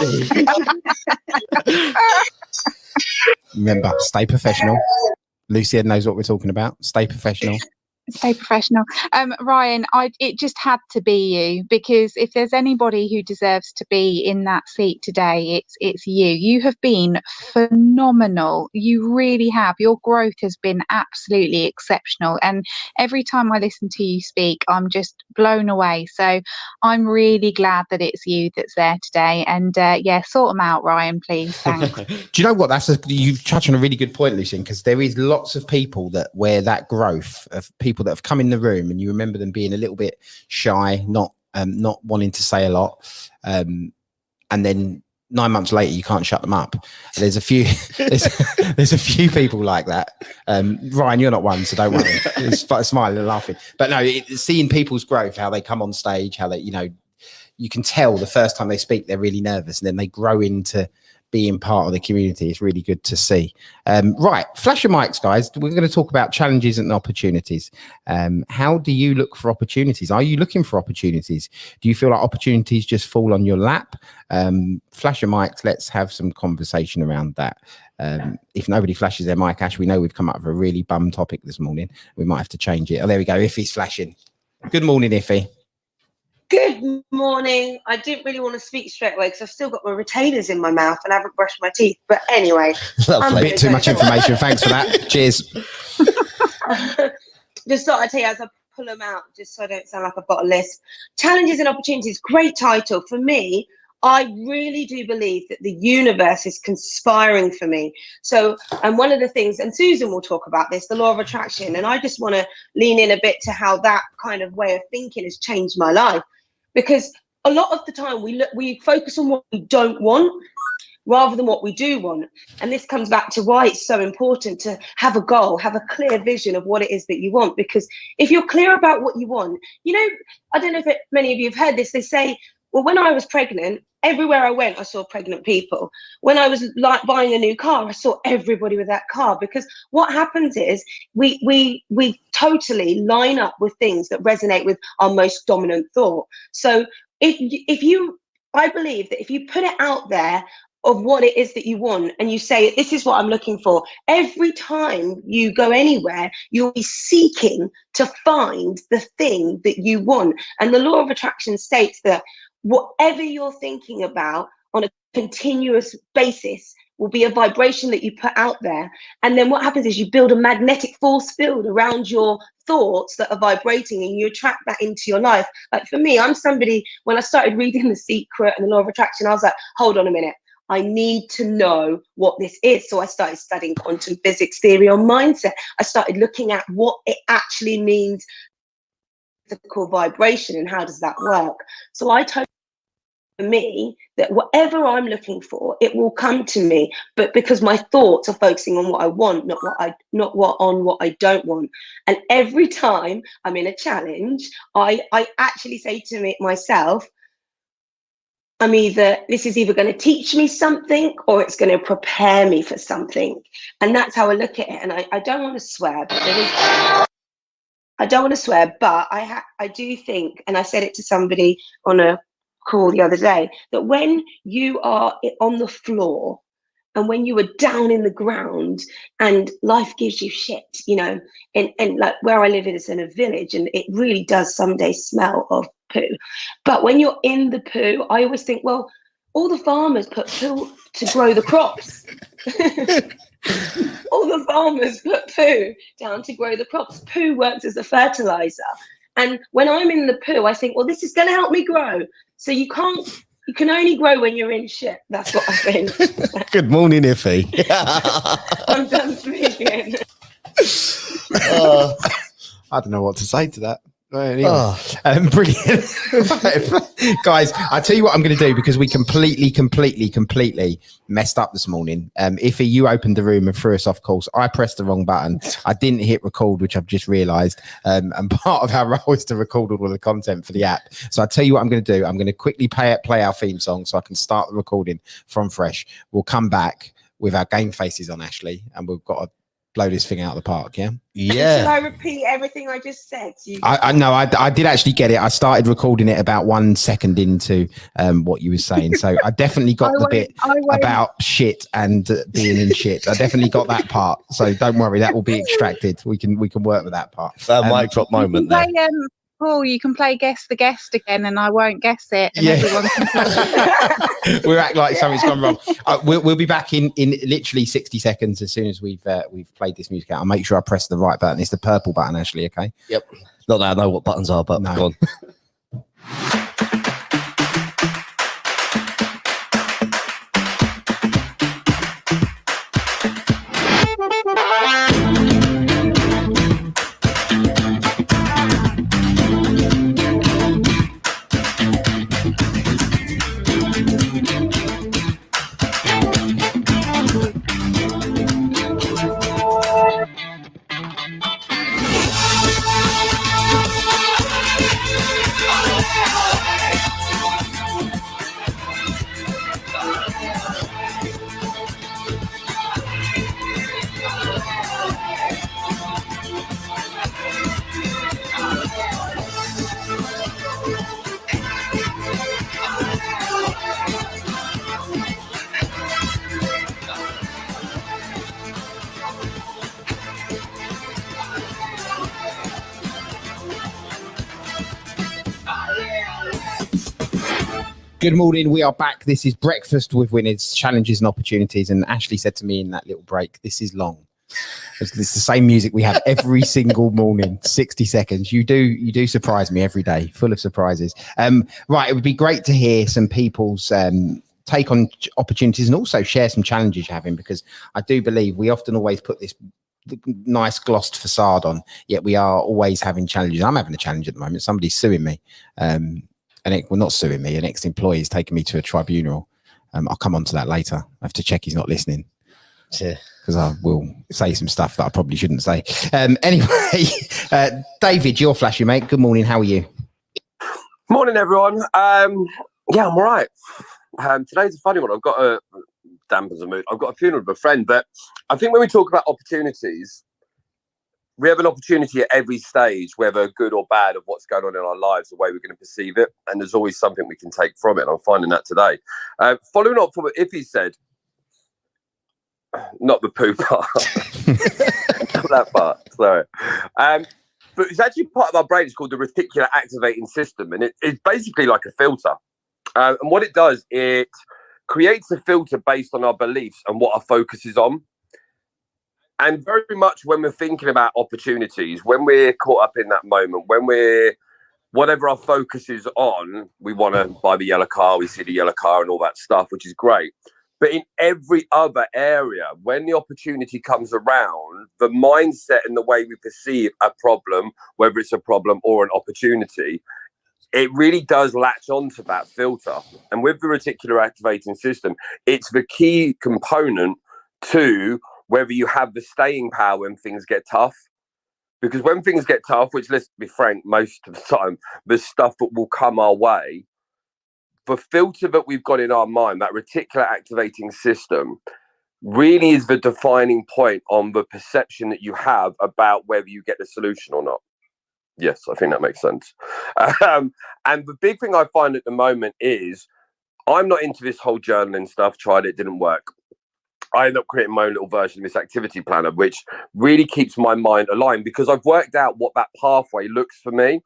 ready. Remember, stay professional. Lucia knows what we're talking about. Stay professional. Stay professional. Ryan, it just had to be you, because if there's anybody who deserves to be in that seat today, it's you. You have been phenomenal. You really have. Your growth has been absolutely exceptional. And every time I listen to you speak, I'm just blown away. So I'm really glad that it's you that's there today. And sort them out, Ryan, please. Thanks. Do you know what? You've touched on a really good point, Lucian, because there is lots of people where that growth of people that have come in the room and you remember them being a little bit shy, not wanting to say a lot, and then 9 months later you can't shut them up. There's a few there's a few people like that. Ryan, you're not one, so don't worry. It's smiling and laughing. But no, seeing people's growth, how they come on stage, how they, you can tell the first time they speak they're really nervous, and then they grow into being part of the community. It's really good to see. Right, flash your mics, guys. We're going to talk about challenges and opportunities. How do you look for opportunities? Are you looking for opportunities? Do you feel like opportunities just fall on your lap? Flash your mics. Let's have some conversation around that. If nobody flashes their mic, Ash, we know we've come up with a really bum topic this morning. We might have to change it. Oh, there we go. Iffy's flashing. Good morning, Iffy. Good morning. I didn't really want to speak straight away because I've still got my retainers in my mouth and I haven't brushed my teeth. But anyway. Lovely. A bit too much information. Thanks for that. Cheers. Just thought I'd tell you as I pull them out, just so I don't sound like I've got a list. Challenges and opportunities. Great title. For me, I really do believe that the universe is conspiring for me. So, and one of the things, and Susan will talk about this, the law of attraction. And I just want to lean in a bit to how that kind of way of thinking has changed my life. Because a lot of the time we focus on what we don't want rather than what we do want. And this comes back to why it's so important to have a goal, have a clear vision of what it is that you want. Because if you're clear about what you want, I don't know if many of you have heard this, they say, well, when I was pregnant, everywhere I went, I saw pregnant people. When I was buying a new car, I saw everybody with that car. Because what happens is we totally line up with things that resonate with our most dominant thought. So I believe that if you put it out there of what it is that you want and you say, this is what I'm looking for, every time you go anywhere, you'll be seeking to find the thing that you want. And the law of attraction states that whatever you're thinking about on a continuous basis will be a vibration that you put out there. And then what happens is you build a magnetic force field around your thoughts that are vibrating, and you attract that into your life. Like for me, I'm somebody, when I started reading The Secret and the law of attraction, I was like, hold on a minute. I need to know what this is. So I started studying quantum physics theory on mindset. I started looking at what it actually means, physical vibration, and how does that work. So I told me that whatever I'm looking for, it will come to me, but because my thoughts are focusing on what I want, not what I don't want. And every time I'm in a challenge, I actually say to myself, this is either going to teach me something or it's going to prepare me for something. And that's how I look at it. And I don't want to swear, but I don't want to swear, but I do think, and I said it to somebody on a call the other day, that when you are on the floor and when you are down in the ground and life gives you shit, and like where I live is in a village, and it really does some days smell of poo. But when you're in the poo, I always think, well, all the farmers put poo to grow the crops. All the farmers put poo down to grow the crops. Poo works as a fertilizer. And when I'm in the poo, I think, well, this is going to help me grow. So you can only grow when you're in shit. That's what I think. Good morning, Iffy. I'm done speaking. I don't know what to say to that. Anyway, brilliant. Guys, I tell you what I'm going to do, because we completely messed up this morning. Iffy, you opened the room and threw us off course. I pressed the wrong button. I didn't hit record, which I've just realised. And part of our role is to record all of the content for the app. So I tell you what I'm going to do. I'm going to quickly play our theme song so I can start the recording from fresh. We'll come back with our game faces on, Ashley, and we've got blow this thing out of the park. Yeah. Should I repeat everything I just said? I know I did actually get it. I started recording it about 1 second into what you were saying, so I definitely got the bit about shit and being in shit. I definitely got that part, so don't worry, that will be extracted. We can work with that part. Mic drop moment there. Paul, you can play Guess the Guest again, and I won't guess it, and everyone can play. We're acting like something's gone wrong. We'll be back in literally 60 seconds as soon as we've played this music out. I'll make sure I press the right button. It's the purple button, Ashley. Okay. Yep. Not that I know what buttons are, but go on. Good morning. We are back. This is Breakfast with Winners, Challenges and Opportunities. And Ashley said to me in that little break, this is long. It's the same music we have every single morning, 60 seconds. You do surprise me every day, full of surprises. Right. It would be great to hear some people's take on opportunities and also share some challenges you're having, because I do believe we often always put this nice glossed facade on, yet we are always having challenges. I'm having a challenge at the moment. Somebody's suing me. Not suing me. An ex-employee is taking me to a tribunal. I'll come on to that later. I have to check he's not listening. Because I will say some stuff that I probably shouldn't say. Anyway, David, you're flashing, mate. Good morning. How are you? Morning, everyone. Yeah, I'm all right. Today's a funny one. I've got a dampers the mood. I've got a funeral of a friend, but I think when we talk about opportunities, we have an opportunity at every stage, whether good or bad, of what's going on in our lives, the way we're going to perceive it. And there's always something we can take from it. And I'm finding that today. Following up from what Iffy said, not the poo part, not that part, sorry. But it's actually part of our brain. It's called the reticular activating system. And it's basically like a filter. And what it does, it creates a filter based on our beliefs and what our focus is on. And very much when we're thinking about opportunities, when we're caught up in that moment, when we're, whatever our focus is on, we want to buy the yellow car, we see the yellow car and all that stuff, which is great. But in every other area, when the opportunity comes around, the mindset and the way we perceive a problem, whether it's a problem or an opportunity, it really does latch onto that filter. And with the reticular activating system, it's the key component to whether you have the staying power when things get tough. Because when things get tough, which, let's be frank, most of the time, there's stuff that will come our way. The filter that we've got in our mind, that reticular activating system, really is the defining point on the perception that you have about whether you get the solution or not. Yes, I think that makes sense. And the big thing I find at the moment is I'm not into this whole journaling stuff. Tried it, didn't work. I end up creating my own little version of this activity planner, which really keeps my mind aligned because I've worked out what that pathway looks for me.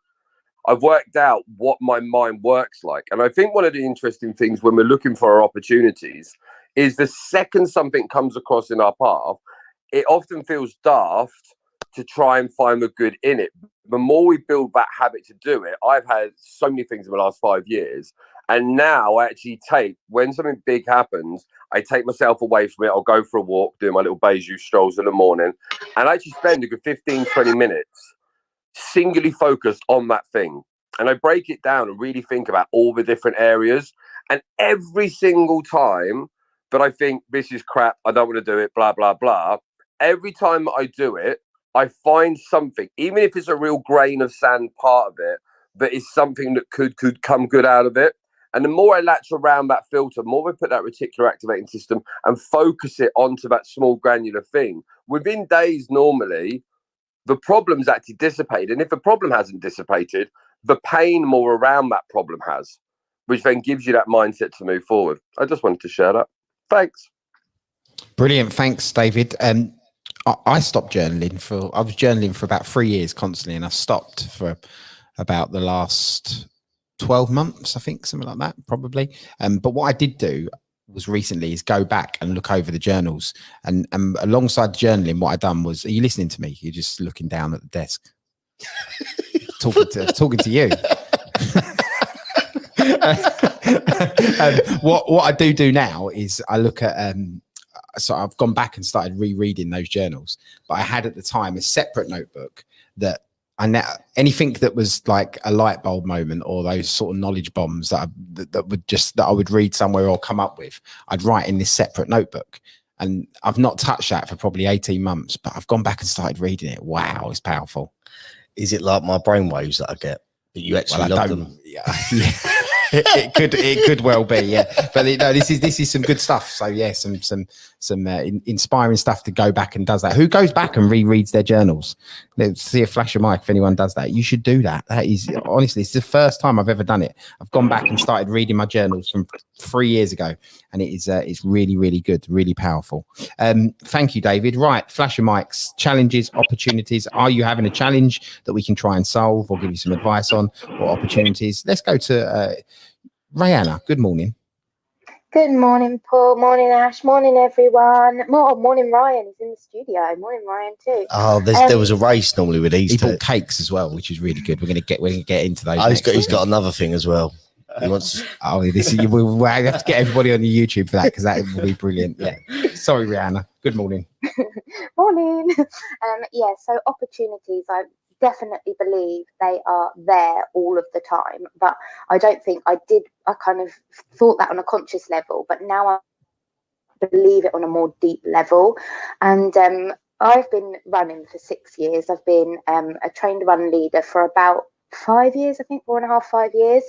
I've worked out what my mind works like. And I think one of the interesting things when we're looking for our opportunities is the second something comes across in our path, it often feels daft to try and find the good in it. The more we build that habit to do it, I've had so many things in the last 5 years. And now I actually when something big happens, I take myself away from it. I'll go for a walk, do my little Beiju strolls in the morning, and I actually spend a good 15, 20 minutes singularly focused on that thing. And I break it down and really think about all the different areas. And every single time that I think this is crap, I don't want to do it, blah, blah, blah. Every time I do it, I find something, even if it's a real grain of sand part of it, that is something that could come good out of it. And the more I latch around that filter, more I put that reticular activating system and focus it onto that small granular thing, within days normally, the problem's actually dissipated. And if the problem hasn't dissipated, the pain more around that problem has, which then gives you that mindset to move forward. I just wanted to share that. Thanks. Brilliant. Thanks, David. I stopped journaling I was journaling for about 3 years constantly, and I stopped for about the last 12 months, I think, something like that, probably. But what I did do was recently is go back and look over the journals, and alongside journaling, what I done was, are you listening to me? You're just looking down at the desk. talking to you. What I do now is I look at so I've gone back and started rereading those journals, but I had at the time a separate notebook that anything that was like a light bulb moment or those sort of knowledge bombs that I would read somewhere or come up with, I'd write in this separate notebook. And I've not touched that for probably 18 months, but I've gone back and started reading it. Wow, it's powerful. Is it like my brainwaves that I get? That you actually love them? Yeah. It could well be, yeah. But no, this is some good stuff. So yeah, some inspiring stuff to go back and does that. Who goes back and rereads their journals? Let's see a flash of mic if anyone does that. You should do that. That is, honestly, it's the first time I've ever done it. I've gone back and started reading my journals from 3 years ago, and it's really, really good, really powerful. Thank you, David. Right, flash of mics, challenges, opportunities. Are you having a challenge that we can try and solve or give you some advice on, or opportunities? Let's go to Rihanna. Good morning. Good morning, Paul. Morning, Ash. Morning, everyone. Morning, Ryan. He's in the studio. Morning, Ryan, too. Oh, there was a race normally with these. He bought cakes as well, which is really good. We're gonna get into those. Oh, he's got another thing as well. He wants. We'll have to get everybody on the YouTube for that, because that will be brilliant. Yeah. Sorry, Rihanna. Good morning. Morning. Yeah. So opportunities. I definitely believe they are there all of the time, but I don't think I kind of thought that on a conscious level, but now I believe it on a more deep level. And I've been running for 6 years. I've been a trained run leader for about 5 years, I think 4.5, 5 years.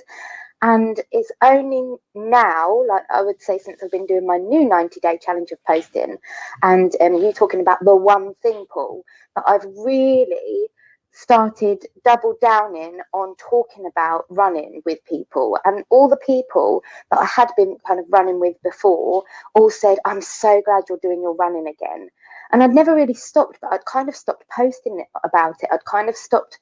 And it's only now, like I would say, since I've been doing my new 90-day challenge of posting, and you talking about the one thing, Paul, that I've really started double downing on talking about running with people. And all the people that I had been kind of running with before all said, I'm so glad you're doing your running again. And I'd never really stopped, but I'd kind of stopped posting about it. I'd kind of stopped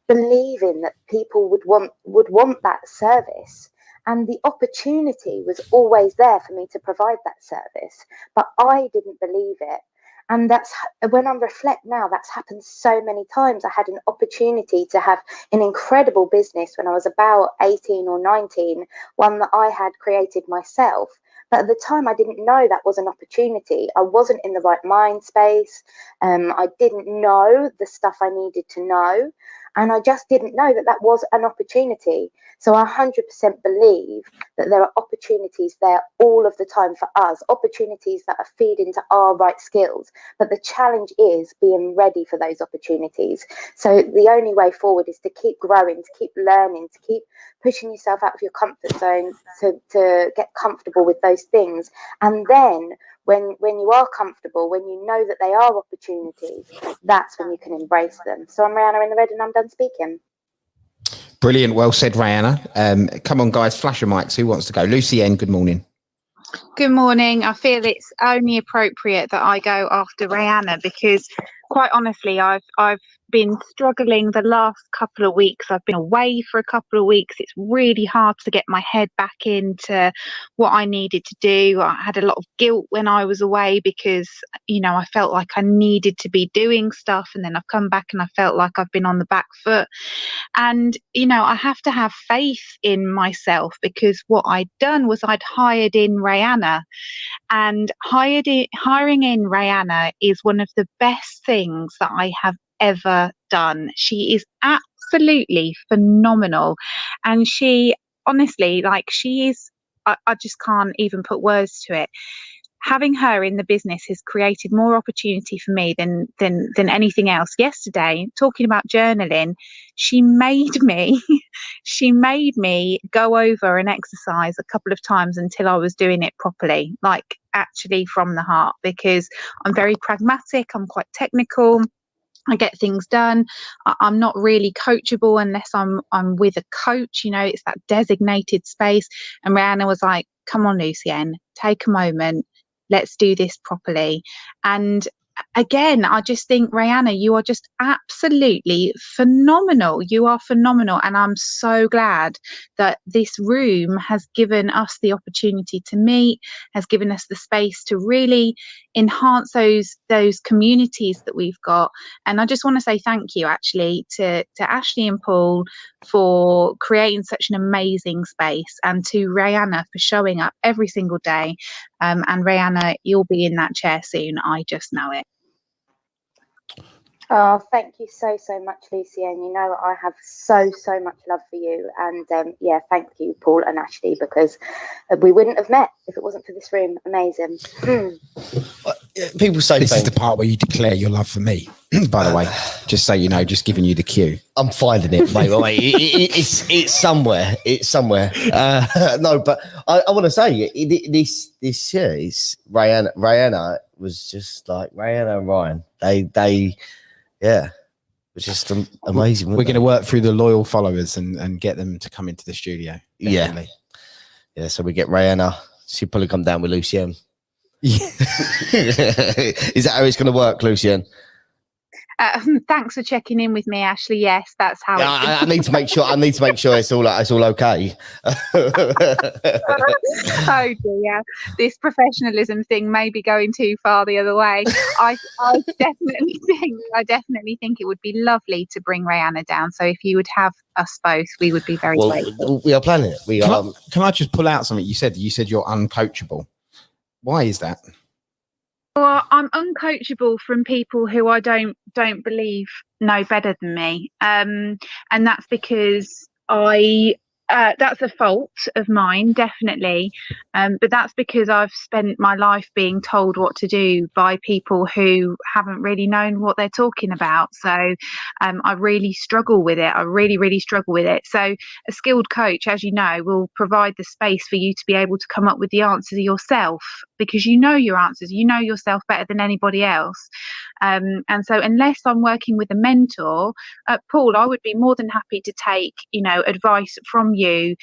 believing that people would want that service. And the opportunity was always there for me to provide that service, but I didn't believe it. And that's when I reflect now, that's happened so many times. I had an opportunity to have an incredible business when I was about 18 or 19, one that I had created myself. But at the time, I didn't know that was an opportunity. I wasn't in the right mind space. I didn't know the stuff I needed to know. And I just didn't know that was an opportunity. So I 100% believe that there are opportunities there all of the time for us, opportunities that are feeding into our right skills. But the challenge is being ready for those opportunities. So the only way forward is to keep growing, to keep learning, to keep pushing yourself out of your comfort zone, to get comfortable with those things. And then when you are comfortable, when you know that they are opportunities, that's when you can embrace them. So I'm Rihanna in the red and I'm done speaking. Brilliant. Well said, Rihanna. Come on, guys, flash your mics. Who wants to go? Lucy N, good morning. Good morning. I feel it's only appropriate that I go after Rihanna, because quite honestly, I've been struggling the last couple of weeks. I've been away for a couple of weeks. It's really hard to get my head back into what I needed to do. I had a lot of guilt when I was away because, I felt like I needed to be doing stuff, and then I've come back and I felt like I've been on the back foot. And, I have to have faith in myself, because what I'd done was I'd hired in Rihanna. And hiring in Rihanna is one of the best things that I have ever done. She is absolutely phenomenal. And she, honestly, she is, I just can't even put words to it. having her in the business has created more opportunity for me than anything else. Yesterday, talking about journaling, she made me go over an exercise a couple of times until I was doing it properly, like actually from the heart, because I'm very pragmatic, I'm quite technical, I get things done. I'm not really coachable unless I'm with a coach, you know, it's that designated space. And Rihanna was like, come on, Lucienne, take a moment. Let's do this properly. And again, I just think, Rihanna, you are just absolutely phenomenal. You are phenomenal. And I'm so glad that this room has given us the opportunity to meet, has given us the space to really enhance those communities that we've got. And I just want to say thank you actually to Ashley and Paul for creating such an amazing space, and to Rihanna for showing up every single day. And Rihanna, you'll be in that chair soon. I just know it. Oh, thank you so much, Lucienne. You know, I have so much love for you. And yeah, thank you, Paul and Ashley, because we wouldn't have met if it wasn't for this room. Amazing. People say this is the part where you declare your love for me, by the way, just so you know, just giving you the cue. I'm finding it, mate. It's somewhere. It's somewhere. No, but I want to say this year is Rihanna was just like Rihanna and Ryan. They yeah, it was just amazing. We're going to work through the loyal followers and get them to come into the studio. Definitely. Yeah. So we get Rihanna. She'll probably come down with Lucienne. Yeah. Is that how it's going to work, Lucienne? Thanks for checking in with me, Ashley. Yes, that's how. I need to make sure. It's all okay. Oh dear, this professionalism thing may be going too far the other way. I definitely think it would be lovely to bring Rihanna down. So if you would have us both, we would be very grateful. We are planning it. Can I just pull out something you said? You said you're uncoachable. Why is that? Well, I'm uncoachable from people who I don't believe know better than me, and that's because that's a fault of mine, definitely, but that's because I've spent my life being told what to do by people who haven't really known what they're talking about. So I really struggle with it. I really struggle with it. So a skilled coach, as you know, will provide the space for you to be able to come up with the answers yourself, because you know your answers, you know yourself better than anybody else. And so unless I'm working with a mentor, Paul, I would be more than happy to take, advice from you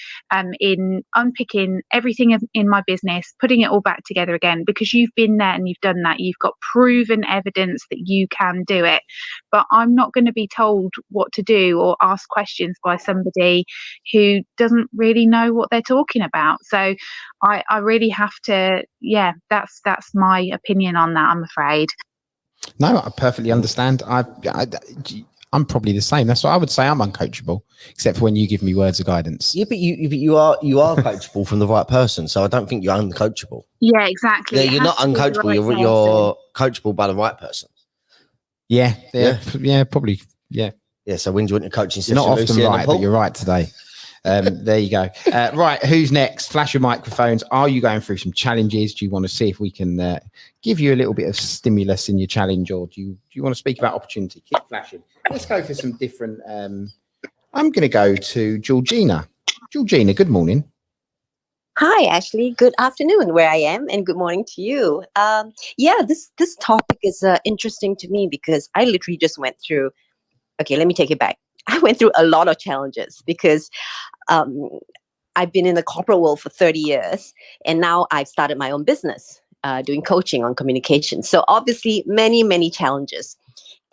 in unpicking everything in my business, putting it all back together again, because you've been there and you've done that. You've got proven evidence that you can do it. But I'm not going to be told what to do or asked questions by somebody who doesn't really know what they're talking about. So I really have to, that's my opinion on that, I'm afraid. No, I perfectly understand. I'm probably the same. That's what I would say. I'm uncoachable, except for when you give me words of guidance. Yeah, but you are coachable from the right person. So I don't think you're uncoachable. Yeah, exactly. Yeah, you're not uncoachable. You're coachable by the right person. Yeah, probably. Yeah. Yeah. So when do you want your coaching session? Not often right, but you're right today. There you go. Right, who's next? Flash your microphones. Are you going through some challenges? Do you want to see if we can give you a little bit of stimulus in your challenge, or do you want to speak about opportunity? Keep flashing. Let's go for some different. I'm going to go to Georgina. Georgina, good morning. Hi, Ashley. Good afternoon where I am, and good morning to you. This topic is interesting to me because I literally just went through. Okay, let me take it back. I went through a lot of challenges because I've been in the corporate world for 30 years, and now I've started my own business doing coaching on communication. So obviously many challenges.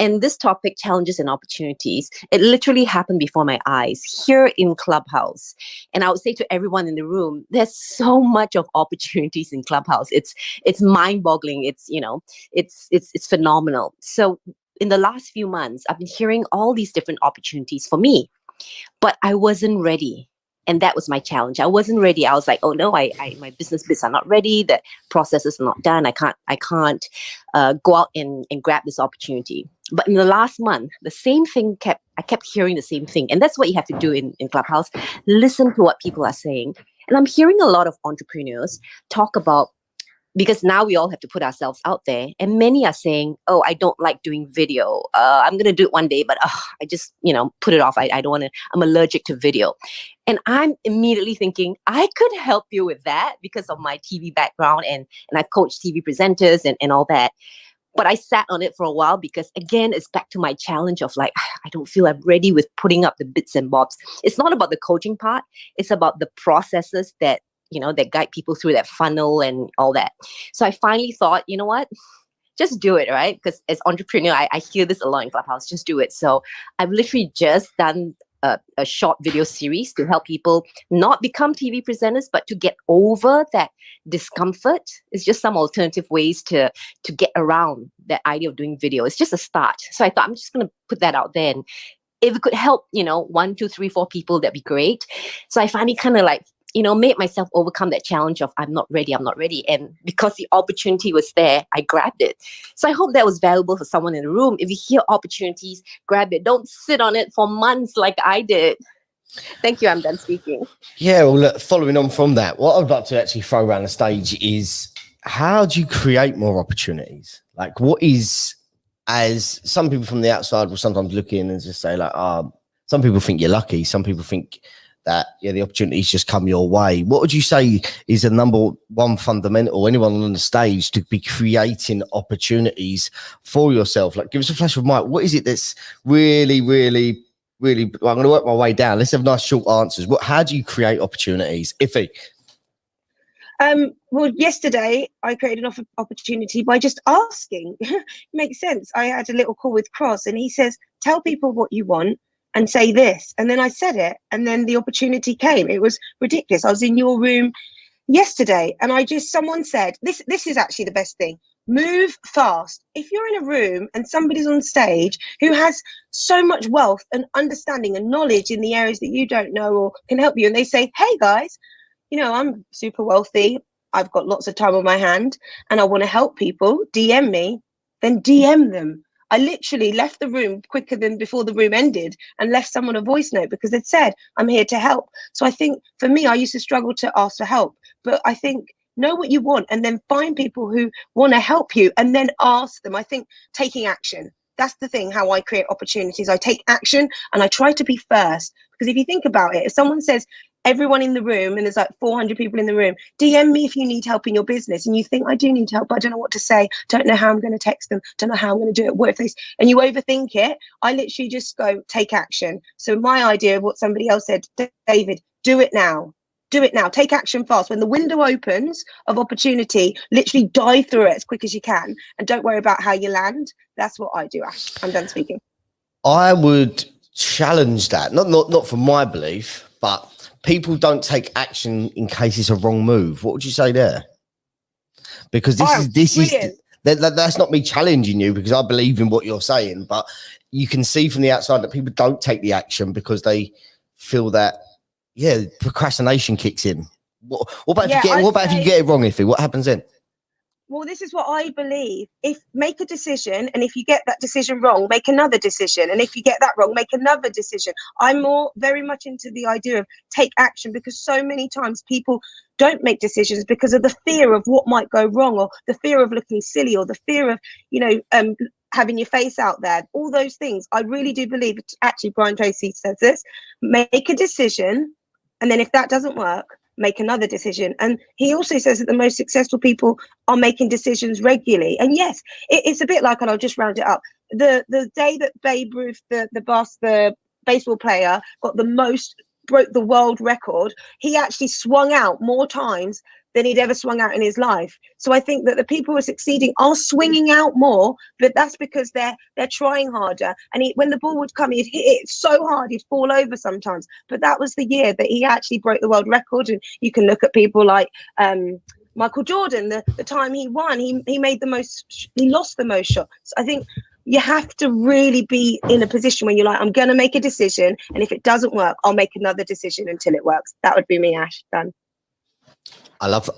And this topic, challenges and opportunities, it literally happened before my eyes here in Clubhouse. And I would say to everyone in the room, there's so much of opportunities in Clubhouse. It's mind-boggling. It's phenomenal. So in the last few months, I've been hearing all these different opportunities for me, but I wasn't ready. And that was my challenge. I wasn't ready. I was like, oh no, my business bits are not ready. The processes are not done. I can't go out and grab this opportunity. But in the last month, the same thing I kept hearing the same thing. And that's what you have to do in Clubhouse. Listen to what people are saying. And I'm hearing a lot of entrepreneurs talk about because now we all have to put ourselves out there, and many are saying, oh, I don't like doing video. I'm going to do it one day, but I just, put it off. I don't want to, I'm allergic to video. And I'm immediately thinking, I could help you with that because of my TV background, and I've coached TV presenters and all that. But I sat on it for a while because, again, it's back to my challenge of like, I don't feel I'm ready with putting up the bits and bobs. It's not about the coaching part. It's about the processes that, that guide people through that funnel and all that. So I finally thought, you know what? Just do it, right? Because as entrepreneur, I hear this a lot in Clubhouse, just do it. So I've literally just done a short video series to help people not become TV presenters, but to get over that discomfort. It's just some alternative ways to get around that idea of doing video. It's just a start. So I thought I'm just going to put that out there. And if it could help, 1, 2, 3, 4 people, that'd be great. So I finally kind of like, made myself overcome that challenge of I'm not ready. And because the opportunity was there, I grabbed it. So I hope that was valuable for someone in the room. If you hear opportunities, grab it. Don't sit on it for months like I did. Thank you. I'm done speaking. Yeah, well, look, following on from that, what I'd like to actually throw around the stage is, how do you create more opportunities? Like, what is, as some people from the outside will sometimes look in and just say like, some people think you're lucky. Some people think that the opportunities just come your way. What would you say is the number one fundamental, anyone on the stage, to be creating opportunities for yourself? Like, give us a flash of mic. What is it that's really, really, really, I'm going to work my way down. Let's have nice short answers. How do you create opportunities? Iffy. Well, yesterday I created an opportunity by just asking. Makes sense. I had a little call with Cross and he says, tell people what you want and say this. And then I said it, and then the opportunity came. It was ridiculous. I was in your room yesterday and someone said, this is actually the best thing. Move fast. If you're in a room and somebody's on stage who has so much wealth and understanding and knowledge in the areas that you don't know or can help you, and they say, hey guys, I'm super wealthy, I've got lots of time on my hand and I want to help people, DM me, then DM them. I literally left the room quicker than before the room ended and left someone a voice note because they'd said, I'm here to help. So I think for me, I used to struggle to ask for help, but I think know what you want and then find people who want to help you and then ask them. I think taking action, that's the thing, how I create opportunities. I take action and I try to be first, because if you think about it, if someone says, everyone in the room, and there's like 400 people in the room, DM me if you need help in your business, and you think, I do need help, but I don't know what to say, don't know how I'm going to text them, don't know how I'm going to do it, what if they, and you overthink it, I literally just go, take action. So my idea of what somebody else said, David, do it now, take action fast. When the window opens of opportunity, literally dive through it as quick as you can and don't worry about how you land. That's what I do, Ash. I'm done speaking. I would challenge that, not from my belief, but people don't take action in case it's a wrong move. What would you say there? Because that's not me challenging you, because I believe in what you're saying, but you can see from the outside that people don't take the action because they feel that, procrastination kicks in. What about if you get it wrong, Iffy? What happens then? Well, this is what I believe. Make a decision, and if you get that decision wrong, make another decision. And if you get that wrong, make another decision. I'm very much into the idea of take action, because so many times people don't make decisions because of the fear of what might go wrong, or the fear of looking silly, or the fear of, having your face out there. All those things. I really do believe, actually, Brian Tracy says this, make a decision. And then if that doesn't work, make another decision. And he also says that the most successful people are making decisions regularly. And yes, it's a bit like, and I'll just round it up, the day that Babe Ruth, the baseball player, broke the world record, he actually swung out more times than he'd ever swung out in his life. So I think that the people who are succeeding are swinging out more, but that's because they're trying harder. And when the ball would come, he'd hit it so hard he'd fall over sometimes. But that was the year that he actually broke the world record. And you can look at people like Michael Jordan, the time he won, he lost the most shots. I think you have to really be in a position when you're like, I'm going to make a decision, and if it doesn't work, I'll make another decision until it works. That would be me, Ash. Done. I love.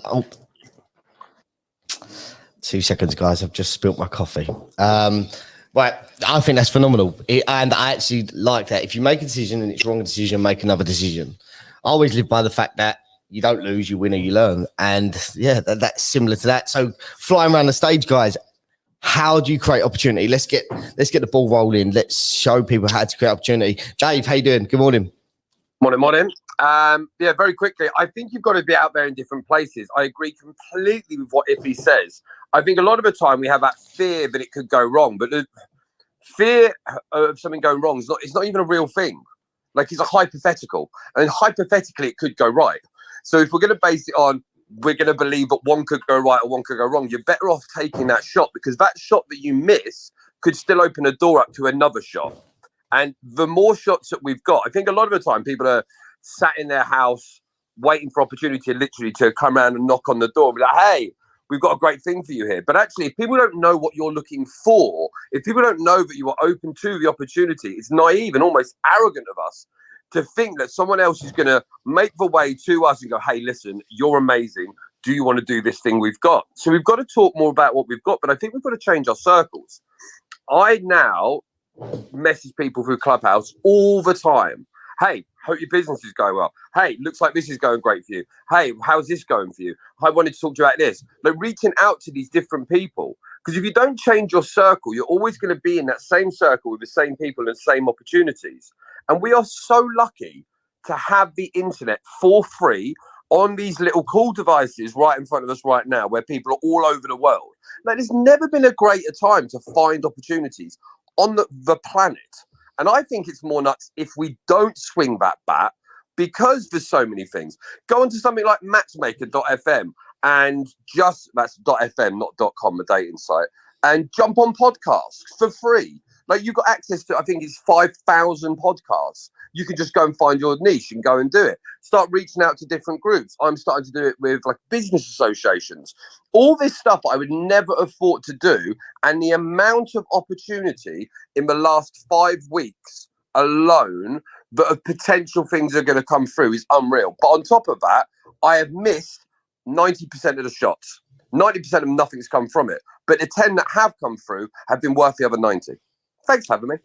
2 seconds, guys. I've just spilt my coffee. Right, I think that's phenomenal, and I actually like that. If you make a decision and it's wrong decision, make another decision. I always live by the fact that you don't lose, you win or you learn. And yeah, that's similar to that. So flying around the stage, guys, how do you create opportunity? Let's get the ball rolling. Let's show people how to create opportunity. Dave, how you doing? Good morning. Morning. Yeah, very quickly. I think you've got to be out there in different places. I agree completely with what Iffy says. I think a lot of the time we have that fear that it could go wrong, but the fear of something going wrong it's not even a real thing. Like, it's a hypothetical, and hypothetically it could go right. So if we're going to base it on, we're going to believe that one could go right or one could go wrong, you're better off taking that shot, because that shot that you miss could still open a door up to another shot. And the more shots that we've got, I think a lot of the time people are sat in their house waiting for opportunity literally to come around and knock on the door and be like, hey, we've got a great thing for you here. But actually, if people don't know what you're looking for, if people don't know that you are open to the opportunity, it's naive and almost arrogant of us to think that someone else is going to make the way to us and go, hey, listen, you're amazing. Do you want to do this thing we've got? So we've got to talk more about what we've got, but I think we've got to change our circles. I now message people through Clubhouse all the time. Hey, hope your business is going well. Hey, looks like this is going great for you. Hey, how's this going for you? I wanted to talk to you about this. Like, reaching out to these different people. Because if you don't change your circle, you're always going to be in that same circle with the same people and same opportunities. And we are so lucky to have the internet for free on these little cool devices right in front of us right now, where people are all over the world. Like, there's never been a greater time to find opportunities on the planet. And I think it's more nuts if we don't swing that bat, because there's so many things. Go onto something like matchmaker.fm and that's .fm, not .com, the dating site, and jump on podcasts for free. Like, you've got access to, I think it's 5,000 podcasts. You can just go and find your niche and go and do it. Start reaching out to different groups. I'm starting to do it with like business associations. All this stuff I would never have thought to do. And the amount of opportunity in the last 5 weeks alone that of potential things are going to come through is unreal. But on top of that, I have missed 90% of the shots. 90% of nothing's come from it. But the 10 that have come through have been worth the other 90. Thanks for having me.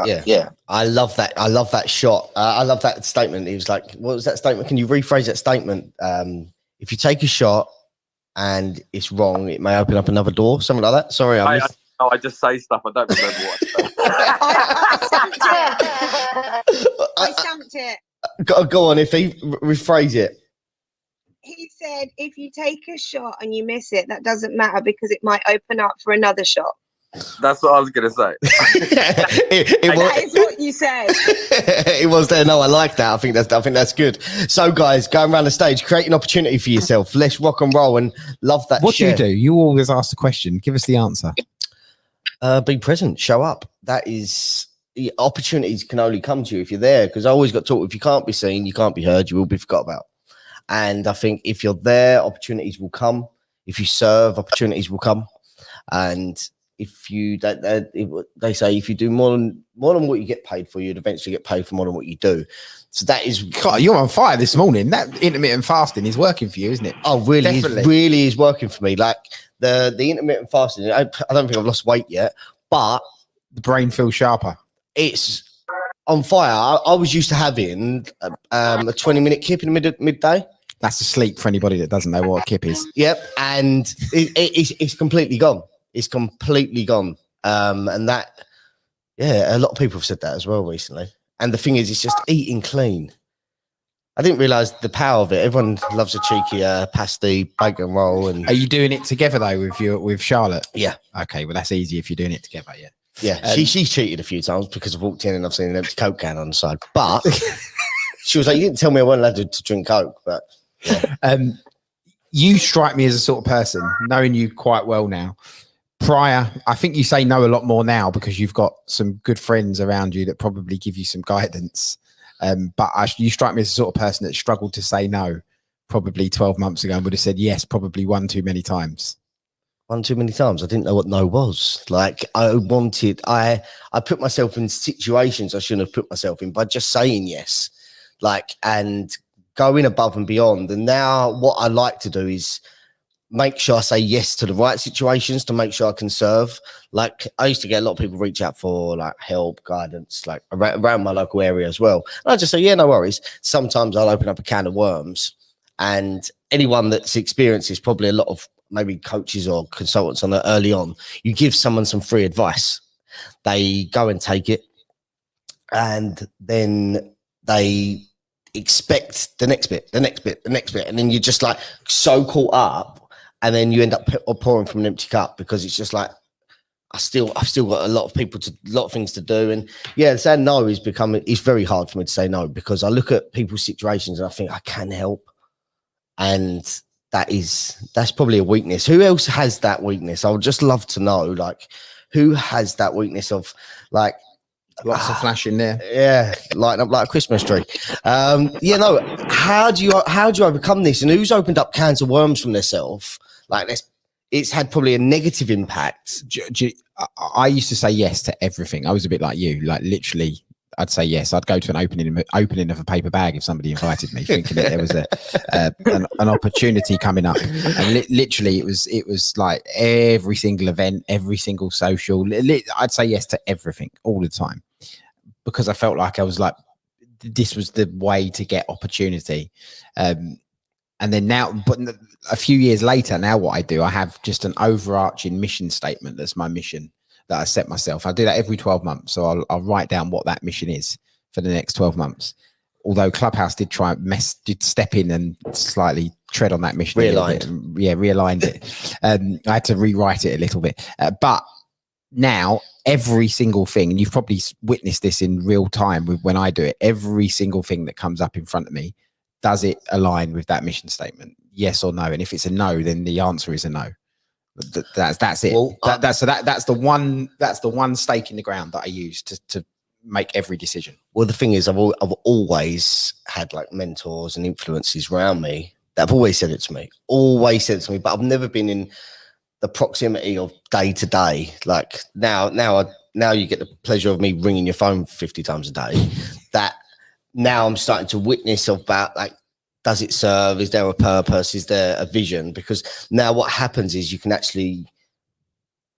Yeah. I love that. I love that shot. I love that statement. He was like, what was that statement? Can you rephrase that statement? If you take a shot and it's wrong, it may open up another door. Something like that. Sorry, I just say stuff. I don't remember what I say. I stamped it. Go on, if he rephrase it. He said, if you take a shot and you miss it, that doesn't matter, because it might open up for another shot. That's what I was going to say. That is what you said. It was there. No, I like that. I think that's good. So, guys, going around the stage, create an opportunity for yourself. Let's rock and roll and love that. What share. do you do? You always ask the question. Give us the answer. Be present. Show up. That is. The opportunities can only come to you if you're there. Because I always got taught, if you can't be seen, you can't be heard, you will be forgot about. And I think if you're there, opportunities will come. If you serve, opportunities will come. And if you they say if you do more than what you get paid for, you'd eventually get paid for more than what you do. So that is, God, you're on fire this morning. That intermittent fasting is working for you, isn't it? Oh, really? Definitely. It really is working for me. Like the intermittent fasting. I don't think I've lost weight yet, but The brain feels sharper. It's on fire. I was used to having a 20-minute kip in midday. That's a sleep for anybody that doesn't know what a kip is. Yep, and it's completely gone. It's completely gone. And that, yeah, a lot of people have said that as well recently. And the thing is, it's just eating clean. I didn't realise the power of it. Everyone loves a cheeky pasty, bacon roll. And Are you doing it together though with Charlotte? Yeah. Okay, well that's easy if you're doing it together. Yeah. Yeah, she's cheated a few times because I've walked in and I've seen an empty Coke can on the side. But she was like, "You didn't tell me I wasn't allowed to drink Coke." But yeah. You strike me as a sort of person, knowing you quite well now. Prior, I think you say no a lot more now because you've got some good friends around you that probably give you some guidance. But you strike me as the sort of person that struggled to say no probably 12 months ago and would have said yes probably one too many times. One too many times. I didn't know what no was. Like I put myself in situations I shouldn't have put myself in by just saying yes. Like, and going above and beyond. And now what I like to do is make sure I say yes to the right situations to make sure I can serve. Like I used to get a lot of people reach out for like help, guidance, like around my local area as well. And I just say, yeah, no worries. Sometimes I'll open up a can of worms, and anyone that's experienced is probably a lot of maybe coaches or consultants on it early on. You give someone some free advice, they go and take it, and then they expect the next bit, and then you're just like so caught up. And then you end up pouring from an empty cup because it's just like I've still got a lot of things to do. And yeah, saying no it's very hard for me to say no because I look at people's situations and I think I can help, and that's probably a weakness. Who else has that weakness? I would just love to know, like, who has that weakness of like lots of flashing there. Yeah, lighting up like a Christmas tree. You know, how do you overcome this? And who's opened up cans of worms from themselves? Like it's had probably a negative impact. I used to say yes to everything. I was a bit like you, like literally I'd say yes. I'd go to an opening of a paper bag if somebody invited me, thinking that there was an opportunity coming up. And literally it was like every single event, every single social, I'd say yes to everything all the time because I felt like I was like, this was the way to get opportunity. And then now, but a few years later, now what I do, I have just an overarching mission statement. That's my mission that I set myself. I do that every 12 months. So I'll write down what that mission is for the next 12 months. Although Clubhouse did step in and slightly tread on that mission. Realigned it. I had to rewrite it a little bit. But now every single thing, and you've probably witnessed this in real time when I do it, every single thing that comes up in front of me, does it align with that mission statement? Yes or no? And if it's a no, then the answer is a no. That's it. Well, that's the one stake in the ground that I use to make every decision. Well, the thing is, I've always had like mentors and influences around me that have always said it to me, but I've never been in the proximity of day to day. Like now you get the pleasure of me ringing your phone 50 times a day. That now I'm starting to witness about like, does it serve? Is there a purpose? Is there a vision? Because now what happens is you can actually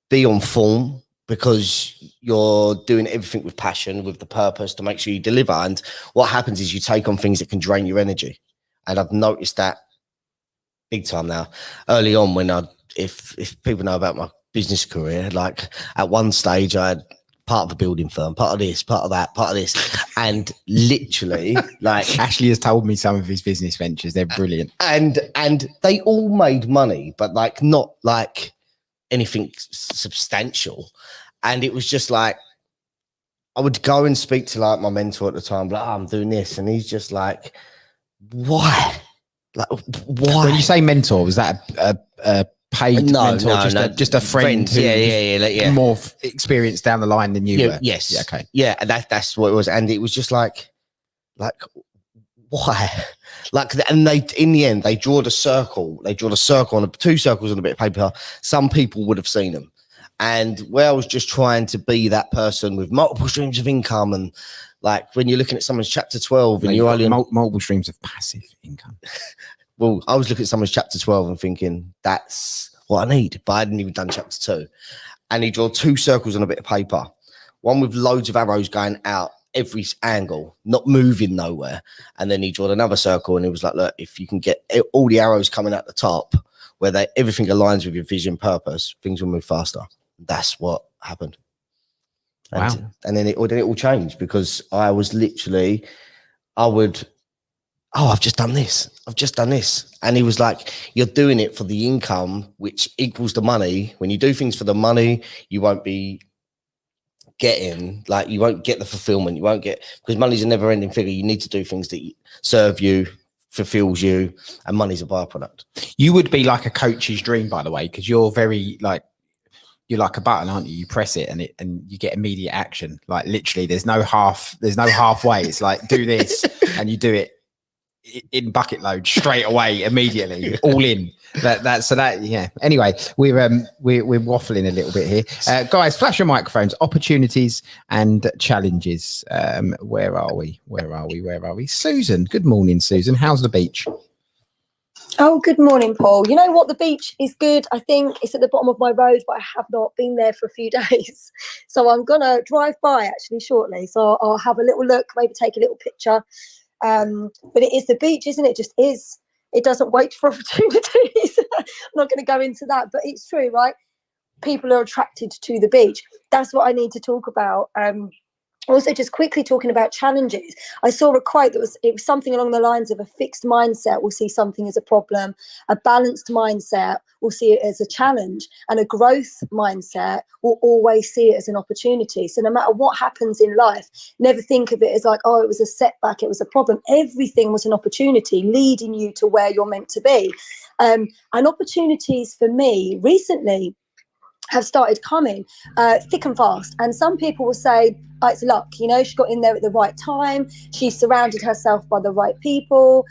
be on form because you're doing everything with passion, with the purpose to make sure you deliver. And what happens is you take on things that can drain your energy. And I've noticed that big time now. Early on, when if people know about my business career, like at one stage I had part of a building firm, part of this, part of that, part of this. And literally, like Ashley has told me some of his business ventures, they're brilliant. And they all made money, but like not like anything substantial. And it was just like, I would go and speak to like my mentor at the time, like, I'm doing this. And he's just like, why? Like, why? When you say mentor, was that a paid mentor? Just a friend who yeah. more experienced down the line than you were? Yes. Yeah, okay. Yeah, that's what it was. And it was just like why? Like, and they, in the end, they draw the circle. They draw the circle on two circles on a bit of paper. Some people would have seen them. And where I was just trying to be that person with multiple streams of income, and like when you're looking at someone's chapter 12 and you're only multiple streams of passive income. Well, I was looking at someone's chapter 12 and thinking that's what I need, but I hadn't even done chapter 2. And he drew two circles on a bit of paper, one with loads of arrows going out every angle, not moving nowhere. And then he drew another circle and he was like, look, if you can get all the arrows coming at the top where everything aligns with your vision, purpose, things will move faster. That's what happened. Wow. And then it all changed because I was literally, I've just done this. And he was like, you're doing it for the income, which equals the money. When you do things for the money, you won't be getting, like, you won't get the fulfillment. You won't get, because money's a never ending figure. You need to do things that serve you, fulfills you, and money's a byproduct. You would be like a coach's dream, by the way, because you're very like, you're like a button, aren't you? You press it and you get immediate action. Like literally there's no halfway. It's like, do this and you do it in bucket load straight away, immediately, all in. Yeah. Anyway, we're waffling a little bit here, guys. Flash your microphones. Opportunities and challenges. Where are we? Susan, good morning, Susan. How's the beach? Oh, good morning, Paul. You know what? The beach is good. I think it's at the bottom of my road, but I have not been there for a few days. So I'm going to drive by actually shortly. So I'll have a little look, maybe take a little picture. But it is the beach, isn't it? It just is. It doesn't wait for opportunities. I'm not going to go into that, but it's true, right? People are attracted to the beach. That's what I need to talk about. Also, just quickly talking about challenges, I saw a quote that was something along the lines of: a fixed mindset will see something as a problem, a balanced mindset will see it as a challenge, and a growth mindset will always see it as an opportunity. So no matter what happens in life, never think of it as like, oh, it was a setback, it was a problem. Everything was an opportunity leading you to where you're meant to be. And opportunities for me recently have started coming thick and fast. And some people will say, oh, it's luck, you know, she got in there at the right time, she surrounded herself by the right people,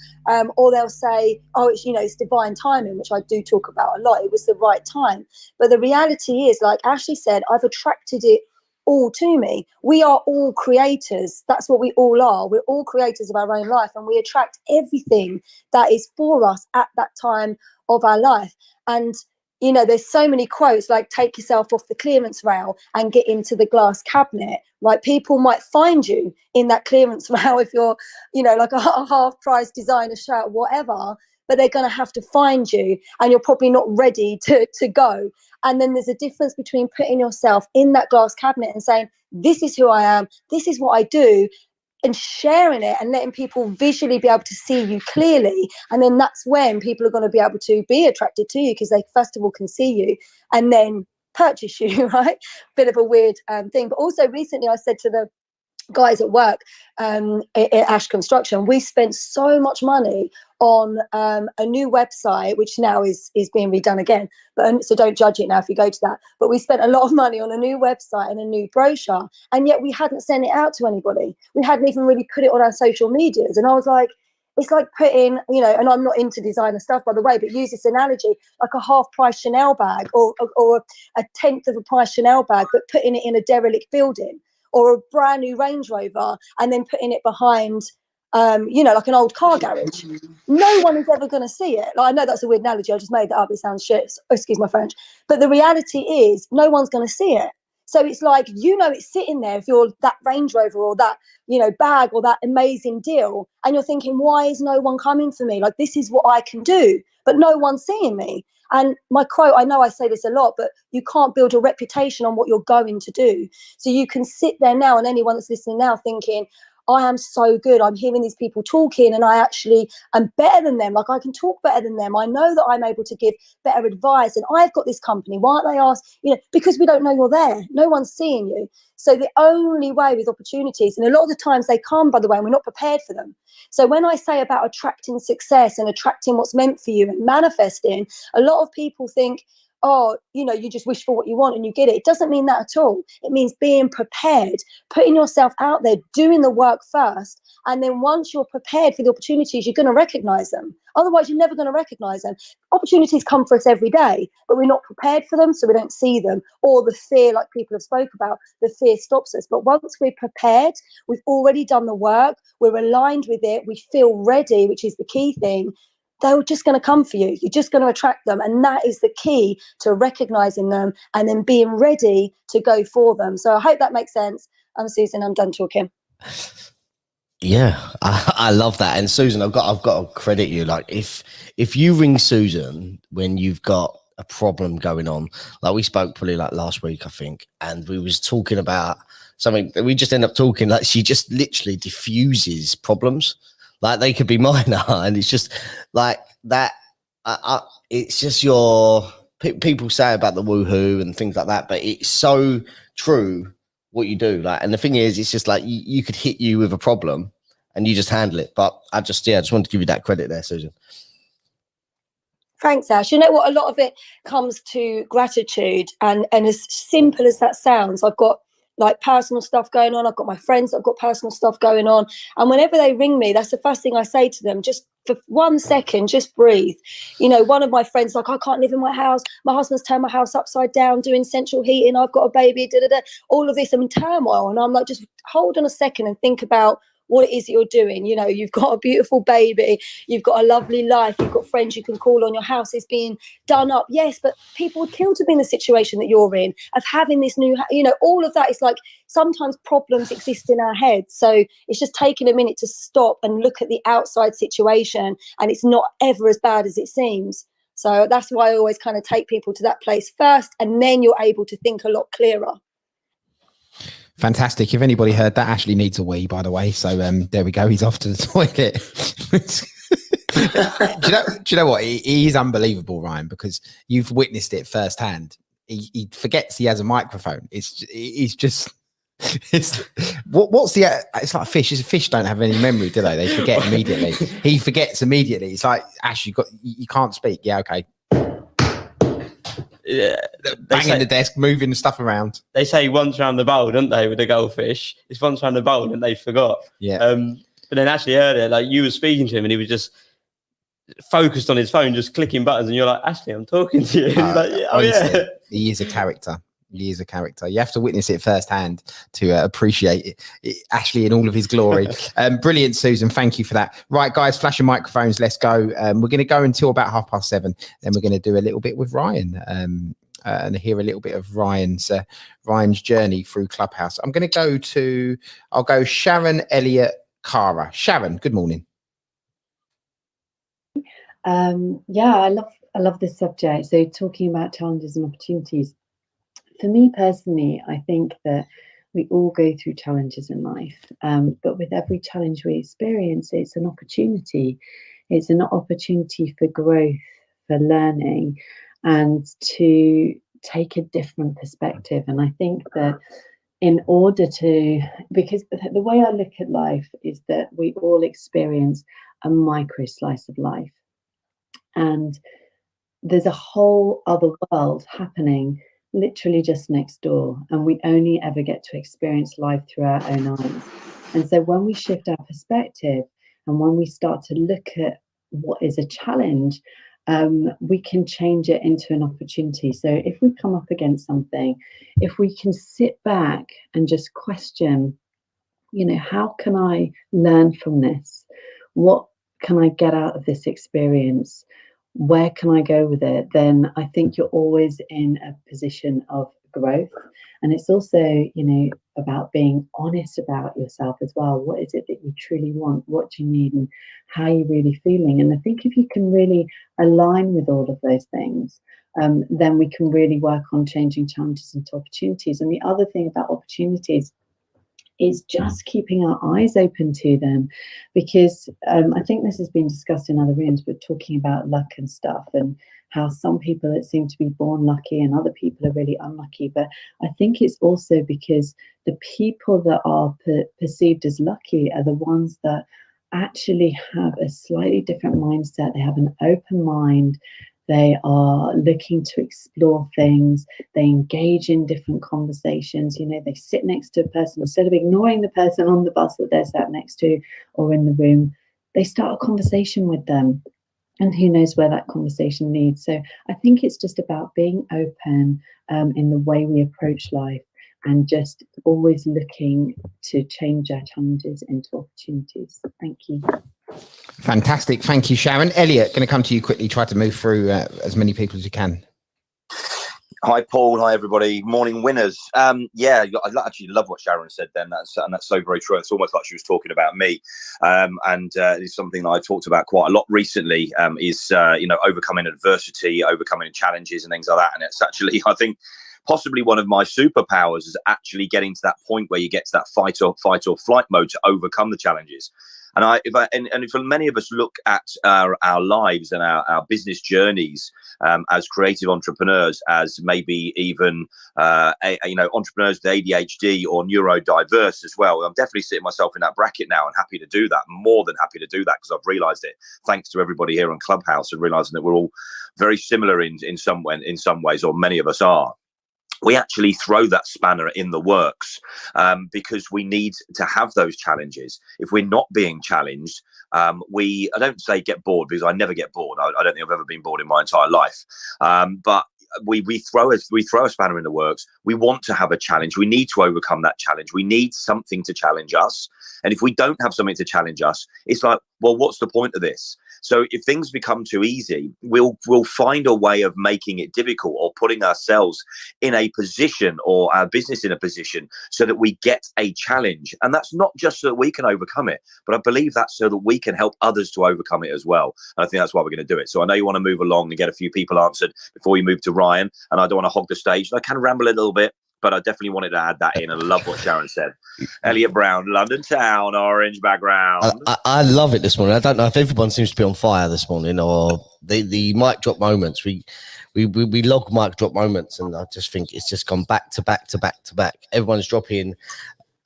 or they'll say, oh, it's, you know, it's divine timing, which I do talk about a lot. It was the right time. But the reality is, like Ashley said, I've attracted it all to me. We are all creators. That's what we all are. We're all creators of our own life, and we attract everything that is for us at that time of our life. And you know, there's so many quotes like take yourself off the clearance rail and get into the glass cabinet, right? People might find you in that clearance rail if you're, you know, like a half price designer shirt, whatever, but they're going to have to find you and you're probably not ready to go. And then there's a difference between putting yourself in that glass cabinet and saying, this is who I am, this is what I do, and sharing it and letting people visually be able to see you clearly. And then that's when people are going to be able to be attracted to you, because they first of all can see you and then purchase you, right? Bit of a weird thing. But also recently I said to the guys at work at Ash Construction, we spent so much money on a new website, which now is being redone again. But so don't judge it now if you go to that. But we spent a lot of money on a new website and a new brochure, and yet we hadn't sent it out to anybody. We hadn't even really put it on our social medias. And I was like, it's like putting, you know, and I'm not into designer stuff, by the way, but use this analogy, like a half price Chanel bag or a tenth of a price Chanel bag, but putting it in a derelict building, or a brand new Range Rover and then putting it behind, you know, like an old car garage. No one is ever going to see it. Like, I know that's a weird analogy. I just made that up. It sounds shit. Excuse my French. But the reality is no one's going to see it. So it's like, you know, it's sitting there if you're that Range Rover or that, you know, bag or that amazing deal. And you're thinking, why is no one coming for me? Like, this is what I can do, but no one's seeing me. And my quote, I know I say this a lot, but you can't build a reputation on what you're going to do. So you can sit there now, and anyone that's listening now thinking, I am so good. I'm hearing these people talking and I actually am better than them. Like, I can talk better than them. I know that I'm able to give better advice, and I've got this company. Why aren't they asked? You know, because we don't know you're there. No one's seeing you. So the only way with opportunities, and a lot of the times they come, by the way, and we're not prepared for them. So when I say about attracting success and attracting what's meant for you and manifesting, a lot of people think, oh, you know, you just wish for what you want and you get it. It doesn't mean that at all. It means being prepared, putting yourself out there, doing the work first. And then once you're prepared for the opportunities, you're going to recognize them. Otherwise, you're never going to recognize them. Opportunities come for us every day, but we're not prepared for them, so we don't see them. Or the fear, like people have spoke about, the fear stops us. But once we're prepared, we've already done the work, we're aligned with it, we feel ready, which is the key thing, they're just going to come for you. You're just going to attract them. And that is the key to recognizing them and then being ready to go for them. So I hope that makes sense. I'm Susan. I'm done talking. Yeah, I love that. And Susan, I've got to credit you. Like, if you ring Susan when you've got a problem going on, like we spoke probably like last week, I think, and we was talking about something that we just end up talking, like she just literally diffuses problems. Like, they could be minor, and it's just like that. It's just people say about the woohoo and things like that, but it's so true what you do. Like, and the thing is, it's just like you could hit you with a problem and you just handle it. But I just wanted to give you that credit there, Susan. Thanks, Ash. You know what? A lot of it comes to gratitude, and as simple as that sounds, I've got like personal stuff going on. I've got my friends that have got personal stuff going on. And whenever they ring me, that's the first thing I say to them, just for 1 second, just breathe. You know, one of my friends, like, I can't live in my house. My husband's turned my house upside down, doing central heating. I've got a baby, all of this. I'm in turmoil. And I'm like, just hold on a second and think about what it is that you're doing. You know, you've got a beautiful baby, you've got a lovely life, you've got friends you can call on, your house is being done up. Yes, but people would kill to be in the situation that you're in, of having this new, you know, all of that is like, sometimes problems exist in our heads. So it's just taking a minute to stop and look at the outside situation, and it's not ever as bad as it seems. So that's why I always kind of take people to that place first, and then you're able to think a lot clearer. Fantastic. If anybody heard that, Ashley needs a wee, by the way. So there we go. He's off to the toilet. do you know what? He is unbelievable, Ryan, because you've witnessed it firsthand. He forgets he has a microphone. It's what's the, it's like fish. Fish don't have any memory, do they? They forget immediately. He forgets immediately. It's like, Ash, you can't speak. Yeah, okay. Yeah, banging the desk, moving the stuff around. They say once around the bowl, don't they, with the goldfish? It's once around the bowl and they forgot. Yeah. But then actually earlier, like, you were speaking to him and he was just focused on his phone, just clicking buttons, and you're like, Ashley, I'm talking to you. He's like, yeah, honestly, yeah. He is a character. He is a character. You have to witness it firsthand to appreciate it, Ashley in all of his glory. Brilliant, Susan. Thank you for that. Right, guys, flash your microphones. Let's go. We're going to go until about 7:30. Then we're going to do a little bit with Ryan and hear a little bit of Ryan's journey through Clubhouse. I'm going to I'll go Sharon, Elliot, Cara. Sharon, good morning. Yeah, I love this subject. So talking about challenges and opportunities. For me personally, I think that we all go through challenges in life, but with every challenge we experience, it's an opportunity. It's an opportunity for growth, for learning, and to take a different perspective. And I think that in order to, because the way I look at life is that we all experience a micro slice of life. And there's a whole other world happening literally just next door, and we only ever get to experience life through our own eyes. And so when we shift our perspective and when we start to look at what is a challenge, we can change it into an opportunity. So if we come up against something, if we can sit back and just question, you know, how can I learn from this? What can I get out of this experience? Where can I go with it? Then I think you're always in a position of growth. And it's also, you know, about being honest about yourself as well. What is it that you truly want? What do you need? And how are you really feeling? And I think if you can really align with all of those things, then we can really work on changing challenges into opportunities. And the other thing about opportunities is just keeping our eyes open to them, because I think this has been discussed in other rooms, but talking about luck and stuff, and how some people that seem to be born lucky and other people are really unlucky. But I think it's also because the people that are perceived as lucky are the ones that actually have a slightly different mindset. They have an open mind. They are looking to explore things. They engage in different conversations. You know, they sit next to a person, instead of ignoring the person on the bus that they're sat next to or in the room, they start a conversation with them. And who knows where that conversation leads. So I think it's just about being open in the way we approach life, and just always looking to change our challenges into opportunities. Thank you. Fantastic. Thank you, Sharon. Elliot, going to come to you quickly. Try to move through as many people as you can. Hi, Paul. Hi, everybody. Morning, winners. Yeah, I actually love what Sharon said then. That's so very true. It's almost like she was talking about me. It's something that I talked about quite a lot recently, is, you know, overcoming adversity, overcoming challenges and things like that. And it's actually, I think, possibly one of my superpowers is actually getting to that point where you get to that fight or flight mode to overcome the challenges. And if many of us look at our lives and our business journeys as creative entrepreneurs, as maybe even entrepreneurs with ADHD or neurodiverse as well, I'm definitely sitting myself in that bracket now, and happy to do that. More than happy to do that, because I've realised it thanks to everybody here on Clubhouse, and realising that we're all very similar in some ways, or many of us are. We actually throw that spanner in the works because we need to have those challenges. If we're not being challenged, I don't say get bored, because I never get bored. I don't think I've ever been bored in my entire life. But we throw a spanner in the works. We want to have a challenge. We need to overcome that challenge. We need something to challenge us. And if we don't have something to challenge us, it's like, well, what's the point of this? So if things become too easy, we'll find a way of making it difficult, or putting ourselves in a position, or our business in a position, so that we get a challenge. And that's not just so that we can overcome it, but I believe that's so that we can help others to overcome it as well. And I think that's why we're going to do it. So I know you want to move along and get a few people answered before you move to Ryan, and I don't want to hog the stage. I can ramble a little bit, but I definitely wanted to add that in. And I love what Sharon said. Elliot Brown, London town, orange background. I love it this morning. I don't know if everyone seems to be on fire this morning, or the mic drop moments. We log mic drop moments, and I just think it's just gone back to back to back to back. Everyone's dropping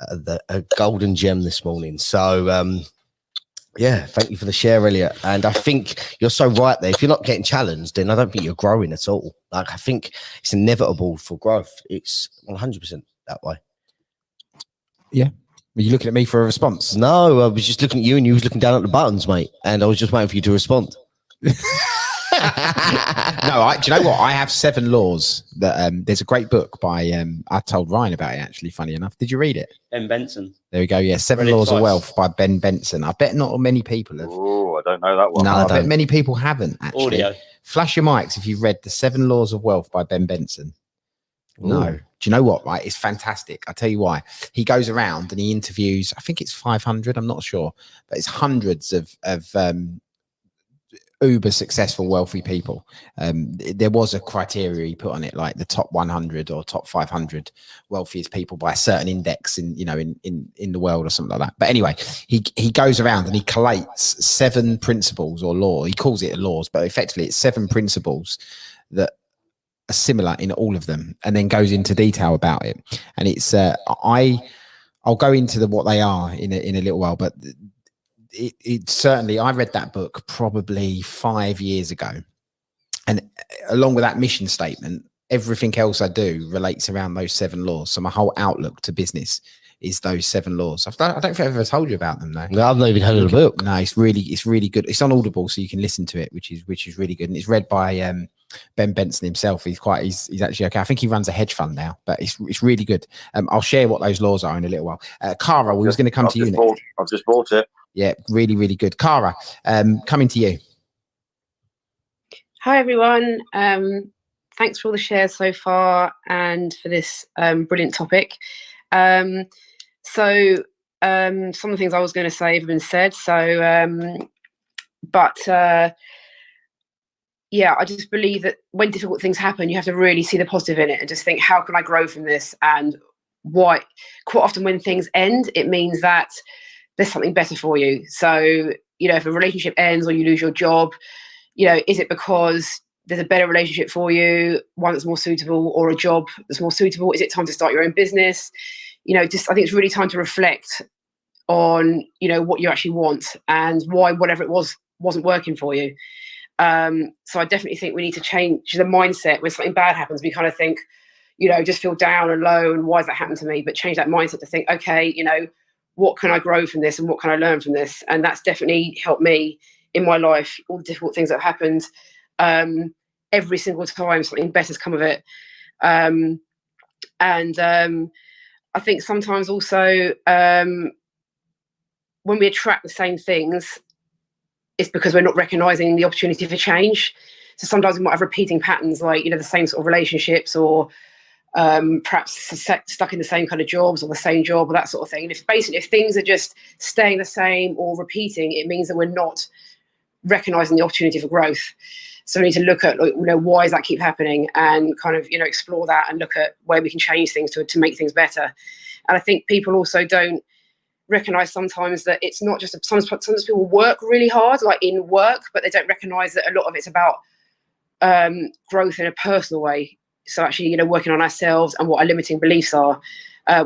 a golden gem this morning. So yeah, thank you for the share, Elliot. And I think you're so right there. If you're not getting challenged, then I don't think you're growing at all. Like, I think it's inevitable for growth. It's 100% that way. Yeah. Were you looking at me for a response? No, I was just looking at you, and you was looking down at the buttons, mate. And I was just waiting for you to respond. No, do you know what? I have 7 laws that there's a great book by I told Ryan about it, actually, funny enough. Did you read it? Benson. There we go. Yeah, 7 Read it Laws twice. of Wealth by Benson. I bet not many people have. Oh, I don't know that one. No, I I bet don't. many people haven't, actually. Audio. Flash your mics if you've read the 7 Laws of Wealth by Benson. No. Ooh. Do you know what? Right, it's fantastic. I'll tell you why. He goes around and he interviews, I think it's 500, I'm not sure, but it's hundreds of uber successful wealthy people. There was a criteria he put on it, like the top 100 or top 500 wealthiest people by a certain index in the world or something like that. But anyway, he goes around and he collates 7 principles or law. He calls it laws, but effectively it's 7 principles that are similar in all of them, and then goes into detail about it. And it's I'll go into what they are in a little while, but it certainly, I read that book probably 5 years ago, and along with that mission statement, everything else I do relates around those 7 laws. So my whole outlook to business is those 7 laws. I don't think I've ever told you about them though. No, I've not even heard of the book. No, it's really good. It's on Audible, so you can listen to it, which is really good. And it's read by Ben Benson himself. He's actually okay. I think he runs a hedge fund now, but it's really good. I'll share what those laws are in a little while. Cara, we was going to come to you next. I've just bought it. Yeah, really good. Cara, coming to you. Hi everyone. Thanks for all the shares so far and for this brilliant topic. Some of the things I was going to say have been said. Yeah, I just believe that when difficult things happen, you have to really see the positive in it and just think, how can I grow from this? And why? Quite often when things end, it means that there's something better for you. So, if a relationship ends or you lose your job, is it because there's a better relationship for you, one that's more suitable, or a job that's more suitable? Is it time to start your own business? I think it's really time to reflect on, what you actually want and why whatever it was wasn't working for you. So I definitely think we need to change the mindset. When something bad happens, we kind of think, just feel down and low and why has that happened to me? But change that mindset to think, okay, what can I grow from this and what can I learn from this? And that's definitely helped me in my life. All the difficult things that have happened, every single time something better has come of it. I think sometimes also when we attract the same things, it's because we're not recognizing the opportunity for change. So sometimes we might have repeating patterns, like, the same sort of relationships, or perhaps stuck in the same kind of jobs or the same job or that sort of thing. And if things are just staying the same or repeating, it means that we're not recognizing the opportunity for growth. So we need to look at, why does that keep happening, and kind of, explore that and look at where we can change things to make things better. And I think people also don't recognize sometimes that it's not just, sometimes people work really hard, like in work, but they don't recognize that a lot of it's about growth in a personal way. So actually, working on ourselves and what our limiting beliefs are,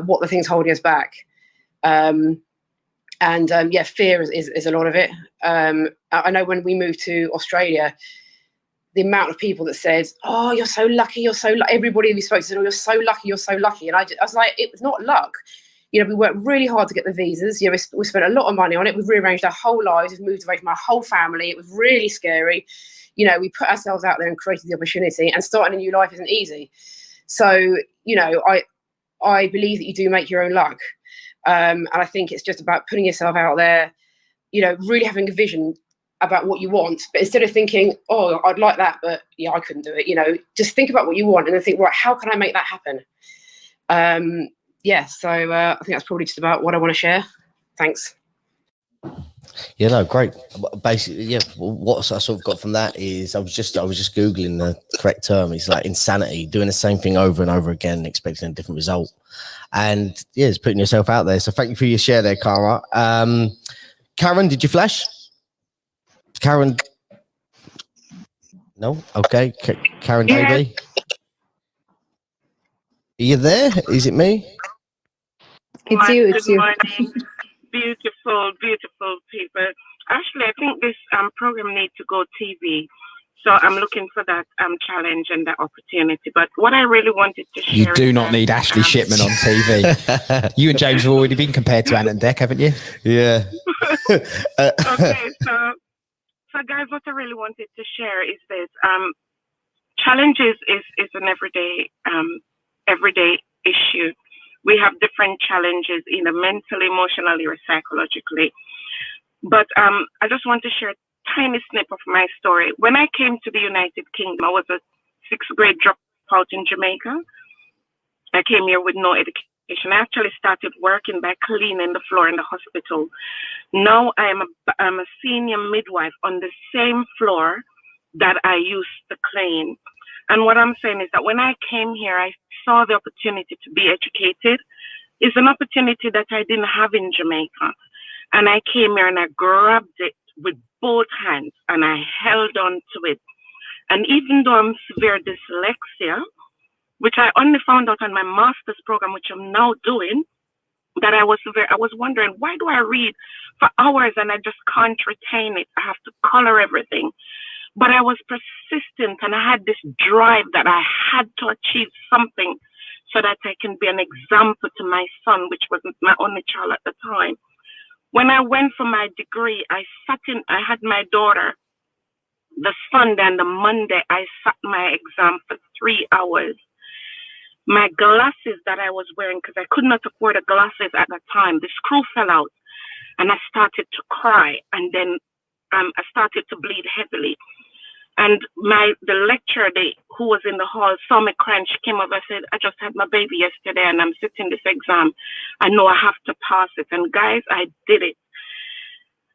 what the things holding us back. Fear is a lot of it. I know when we moved to Australia, the amount of people that said, "Oh, you're so lucky, you're so lucky." Everybody we spoke to said, "Oh, you're so lucky, you're so lucky." And I was like, it was not luck. We worked really hard to get the visas. We spent a lot of money on it. We've rearranged our whole lives. We've moved away from our whole family. It was really scary. you know, we put ourselves out there and created the opportunity, and starting a new life isn't easy. So, you know, I believe that you do make your own luck. And I think it's just about putting yourself out there, you know, really having a vision about what you want. But instead of thinking, oh, I'd like that, but yeah, I couldn't do it, you know, just think about what you want and then think, right, how can I make that happen? Yeah, so I think that's probably just about what I want to share. Thanks. Yeah, no, great. Basically, yeah, what I sort of got from that is I was just Googling the correct term. It's like insanity, doing the same thing over and over again, expecting a different result. And yeah, it's putting yourself out there. So thank you for your share there, Cara. Karen, did you flash? Karen? No? Okay. Karen Davey? Are you there? Is it me? It's you. It's you. Morning. Beautiful, beautiful people. Actually, I think this program needs to go TV. So I'm looking for that challenge and that opportunity. But what I really wanted to share. You do not need Ashley Shipman on TV. You and James have already been compared to Ant and Dec, haven't you? Yeah. Okay, so guys, what I really wanted to share is this. Challenges is an everyday issue. We have different challenges, either mentally, emotionally, or psychologically. But I just want to share a tiny snip of my story. When I came to the United Kingdom, I was a 6th grade dropout in Jamaica. I came here with no education. I actually started working by cleaning the floor in the hospital. Now I'm a senior midwife on the same floor that I used to clean. And what I'm saying is that when I came here, I saw the opportunity to be educated. It's an opportunity that I didn't have in Jamaica. And I came here and I grabbed it with both hands and I held on to it. And even though I'm severe dyslexia, which I only found out on my master's program, which I'm now doing, that I was wondering, why do I read for hours and I just can't retain it? I have to color everything. But I was persistent and I had this drive that I had to achieve something so that I can be an example to my son, which was my only child at the time. When I went for my degree, I had my daughter the Sunday and the Monday, I sat my exam for 3 hours. My glasses that I was wearing, because I could not afford the glasses at that time, the screw fell out and I started to cry. And then I started to bleed heavily. And the lecturer who was in the hall saw me crying. She came over and said, I just had my baby yesterday and I'm sitting this exam. I know I have to pass it. And guys, I did it.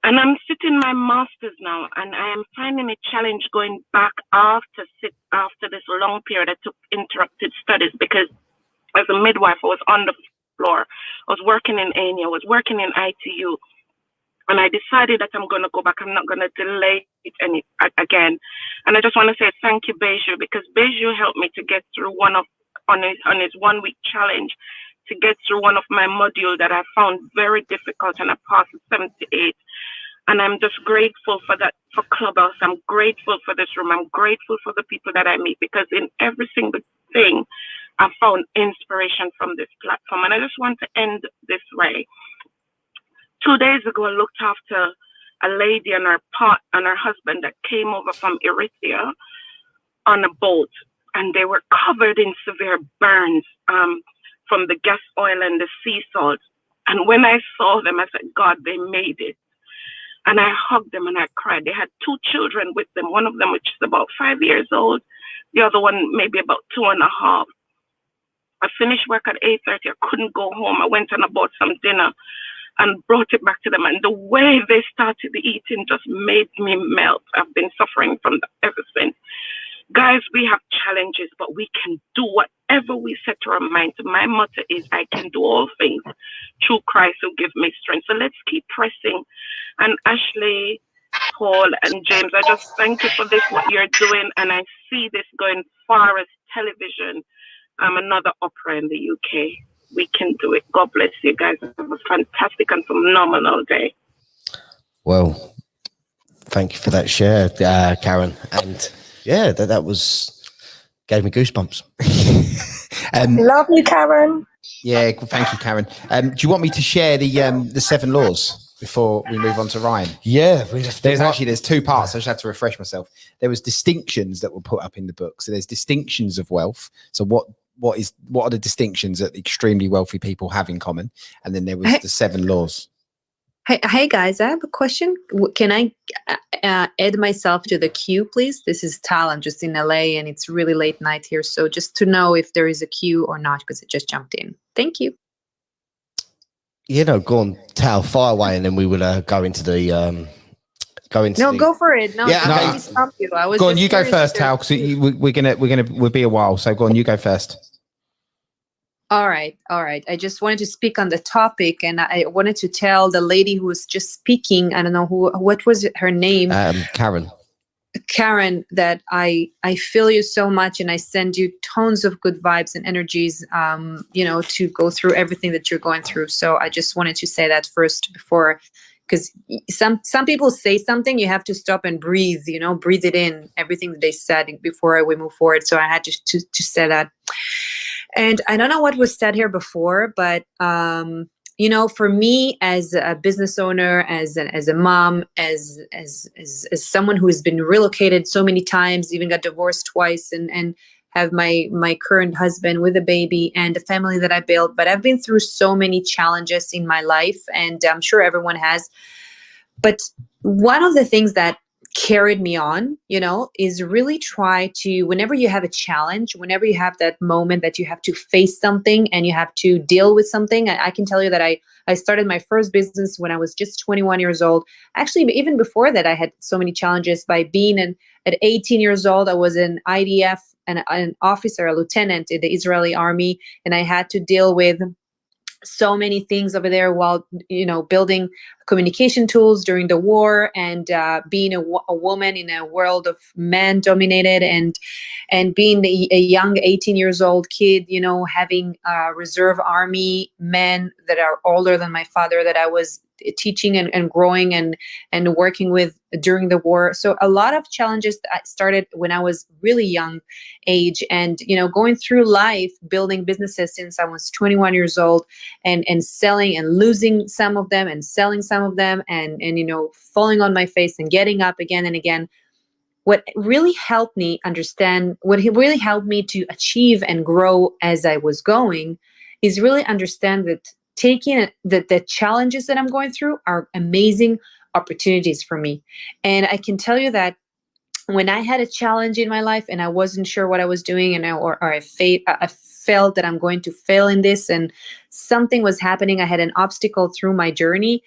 And I'm sitting my master's now, and I am finding a challenge going back after this long period. I took interrupted studies because as a midwife, I was on the floor. I was working in A&E, I was working in ITU. And I decided that I'm going to go back. I'm not going to delay it again. And I just want to say thank you, Beju, because Beju helped me to get through on his 1 week challenge, to get through one of my modules that I found very difficult, and I passed 78. And I'm just grateful for that, for Clubhouse. I'm grateful for this room. I'm grateful for the people that I meet, because in every single thing, I found inspiration from this platform. And I just want to end this way. 2 days ago, I looked after a lady and her husband that came over from Eritrea on a boat, and they were covered in severe burns from the gas oil and the sea salt. And when I saw them, I said, God, they made it. And I hugged them and I cried. They had 2 children with them, one of them which is about 5 years old, the other one maybe about 2.5. I finished work at 8:30. I couldn't go home. I went and I bought some dinner and brought it back to them. And the way they started eating just made me melt. I've been suffering from that ever since. Guys, we have challenges, but we can do whatever we set our mind to. My motto is, I can do all things through Christ who gives me strength. So let's keep pressing. And Ashley, Paul, and James, I just thank you for this, what you're doing. And I see this going far as television. I'm another opera in the UK. We can do it. God bless you guys. Have a fantastic and phenomenal day. Well, thank you for that share, Karen. And yeah, that gave me goosebumps. Love you, Karen. Yeah, thank you, Karen. Do you want me to share the 7 laws? before we move on to Ryan? Yeah, there's two parts. I just had to refresh myself. There was distinctions that were put up in the book. So there's distinctions of wealth. So what are the distinctions that extremely wealthy people have in common? And then there was the 7 laws. Hey guys, I have a question. Can I add myself to the queue, please? This is Tal. I'm just in LA and it's really late night here. So just to know if there is a queue or not, because it just jumped in. Thank you. Go on, Tal, fire away, and then we will go into the go for it. No, yeah, I didn't stop you. I was go on, just you go curious first, if there- Tal, because we'll be a while. So go on, you go first. All right. I just wanted to speak on the topic, and I wanted to tell the lady who was just speaking. I don't know what was her name. Karen, that I feel you so much, and I send you tons of good vibes and energies. To go through everything that you're going through. So I just wanted to say that first before, because some people say something, you have to stop and breathe. Breathe it in, everything that they said before we move forward. So I had to say that. And I don't know what was said here before, but for me as a business owner, as a mom, as someone who has been relocated so many times, even got divorced twice, and have my current husband with a baby and a family that I built. But I've been through so many challenges in my life, and I'm sure everyone has. But one of the things that carried me on, is really try to, whenever you have a challenge, whenever you have that moment that you have to face something and you have to deal with something. I can tell you that I started my first business when I was just 21 years old. Actually, even before that, I had so many challenges. By being at 18 years old, I was an IDF and an officer, a lieutenant in the Israeli army, and I had to deal with so many things over there while building communication tools during the war, and being a woman in a world of men dominated, and being a young 18 years old kid, having reserve army men that are older than my father that I was teaching and growing and working with during the war. So a lot of challenges that started when I was really young age, and going through life, building businesses since I was 21 years old, and selling and losing some of them and selling some of them, and falling on my face and getting up again and again. What really helped me understand, what really helped me to achieve and grow as I was going, is really understand that taking the challenges that I'm going through are amazing opportunities for me. And I can tell you that when I had a challenge in my life and I wasn't sure what I was doing, and I felt that I'm going to fail in this, and something was happening, I had an obstacle through my journey,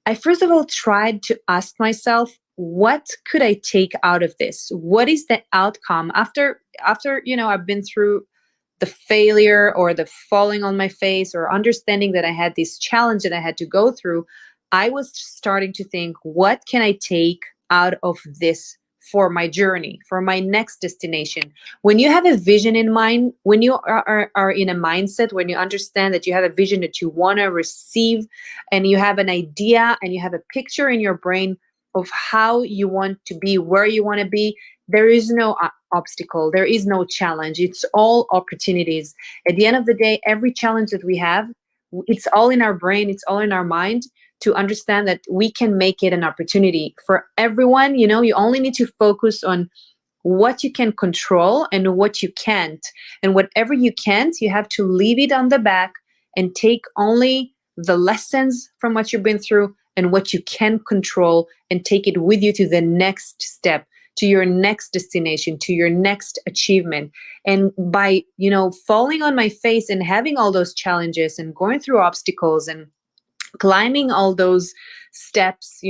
I first of all tried to ask myself, what could I take out of this? What is the outcome after I've been through the failure or the falling on my face, or understanding that I had this challenge that I had to go through? I was starting to think, what can I take out of this for my journey, for my next destination? When you have a vision in mind, when you are in a mindset, when you understand that you have a vision that you want to receive, and you have an idea and you have a picture in your brain of how you want to be, where you want to be, there is no obstacle, there is no challenge. It's all opportunities. At the end of the day, every challenge that we have, it's all in our brain, it's all in our mind, to understand that we can make it an opportunity for everyone. You only need to focus on what you can control and what you can't. And whatever you can't, you have to leave it on the back and take only the lessons from what you've been through, and what you can control, and take it with you to the next step, to your next destination, to your next achievement. And by, falling on my face and having all those challenges and going through obstacles and climbing all those steps,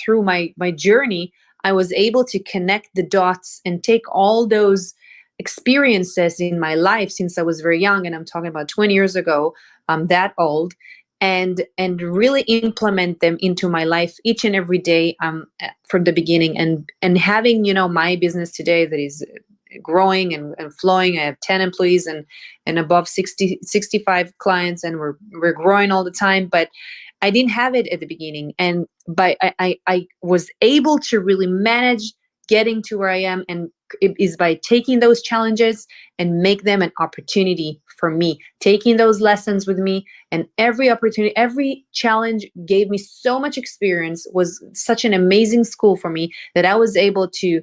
through my journey, I was able to connect the dots and take all those experiences in my life since I was very young, and I'm talking about 20 years ago, I'm that old, and really implement them into my life each and every day, from the beginning, and having, my business today that is growing and flowing. I have 10 employees and above 65 clients, and we're growing all the time. But I didn't have it at the beginning, but I was able to really manage getting to where I am, and it is by taking those challenges and make them an opportunity for me, taking those lessons with me. And every opportunity, every challenge gave me so much experience, was such an amazing school for me, that I was able to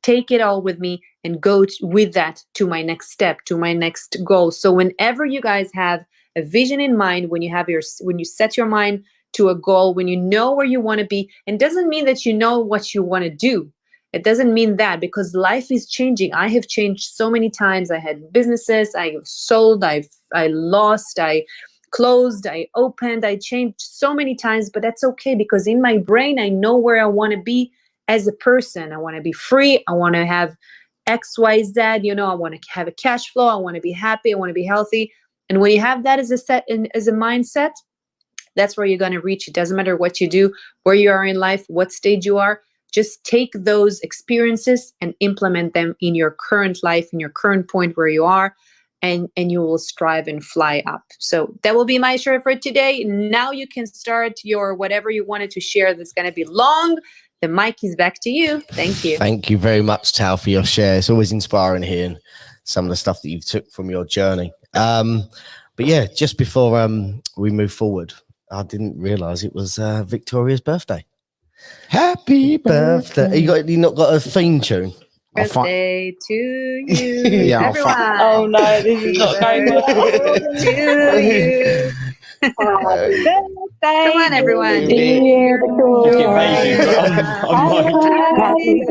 take it all with me and go with that to my next step, to my next goal. So whenever you guys have a vision in mind, when you set your mind to a goal, when you know where you want to be, and doesn't mean that you know what you want to do. It doesn't mean that, because life is changing. I have changed so many times. I had businesses, I have sold, I lost, I closed, I opened, I changed so many times, but that's okay, because in my brain, I know where I want to be as a person. I want to be free. I want to have X, Y, Z, I want to have a cash flow. I want to be happy. I want to be healthy. And when you have that as a mindset, that's where you're going to reach. It doesn't matter what you do, where you are in life, what stage you are. Just take those experiences and implement them in your current life, in your current point where you are, and you will strive and fly up. So that will be my share for today. Now you can start your whatever you wanted to share that's going to be long. The mic is back to you. Thank you. Thank you very much, Tal, for your share. It's always inspiring hearing some of the stuff that you've took from your journey. But yeah, just before we move forward, I didn't realise it was Victoria's birthday. Happy birthday! You not got a theme tune? Birthday to you, Yeah, everyone. Oh no, this is not going well. To you. Happy birthday. Come on, everyone. Dear Happy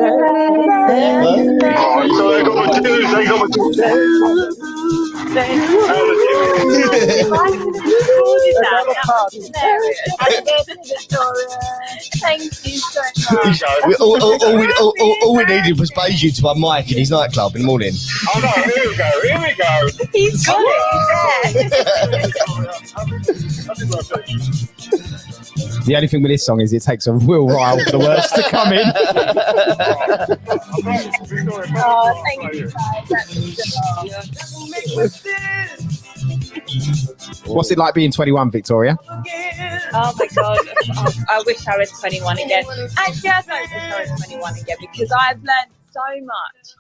Thank you so much. All we needed was Beijing to unmic in his nightclub in the morning. Oh no, here we go, here we go. He's got The only thing with this song is it takes a real while for the words to come in. Oh, thank you guys. What's it like being 21, Victoria? Oh my god, I wish I was 21 again. Actually, I don't wish I was 21 again, because I've learned so much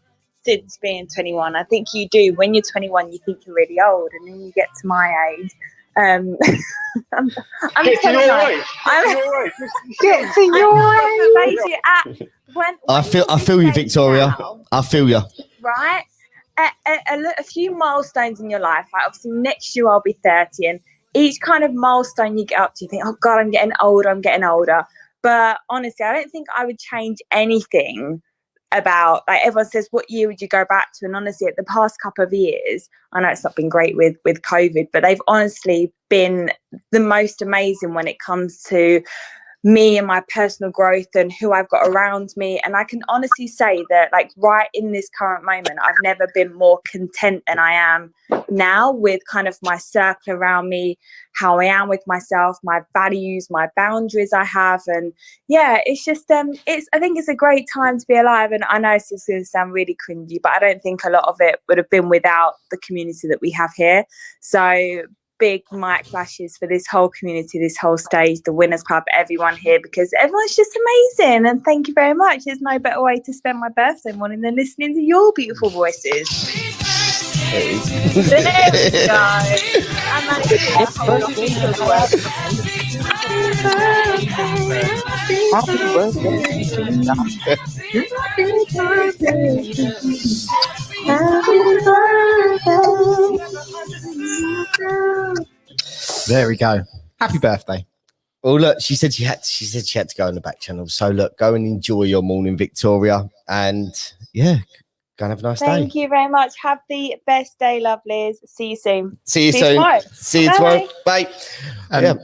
since being 21. I think you do. When you're 21, you think you're really old, and then you get to my age. I'm Get to your age. Get to your age. I feel you, Victoria. I feel you. Right? A few milestones in your life. Like obviously next year I'll be 30, and each kind of milestone you get up to, you think, oh God, I'm getting older. But honestly, I don't think I would change anything about, like everyone says, what year would you go back to? And honestly, at the past couple of years, I know it's not been great with COVID, but they've honestly been the most amazing when it comes to me and my personal growth and who I've got around me. And I can honestly say that, like, right in this current moment, I've never been more content than I am now, with kind of my circle around me, how I am with myself, my values, my boundaries I have. And yeah, it's just I think it's a great time to be alive. And I know it's just going to sound really cringy, but I don't think a lot of it would have been without the community that we have here. So big mic flashes for this whole community, this whole stage, the Winners Club, everyone here, because everyone's just amazing. And thank you very much. There's no better way to spend my birthday morning than listening to your beautiful voices. There we go. I'm actually a whole lot of work. Happy birthday There we go. Happy birthday. Well, look, she said she had to go in the back channel. So look, go and enjoy your morning, Victoria, and yeah, go and have a nice day. Thank you very much. Have the best day, lovelies. See you soon. See you soon. Tomorrow. See you tomorrow. Bye.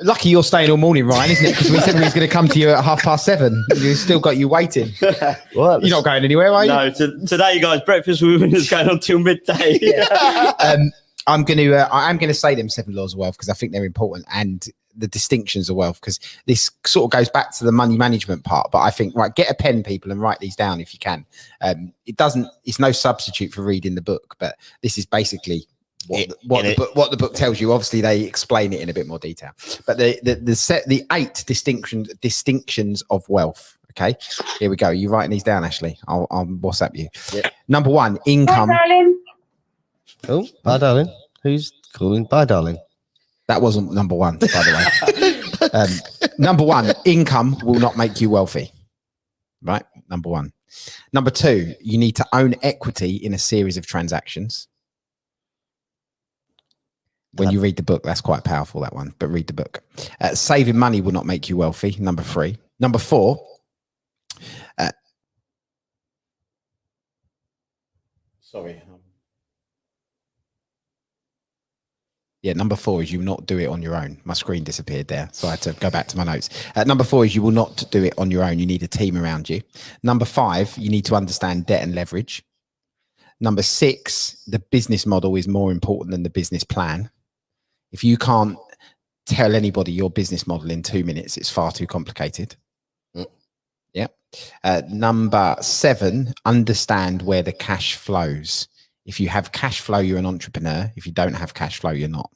Lucky you're staying all morning, Ryan, isn't it? Because we said we was going to come to you at 7:30. We've still got you waiting. What? You're not going anywhere, are you? No, today, guys, breakfast with women is going on till midday. I am going to say them 7 laws of wealth because I think they're important, and the distinctions of wealth, because this sort of goes back to the money management part. But I think, right, get a pen, people, and write these down if you can. It's no substitute for reading the book, but this is basically what the book tells you. Obviously, they explain it in a bit more detail. But the 8 distinctions of wealth. Okay, here we go. You writing these down, Ashley? I'll WhatsApp you. Yeah. Number one, income. Bye, darling. Oh, bye, darling. Who's calling? Bye, darling. That wasn't number one, by the way. Number one, income will not make you wealthy. Right? Number one. Number two, you need to own equity in a series of transactions. When you read the book, that's quite powerful, that one, but read the book. Saving money will not make you wealthy. Number three. Number four. Sorry. Yeah, number four is you will not do it on your own. My screen disappeared there, so I had to go back to my notes. Number four is you will not do it on your own. You need a team around you. Number five, you need to understand debt and leverage. Number six, the business model is more important than the business plan. If you can't tell anybody your business model in 2 minutes, it's far too complicated. Yeah. Number seven, understand where the cash flows. If you have cash flow, you're an entrepreneur. If you don't have cash flow, you're not.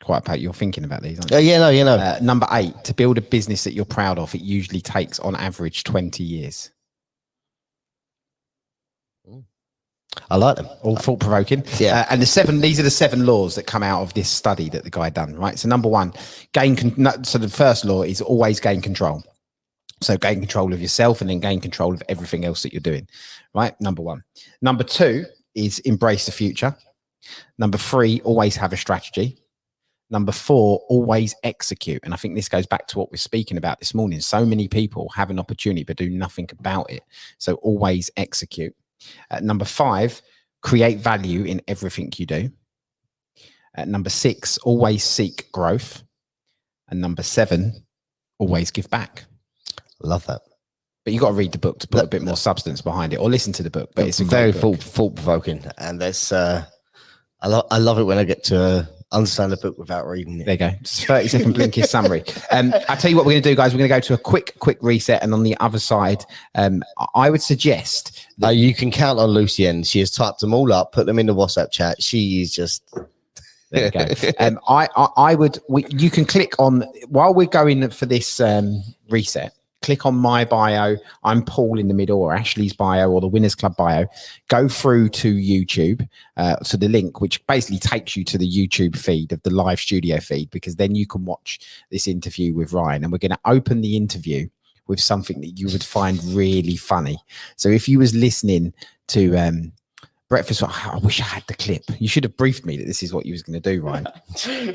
Quite about you're thinking about these, aren't you? Yeah. Number eight, to build a business that you're proud of, it usually takes on average 20 years. I like them. All thought provoking. Yeah. And these are the 7 laws that come out of this study that the guy done, right? So number one, so the first law is always gain control. So gain control of yourself and then gain control of everything else that you're doing, right? Number one. Number two is embrace the future. Number three, always have a strategy. Number four, always execute. And I think this goes back to what we're speaking about this morning. So many people have an opportunity but do nothing about it. So always execute. Number five, create value in everything you do. Number six, always seek growth. And number seven, always give back. Love that. But you got to read the book to put a bit more substance behind it, or listen to the book. But it's a very book. thought provoking, and that's I love it when I get to understand the book without reading it. There you go. Just 30-second Blinkist summary. I tell you what we're going to do, guys. We're going to go to a quick reset, and on the other side, I would suggest that you can count on Lucienne. She has typed them all up, put them in the WhatsApp chat. She is just. There you go. You can click on while we're going for this reset. Click on my bio. I'm Paul in the middle, or Ashley's bio, or the Winners Club bio. Go through to YouTube, to the link, which basically takes you to the YouTube feed of the live studio feed, because then you can watch this interview with Ryan. And we're going to open the interview with something that you would find really funny. So if you was listening to Breakfast, I wish I had the clip. You should have briefed me that this is what you was going to do, Ryan,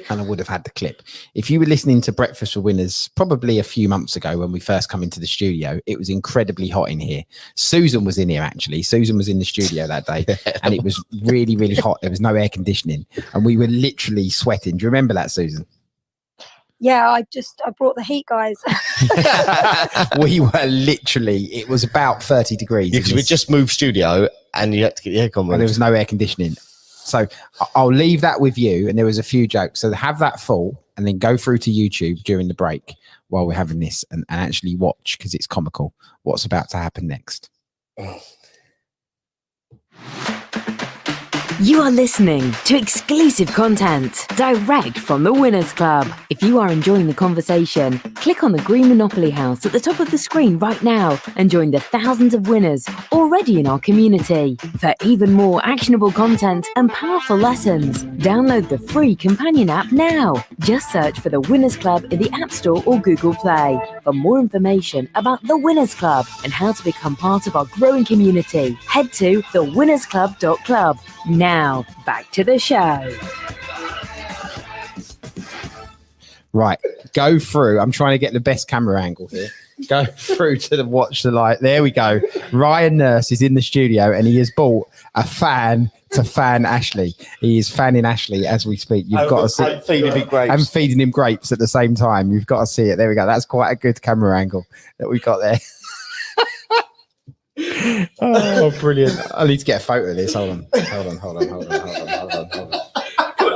and I would have had the clip. If you were listening to Breakfast for Winners probably a few months ago when we first come into the studio, it was incredibly hot in here. Susan was in here, actually. Susan was in the studio that day, and it was really, really hot. There was no air conditioning, and we were literally sweating. Do you remember that, Susan? Yeah, I brought the heat, guys. We were literally, it was about 30 degrees. Because we just moved studio and you had to get the aircon on. And there was no air conditioning. So I'll leave that with you. And there was a few jokes. So have that full and then go through to YouTube during the break while we're having this and actually watch, because it's comical, what's about to happen next. You are listening to exclusive content direct from the Winners Club. If you are enjoying the conversation, click on the green Monopoly house at the top of the screen right now and join the thousands of winners already in our community. For even more actionable content and powerful lessons, download the free companion app now. Just search for the Winners Club in the App Store or Google Play. For more information about the Winners Club and how to become part of our growing community, head to thewinnersclub.club. Now, back to the show. Right, go through. I'm trying to get the best camera angle here. Go through to watch the light. There we go. Ryan Nurse is in the studio and he has bought a fan to fan Ashley. He is fanning Ashley as we speak. You've got to see it. I'm feeding him grapes at the same time. You've got to see it. There we go. That's quite a good camera angle that we got there. Oh, brilliant. I need to get a photo of this. Hold on.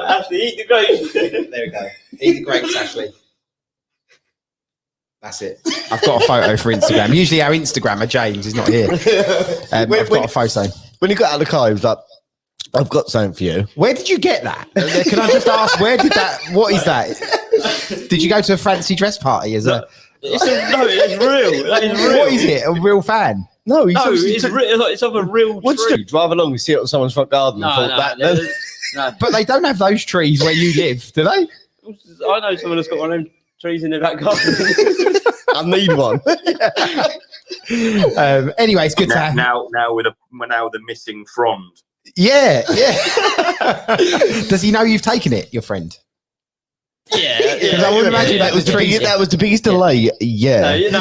Ashley, eat the grapes. There we go. Eat the grapes, Ashley. That's it. I've got a photo for Instagram. Usually our Instagrammer, James, is not here. I've got a photo. When you got out of the car, he was like, I've got something for you. Where did you get that? Can I just ask, what is that? Did you go to a fancy dress party as a... It's real. That is real. What is it? A real fan? No, it's of a real What tree. did you do? Drive along and see it on someone's front garden. and thought No. But they don't have those trees where you live, do they? I know someone that's got one of them trees in their back garden. I need one. Anyway, it's good to have. Now with the missing frond. Yeah. Does he know you've taken it, your friend? Yeah. Because I would imagine that was the biggest delay. Yeah. In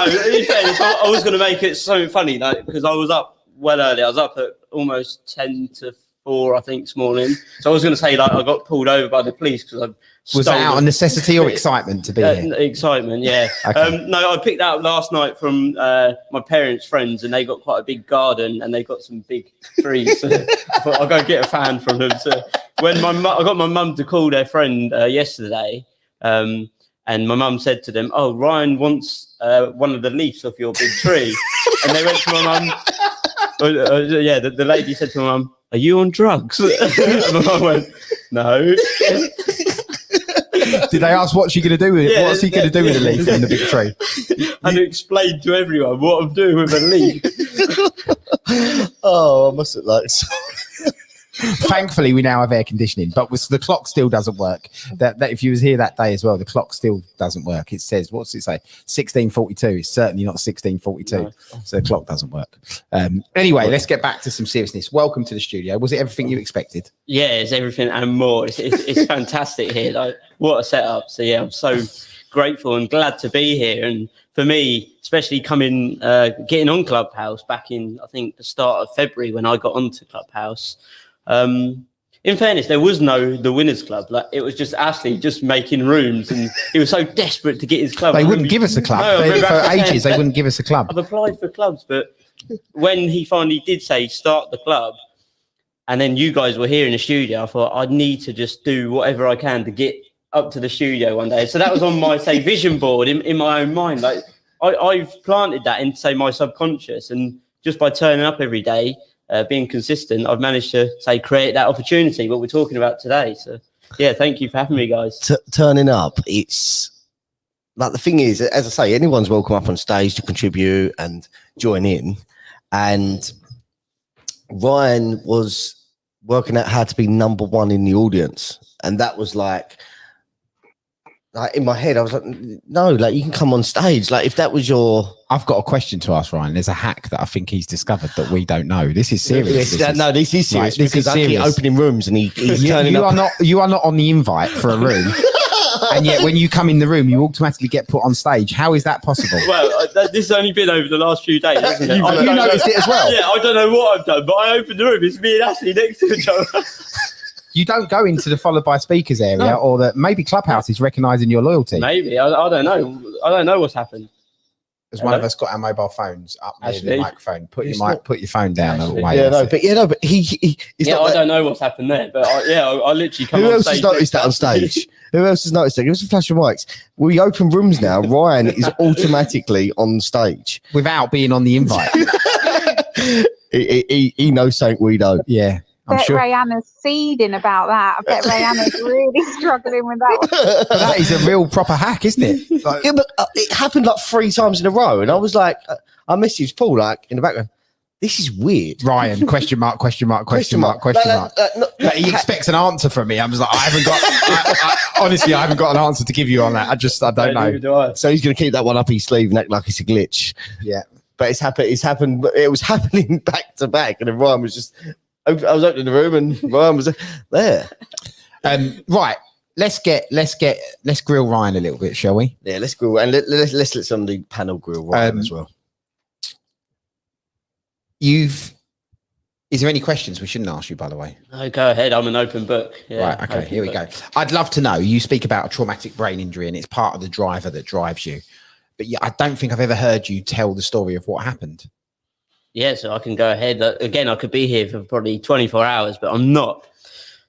fairness, I was going to make it something funny, because I was up well early. I was up at almost 10 to 4, I think, this morning. So I was going to say, I got pulled over by the police because I. Was that out of necessity or excitement to be here? Excitement, yeah. Okay. No, I picked that up last night from my parents' friends, and they got quite a big garden, and they got some big trees. So I thought I'll go get a fan from them. So when I got my mum to call their friend yesterday, and my mum said to them, "Oh, Ryan wants one of the leaves off your big tree," and they went to my mum. The lady said to my mum, "Are you on drugs?" And my mum went, "No." Did they ask what's she going to do with it? What's he going to do with the leaf in the big tree? And explain to everyone what I'm doing with a leaf. Oh, I must have Thankfully, we now have air conditioning, but the clock still doesn't work. That if you was here that day as well, the clock still doesn't work. It says, what's it say? 16:42. It's certainly not 16:42. No. So the clock doesn't work. Anyway, let's get back to some seriousness. Welcome to the studio. Was it everything you expected? Yeah, it's everything and more. It's fantastic here. What a setup. So yeah, I'm so grateful and glad to be here. And for me, especially getting on Clubhouse back in, I think, the start of February when I got onto Clubhouse. In fairness, there was the Winners Club. It was just Ashley just making rooms, and he was so desperate to get his club. They wouldn't give us a club. For ages, they wouldn't give us a club. I've applied for clubs, but when he finally did say start the club, and then you guys were here in the studio, I thought I need to just do whatever I can to get up to the studio one day. So that was on my vision board in my own mind. I've planted that into my subconscious, and just by turning up every day. Being consistent, I've managed to create that opportunity, what we're talking about today. So yeah, thank you for having me, guys. Turning up, it's the thing is, as I say, anyone's welcome up on stage to contribute and join in. And Ryan was working out how to be number one in the audience, and that was like in my head, I was like, no, you can come on stage. If that was I've got a question to ask Ryan. There's a hack that I think he's discovered that we don't know. This is serious. This is serious because I keep opening rooms and he's turning up. You are not on the invite for a room. And yet when you come in the room, you automatically get put on stage. How is that possible? Well, this has only been over the last few days, hasn't it? Have you noticed it as well? Yeah, I don't know what I've done, but I opened the room. It's me and Ashley next to each other. You don't go into the followed by speakers area, or that maybe Clubhouse is recognising your loyalty. Maybe I don't know. I don't know what's happened. Because one of us got our mobile phones up near the microphone. Put your phone down. But he. I don't know what's happened there, but I literally come. Who on else stage has noticed that on stage? Who else has noticed that? Give us a flash of mics. We open rooms now. Ryan is automatically on stage without being on the invite. he knows something we don't. Yeah. I bet Rayanna's seething about that. I bet Rayanna's really struggling with that one. But that is a real proper hack, isn't it? Yeah, but it happened 3 times in a row, and I was like, I messaged Paul in the background. This is weird. Ryan, question mark. But he expects an answer from me. I was like, I haven't got. Honestly, I haven't got an answer to give you on that. I don't know. So he's going to keep that one up his sleeve and act like it's a glitch. Yeah, but it's happened. It was happening back to back, and then Ryan was just. I was opening the room and Ryan was there. Right. Let's grill Ryan a little bit, shall we? Yeah, let's grill and let's let some of the panel grill Ryan as well. Is there any questions we shouldn't ask you, by the way? No, go ahead. I'm an open book. Yeah, right. Okay. Here we go. I'd love to know. You speak about a traumatic brain injury, and it's part of the driver that drives you. But I don't think I've ever heard you tell the story of what happened. Yeah, so I can go ahead. Again, I could be here for probably 24 hours, but I'm not.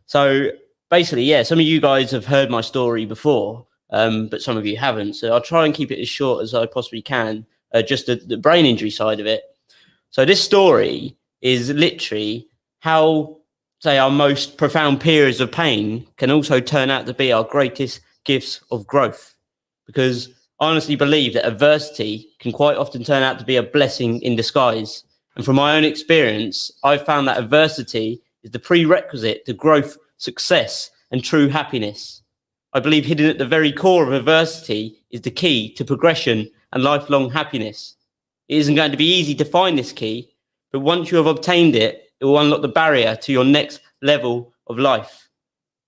So basically, some of you guys have heard my story before, but some of you haven't. So I'll try and keep it as short as I possibly can, just the brain injury side of it. So this story is literally how, say, our most profound periods of pain can also turn out to be our greatest gifts of growth. Because I honestly believe that adversity can quite often turn out to be a blessing in disguise. And from my own experience, I've found that adversity is the prerequisite to growth, success, and true happiness. I believe hidden at the very core of adversity is the key to progression and lifelong happiness. It isn't going to be easy to find this key, but once you have obtained it, it will unlock the barrier to your next level of life.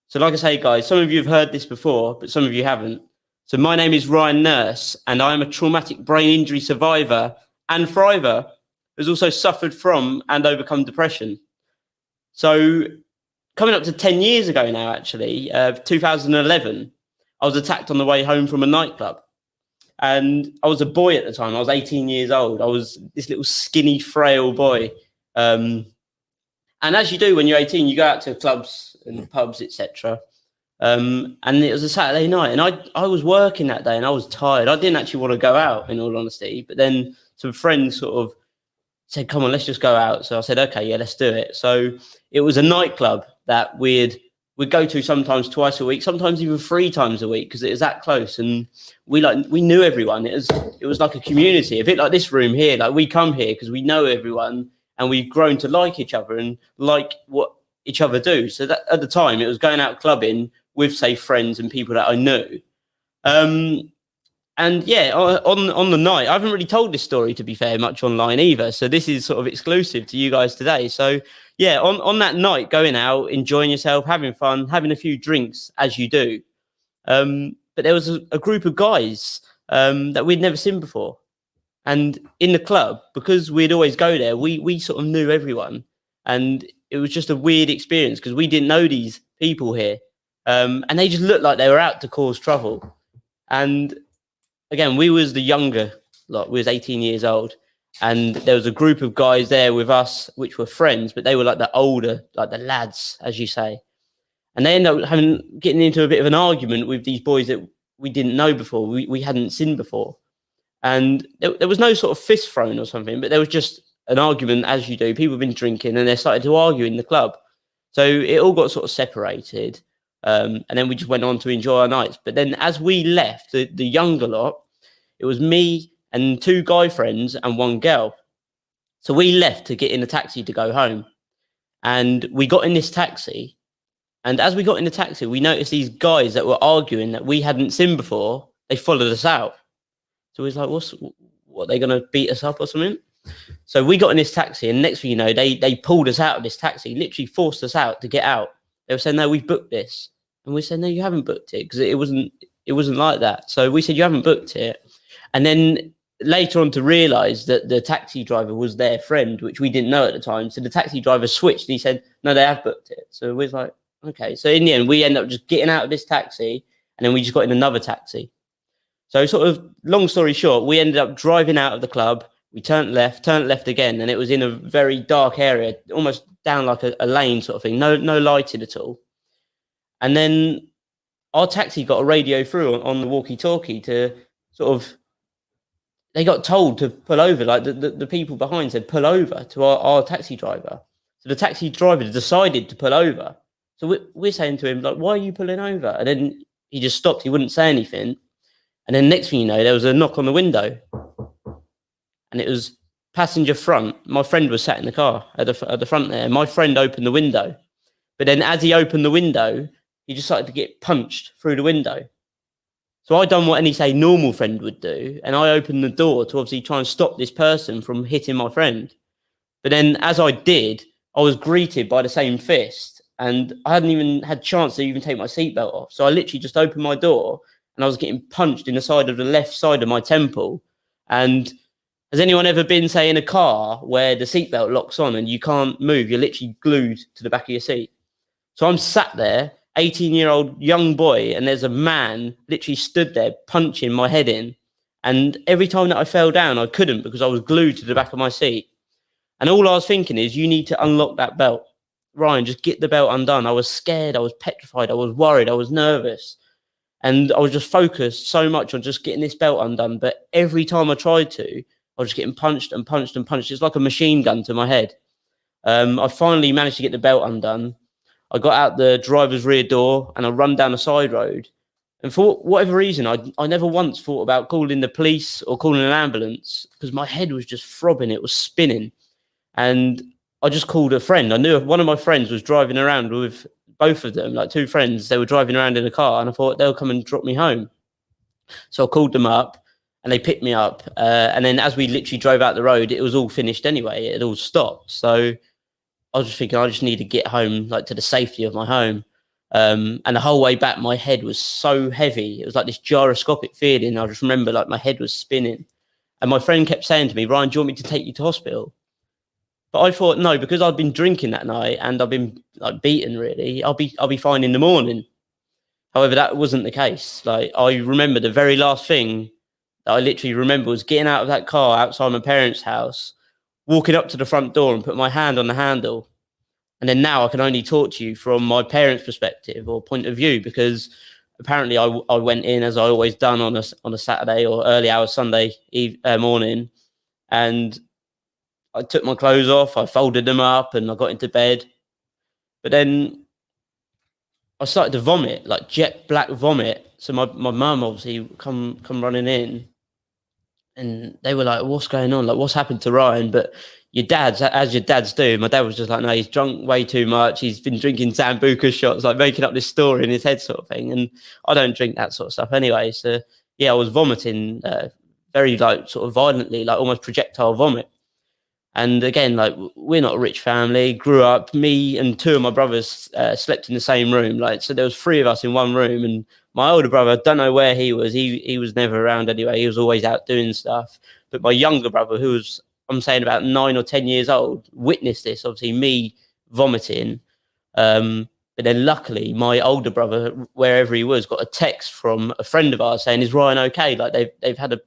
So like I say, guys, some of you have heard this before, but some of you haven't. So my name is Ryan Nurse, and I am a traumatic brain injury survivor and thriver who's also suffered from and overcome depression. So coming up to 10 years ago now, actually, 2011, I was attacked on the way home from a nightclub. And I was a boy at the time. I was 18 years old. I was this little skinny, frail boy. And as you do when you're 18, you go out to clubs and pubs, etc. And it was a Saturday night, and I was working that day, and I was tired. I didn't actually want to go out, in all honesty. But then some friends sort of said, "Come on, let's just go out." So I said, "Okay, yeah, let's do it." So it was a nightclub that we'd go to sometimes twice a week, sometimes even 3 times a week, because it was that close, and we knew everyone. It was like a community, a bit like this room here. Like, we come here because we know everyone, and we've grown to like each other and like what each other do. So that at the time, it was going out clubbing with, say, friends and people that I knew. And yeah, on the night, I haven't really told this story, to be fair, much online either. So this is sort of exclusive to you guys today. So yeah, on that night, going out, enjoying yourself, having fun, having a few drinks, as you do. But there was a group of guys that we'd never seen before. And in the club, because we'd always go there, we sort of knew everyone. And it was just a weird experience because we didn't know these people here. And they just looked like they were out to cause trouble. And again, we was the younger lot. We was 18 years old. And there was a group of guys there with us, which were friends, but they were like the older, like the lads, as you say. And they ended up getting into a bit of an argument with these boys that we didn't know before, we hadn't seen before. And there was no sort of fist thrown or something, but there was just an argument, as you do. People have been drinking and they started to argue in the club. So it all got sort of separated. And then we just went on to enjoy our nights. But then as we left, the younger lot, it was me and 2 guy friends and 1 girl. So we left to get in a taxi to go home. And we got in this taxi. And as we got in the taxi, we noticed these guys that were arguing that we hadn't seen before. They followed us out. So we was like, what, are they going to beat us up or something? So we got in this taxi, and next thing you know, they pulled us out of this taxi, literally forced us out to get out. They were saying, "No, we've booked this." And we said, "No, you haven't booked it," because it wasn't like that. So we said, "You haven't booked it." And then later on to realise that the taxi driver was their friend, which we didn't know at the time. So the taxi driver switched and he said, "No, they have booked it." So we was like, okay. So in the end, we ended up just getting out of this taxi, and then we just got in another taxi. So sort of long story short, we ended up driving out of the club. We turned left again, and it was in a very dark area, almost down like a lane sort of thing, no lighting at all. And then our taxi got a radio through on the walkie-talkie to sort of, they got told to pull over, like the people behind said, pull over to our taxi driver. So the taxi driver decided to pull over. So we're saying to him, like, "Why are you pulling over?" And then he just stopped. He wouldn't say anything. And then next thing you know, there was a knock on the window. And it was passenger front. My friend was sat in the car at the front there. My friend opened the window. But then as he opened the window, he just started to get punched through the window. So I done what any, say, normal friend would do. And I opened the door to obviously try and stop this person from hitting my friend. But then as I did, I was greeted by the same fist. And I hadn't even had a chance to even take my seatbelt off. So I literally just opened my door, and I was getting punched in the side of the left side of my temple. And has anyone ever been, say, in a car where the seatbelt locks on and you can't move? You're literally glued to the back of your seat. So I'm sat there, 18-year-old young boy, and there's a man literally stood there punching my head in. And every time that I fell down, I couldn't, because I was glued to the back of my seat. And all I was thinking is, you need to unlock that belt. Ryan, just get the belt undone. I was scared. I was petrified. I was worried. I was nervous. And I was just focused so much on just getting this belt undone. But every time I tried to, I was just getting punched and punched and punched. It's like a machine gun to my head. I finally managed to get the belt undone. I got out the driver's rear door and I run down the side road. And for whatever reason, I never once thought about calling the police or calling an ambulance because my head was just throbbing. It was spinning. And I just called a friend. I knew one of my friends was driving around with both of them, like two friends. They were driving around in a car, and I thought they'll come and drop me home. So I called them up, and they picked me up. And then as we literally drove out the road, it was all finished anyway. It had all stopped. So I was just thinking, I just need to get home, like to the safety of my home. And the whole way back, my head was so heavy. It was like this gyroscopic feeling. I just remember like my head was spinning. And my friend kept saying to me, Ryan, do you want me to take you to hospital? But I thought, no, because I'd been drinking that night and I've been like beaten really, I'll be fine in the morning. However, that wasn't the case. Like I remember the very last thing that I literally remember was getting out of that car outside my parents' house, walking up to the front door and put my hand on the handle. And then now I can only talk to you from my parents' perspective or point of view, because apparently I went in, as I always done on a Saturday or early hours Sunday morning, and I took my clothes off, I folded them up, and I got into bed. But then I started to vomit, like jet black vomit. So my mum obviously come running in, and they were like, "What's going on? Like, what's happened to Ryan?" But your dads, as your dads do, my dad was just like, "No, he's drunk way too much. He's been drinking Sambuca shots, like making up this story in his head, sort of thing." And I don't drink that sort of stuff anyway. So yeah, I was vomiting very like sort of violently, like almost projectile vomit. And again, like we're not a rich family. Grew up, me and two of my brothers slept in the same room. Like so, there was three of us in one room, and my older brother, I don't know where he was. He was never around anyway. He was always out doing stuff. But my younger brother, who was, I'm saying, about 9 or 10 years old, witnessed this. Obviously, me vomiting. But then, luckily, my older brother, wherever he was, got a text from a friend of ours saying, "Is Ryan okay? Like they've had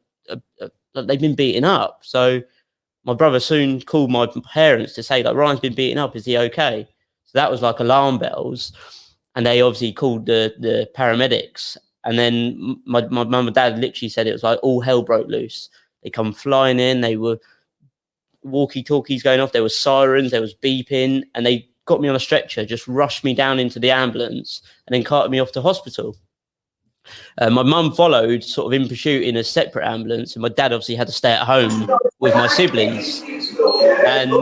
they've been beaten up." So my brother soon called my parents to say, like, "Ryan's been beaten up. Is he okay?" So that was like alarm bells. And they obviously called the paramedics. And then my mum and dad literally said it was like all hell broke loose. They come flying in. They were walkie-talkies going off. There was sirens. There was beeping. And they got me on a stretcher, just rushed me down into the ambulance, and then carted me off to hospital. My mum followed sort of in pursuit in a separate ambulance. And my dad obviously had to stay at home with my siblings. And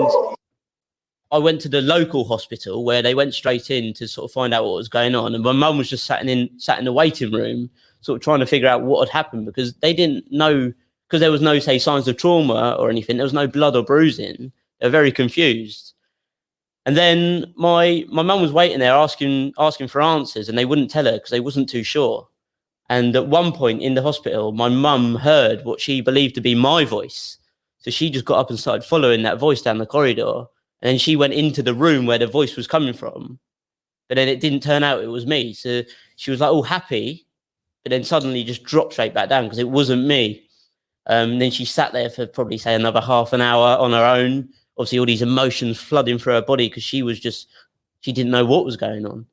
I went to the local hospital where they went straight in to sort of find out what was going on. And my mum was just sat in the waiting room, sort of trying to figure out what had happened, because they didn't know, because there was no, say, signs of trauma or anything. There was no blood or bruising. They were very confused. And then my mum was waiting there asking for answers, and they wouldn't tell her because they wasn't too sure. And at one point in the hospital, my mum heard what she believed to be my voice. So she just got up and started following that voice down the corridor. And then she went into the room where the voice was coming from. But then it didn't turn out it was me. So she was like all happy, but then suddenly just dropped straight back down because it wasn't me. Then she sat there for probably, say, another half an hour on her own. Obviously, all these emotions flooding through her body because she didn't know what was going on.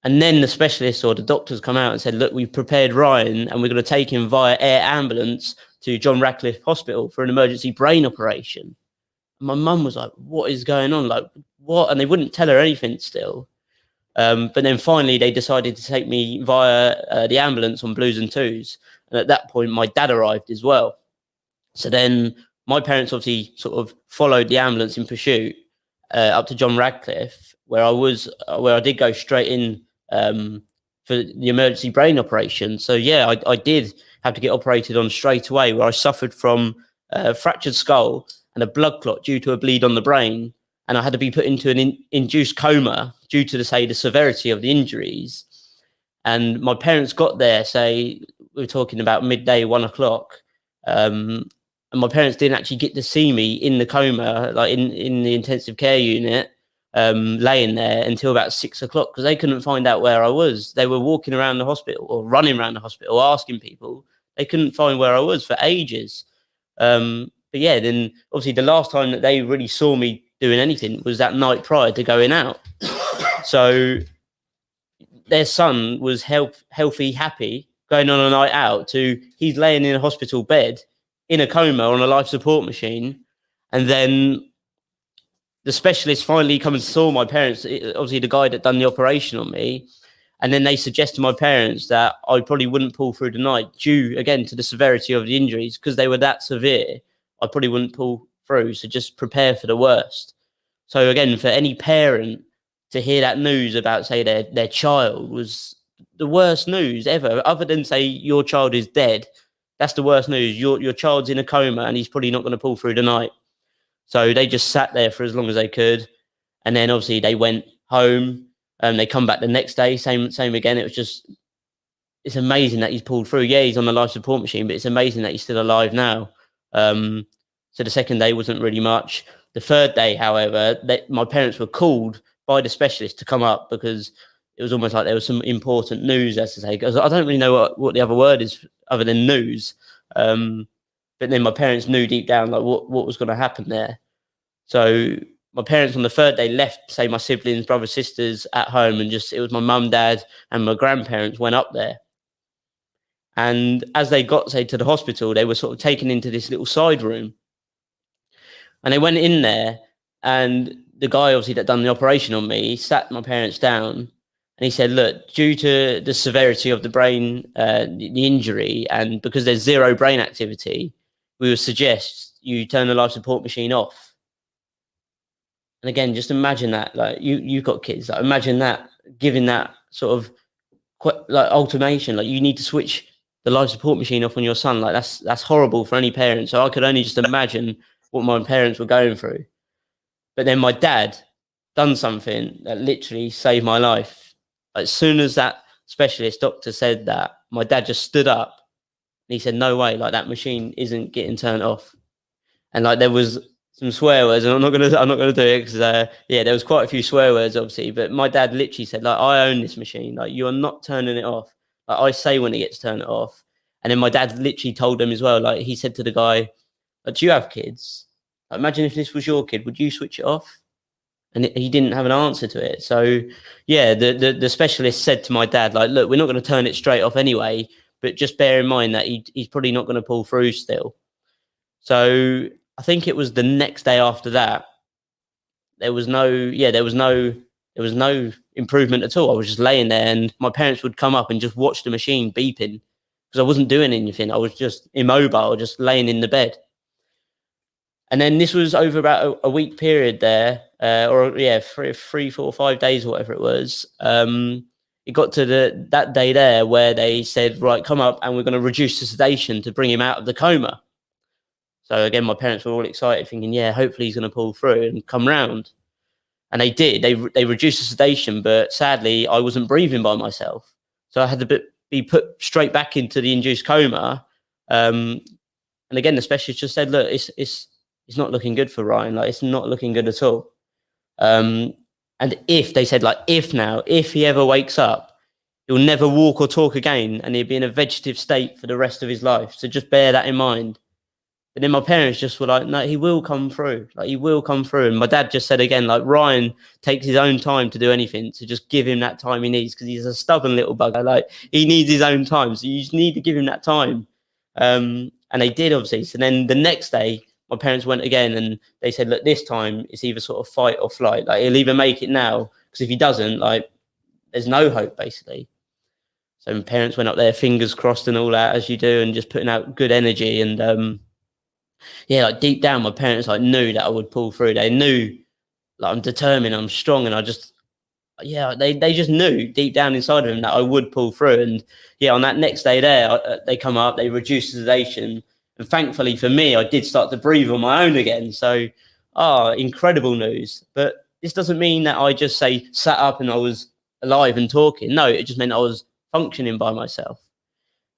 And then the specialists or the doctors come out and said, "Look, we've prepared Ryan and we're going to take him via air ambulance to John Radcliffe Hospital for an emergency brain operation." My mum was like, "What is going on? Like, what?" And they wouldn't tell her anything still. But then finally they decided to take me via the ambulance on Blues and Twos. And at that point, my dad arrived as well. So then my parents obviously sort of followed the ambulance in pursuit up to John Radcliffe, where I did go straight in for the emergency brain operation. So yeah, I did have to get operated on straight away, where I suffered from a fractured skull and a blood clot due to a bleed on the brain. And I had to be put into an induced coma due to the severity of the injuries. And my parents got there, say, we were talking about midday, 1 o'clock. And my parents didn't actually get to see me in the coma, like in the intensive care unit, laying there until about 6 o'clock, because they couldn't find out where I was. They were walking around the hospital or running around the hospital, asking people. They couldn't find where I was for ages. But yeah, then obviously the last time that they really saw me doing anything was that night prior to going out. So their son was healthy, happy, going on a night out, to he's laying in a hospital bed in a coma on a life support machine. And then the specialist finally come and saw my parents, obviously the guy that done the operation on me. And then they suggest to my parents that I probably wouldn't pull through the night due, again, to the severity of the injuries, because they were that severe. I probably wouldn't pull through. So just prepare for the worst. So again, for any parent to hear that news about, say, their child was the worst news ever, other than, say, your child is dead. That's the worst news. Your child's in a coma and he's probably not going to pull through the night. So they just sat there for as long as they could. And then obviously they went home and they come back the next day. Same again. It was just, it's amazing that he's pulled through. Yeah, he's on the life support machine, but it's amazing that he's still alive now. So the second day wasn't really much. The third day, however, my parents were called by the specialist to come up because it was almost like there was some important news, as to say. Because I don't really know what the other word is other than news. But then my parents knew deep down like what was going to happen there. So my parents on the third day left, say, my siblings, brothers, sisters at home, and just it was my mum, dad, and my grandparents went up there. And as they got, say, to the hospital, they were sort of taken into this little side room. And they went in there, and the guy, obviously, that done the operation on me, he sat my parents down, and he said, look, due to the severity of the brain, the injury, and because there's zero brain activity, we would suggest you turn the life support machine off. And again, just imagine that, like, you've got kids, like, imagine that, giving that sort of like ultimatum, like, you need to switch the life support machine off on your son. Like, that's horrible for any parent. So I could only just imagine what my parents were going through. But then my dad done something that literally saved my life. As soon as that specialist doctor said that, my dad just stood up and he said, no way, like, that machine isn't getting turned off. And like, there was some swear words, and I'm not gonna do it because there was quite a few swear words, obviously. But my dad literally said, like, I own this machine, like, you are not turning it off. Like, I say when it gets turned off. And then my dad literally told them as well, like, he said to the guy, like, do you have kids? Like, imagine if this was your kid, would you switch it off? And he didn't have an answer to it. So yeah, the specialist said to my dad, like, look, we're not going to turn it straight off anyway, but just bear in mind that he's probably not going to pull through still. So I think it was the next day after that, there was no improvement at all. I was just laying there, and my parents would come up and just watch the machine beeping because I wasn't doing anything. I was just immobile, just laying in the bed. And then this was over about a week period there, 3, 4, 5 days, whatever it was. It got to that day there where they said, right, come up and we're going to reduce the sedation to bring him out of the coma. So again, my parents were all excited, thinking, yeah, hopefully he's going to pull through and come round. And they did. They reduced the sedation, but sadly, I wasn't breathing by myself. So I had to be put straight back into the induced coma. And again, the specialist just said, look, it's not looking good for Ryan. Like, it's not looking good at all. And if he ever wakes up, he'll never walk or talk again, and he'll be in a vegetative state for the rest of his life. So just bear that in mind. But then my parents just were like, no, he will come through. Like, he will come through. And my dad just said again, like, Ryan takes his own time to do anything. So just give him that time he needs, because he's a stubborn little bugger. Like, he needs his own time. So you just need to give him that time. And they did, obviously. So then the next day, my parents went again, and they said, look, this time it's either sort of fight or flight. Like, he'll either make it now, because if he doesn't, like, there's no hope, basically. So my parents went up there, fingers crossed and all that, as you do, and just putting out good energy. And like, deep down, my parents like knew that I would pull through. They knew, like, I'm determined, I'm strong, and they just knew deep down inside of them that I would pull through. And yeah, on that next day there, they come up, they reduced the sedation. And thankfully for me, I did start to breathe on my own again. So, incredible news. But this doesn't mean that I just sat up and I was alive and talking. No, it just meant I was functioning by myself.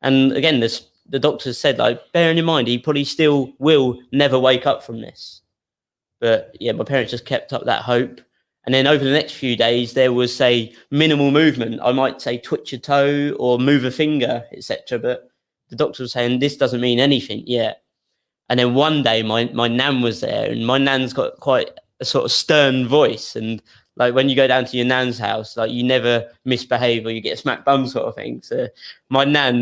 And again, the doctors said, like, bearing in mind, he probably still will never wake up from this. But yeah, my parents just kept up that hope. And then over the next few days, there was, say, minimal movement. I might say twitch a toe or move a finger, etc. But the doctor was saying this doesn't mean anything yet. And then one day my nan was there, and my nan's got quite a sort of stern voice. And like, when you go down to your nan's house, like, you never misbehave or you get a smack bum sort of thing. So my nan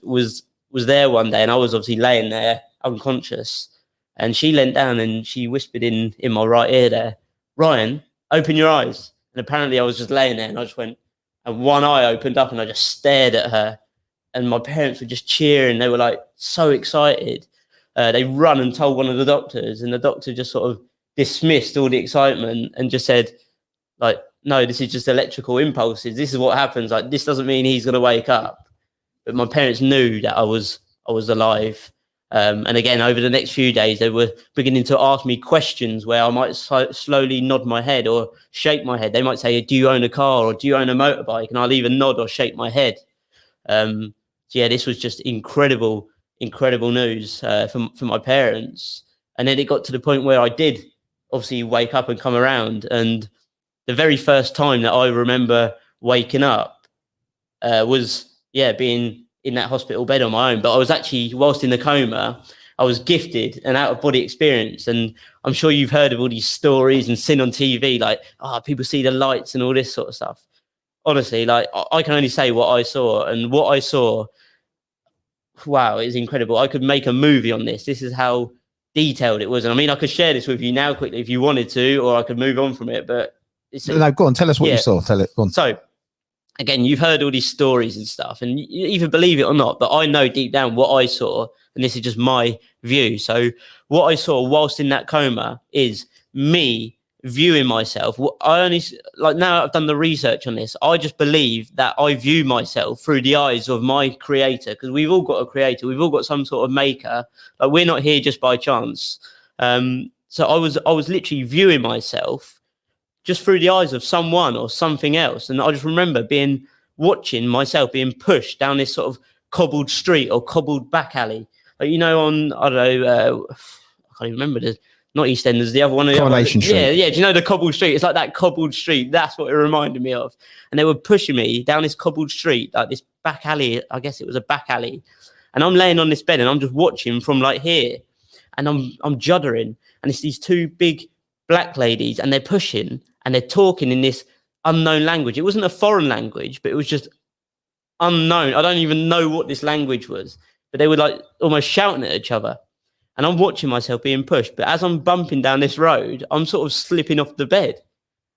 was there one day, and I was obviously laying there unconscious. And she leant down and she whispered in my right ear there, Ryan, open your eyes. And apparently I was just laying there, and I just went, and one eye opened up, and I just stared at her. And my parents were just cheering. They were like so excited. They run and told one of the doctors, and the doctor just sort of dismissed all the excitement and just said, like, no, this is just electrical impulses. This is what happens. Like, this doesn't mean he's going to wake up. But my parents knew that I was alive. And again, over the next few days, they were beginning to ask me questions where I might slowly nod my head or shake my head. They might say, do you own a car or do you own a motorbike? And I'll either nod or shake my head. So yeah, this was just incredible news for my parents. And then it got to the point where I did obviously wake up and come around. And the very first time that I remember waking up was, being in that hospital bed on my own. But I was actually, whilst in the coma, I was gifted an out-of-body experience. And I'm sure you've heard of all these stories and seen on TV, like, people see the lights and all this sort of stuff. Honestly, like, I can only say what I saw. And what I saw, wow, it's incredible. I could make a movie on this. This is how detailed it was. And I mean, I could share this with you now quickly if you wanted to, or I could move on from it. But no, go on, tell us what you saw. Tell it. Go on. So, again, you've heard all these stories and stuff, and you either believe it or not, but I know deep down what I saw, and this is just my view. So what I saw whilst in that coma is me viewing myself. I only, like, now I've done the research on this, I just believe that I view myself through the eyes of my creator, because we've all got a creator, we've all got some sort of maker. Like, we're not here just by chance. So I was literally viewing myself just through the eyes of someone or something else. And I just remember watching myself being pushed down this sort of cobbled street or cobbled back alley. Like, you know, on, I don't know, I can't even remember, not EastEnders, the other one. Coronation Street. Yeah. Do you know the cobbled street? It's like that cobbled street. That's what it reminded me of. And they were pushing me down this cobbled street, like this back alley. I guess it was a back alley. And I'm laying on this bed and I'm just watching from like here. And I'm juddering. And it's these two big black ladies and they're pushing and they're talking in this unknown language. It wasn't a foreign language, but it was just unknown. I don't even know what this language was, but they were like almost shouting at each other. And I'm watching myself being pushed. But as I'm bumping down this road, I'm sort of slipping off the bed.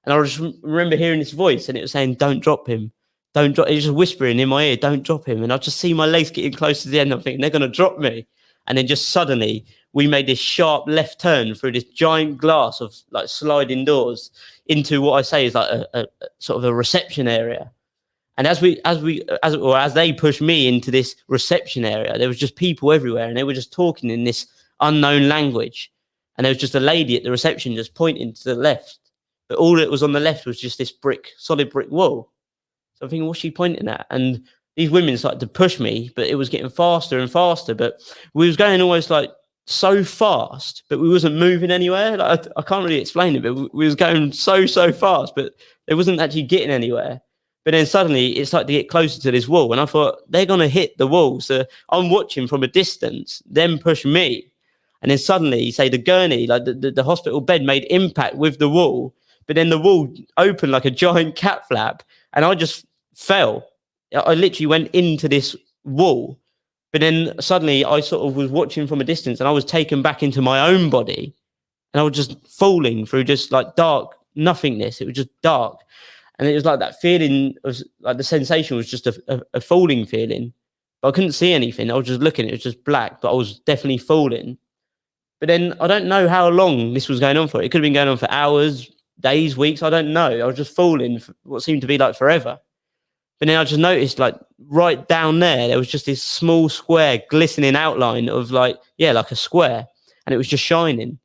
And I just remember hearing this voice and it was saying, don't drop him. Don't drop. It was just whispering in my ear, don't drop him. And I just see my legs getting close to the end. I'm thinking they're going to drop me. And then just suddenly we made this sharp left turn through this giant glass of like sliding doors into what I say is like a sort of a reception area. And as they pushed me into this reception area, there was just people everywhere and they were just talking in this unknown language. And there was just a lady at the reception just pointing to the left. But all that was on the left was just this solid brick wall. So I'm thinking, what's she pointing at? And these women started to push me, but it was getting faster and faster. But we was going almost like so fast, but we wasn't moving anywhere. Like, I can't really explain it, but we was going so fast, but it wasn't actually getting anywhere. But then suddenly it started to get closer to this wall, and I thought they're gonna hit the wall. So I'm watching from a distance, them push me, and then suddenly, say the gurney, like the hospital bed, made impact with the wall, but then the wall opened like a giant cat flap, and I just fell. I literally went into this wall. But then suddenly I sort of was watching from a distance and I was taken back into my own body and I was just falling through just like dark nothingness. It was just dark. And it was like that feeling of like the sensation was just a falling feeling. But I couldn't see anything. I was just looking, it was just black, but I was definitely falling. But then I don't know how long this was going on for. It could have been going on for hours, days, weeks. I don't know. I was just falling for what seemed to be like forever. But then I just noticed, like, right down there was just this small square glistening outline of like a square. And it was just shining.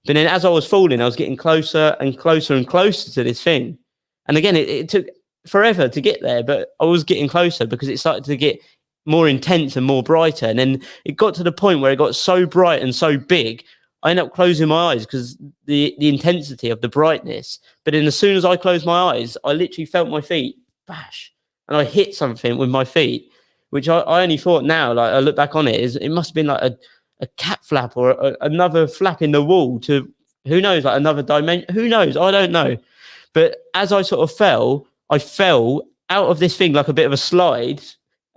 But then as I was falling, I was getting closer and closer and closer to this thing. And again, it took forever to get there, but I was getting closer because it started to get more intense and more brighter. And then it got to the point where it got so bright and so big, I ended up closing my eyes because the intensity of the brightness. But then as soon as I closed my eyes, I literally felt my feet bash. And I hit something with my feet, which I only thought now, like I look back on it, is it must have been like a cat flap or another flap in the wall to, who knows, like another dimension. Who knows? I don't know. But as I sort of fell, I fell out of this thing like a bit of a slide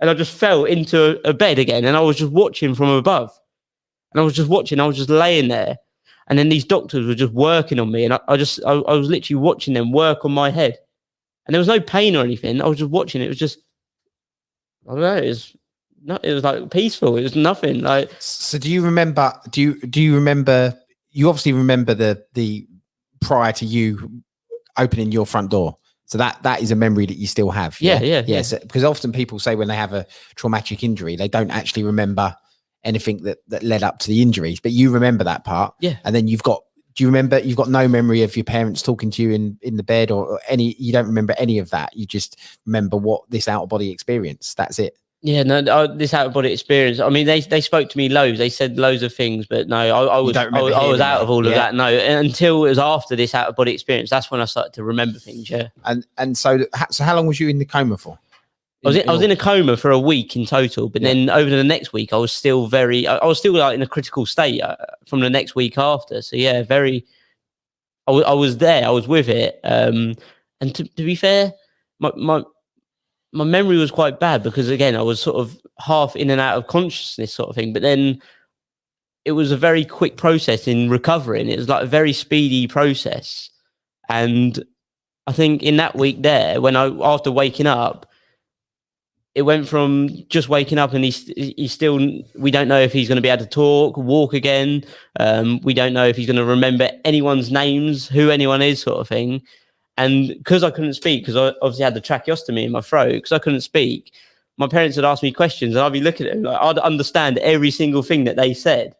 and I just fell into a bed again. And I was just watching from above. And I was just watching. I was just laying there. And then these doctors were just working on me. And I was literally watching them work on my head. and there was no pain or anything. I was just watching it. It was just, I don't know. It was like peaceful. It was nothing. Like, so do you remember? Do you remember? You obviously remember the prior to you opening your front door. So that is a memory that you still have. Yeah. So, because often people say when they have a traumatic injury, they don't actually remember anything that led up to the injuries, but you remember that part. Yeah. And then do you remember, you've got no memory of your parents talking to you in the bed or any, you don't remember any of that. You just remember what this out of body experience. That's it. Yeah, no, this out of body experience. I mean, they spoke to me loads. They said loads of things, but no, I was out of all of that. No, until it was after this out of body experience. That's when I started to remember things. Yeah. And so how long was you in the coma for? I was in a coma for a week in total, but then over the next week, I was still like in a critical state from the next week after. So yeah, I was there. I was with it. And to be fair, my memory was quite bad because, again, I was sort of half in and out of consciousness sort of thing. But then it was a very quick process in recovering. It was like a very speedy process. And I think in that week there, after waking up, it went from just waking up and he's still, we don't know if he's going to be able to talk, walk again. We don't know if he's going to remember anyone's names, who anyone is sort of thing. And because I couldn't speak, because I obviously had the tracheostomy in my throat, because I couldn't speak, my parents would ask me questions and I'd be looking at them like I'd understand every single thing that they said,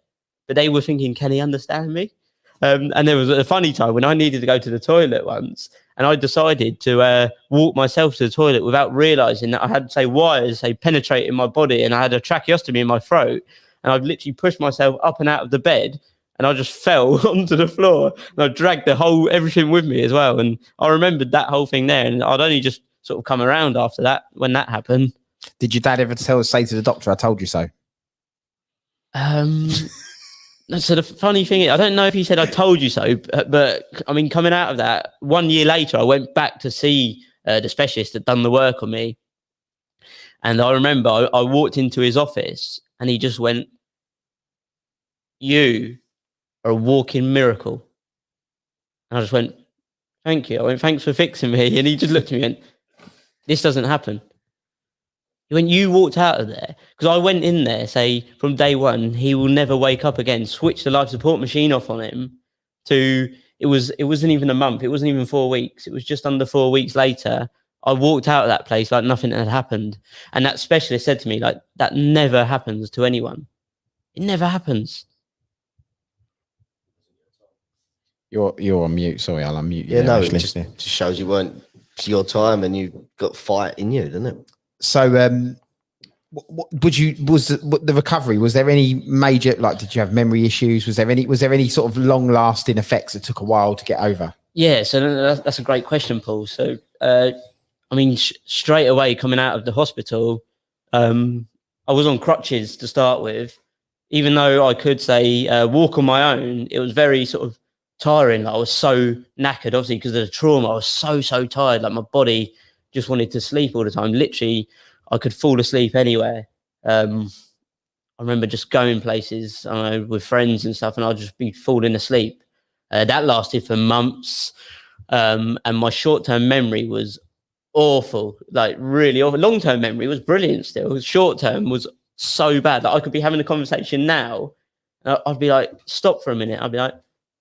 but they were thinking, can he understand me? And there was a funny time when I needed to go to the toilet once, and I decided to walk myself to the toilet without realizing that I had, wires penetrating my body, and I had a tracheostomy in my throat, and I'd literally pushed myself up and out of the bed. And I just fell onto the floor, and I dragged everything with me as well. And I remembered that whole thing there, and I'd only just sort of come around after that when that happened. Did your dad ever say to the doctor, "I told you so"? So the funny thing is, I don't know if he said "I told you so," but I mean, coming out of that, 1 year later, I went back to see the specialist that done the work on me, and I remember I walked into his office, and he just went, "You are a walking miracle." And I just went, "Thank you." I went, "Thanks for fixing me." And he just looked at me and went, "This doesn't happen." He went, "You walked out of there." Because I went in there, from day one, he will never wake up again, switched the life support machine off on him it wasn't even a month. It wasn't even 4 weeks. It was just under 4 weeks later. I walked out of that place like nothing had happened. And that specialist said to me, like, that never happens to anyone. It never happens. You're on mute. Sorry, I'll unmute you. Yeah, there, no, Ashley. it just shows you weren't your time and you got fight in you, doesn't it? So, was the recovery? Was there any major, did you have memory issues? Was there any sort of long lasting effects that took a while to get over? Yeah, so that's a great question, Paul. So, I mean, straight away coming out of the hospital, I was on crutches to start with. Even though I could walk on my own, it was very sort of tiring. I was so knackered, obviously, because of the trauma. I was so tired. Like, my body just wanted to sleep all the time. Literally, I could fall asleep anywhere. I remember just going places with friends and stuff, and I'd just be falling asleep. That lasted for months. And my short-term memory was awful, like really awful. Long-term memory was brilliant still. Short-term was so bad that I could be having a conversation now, and I'd be like, stop for a minute. I'd be like,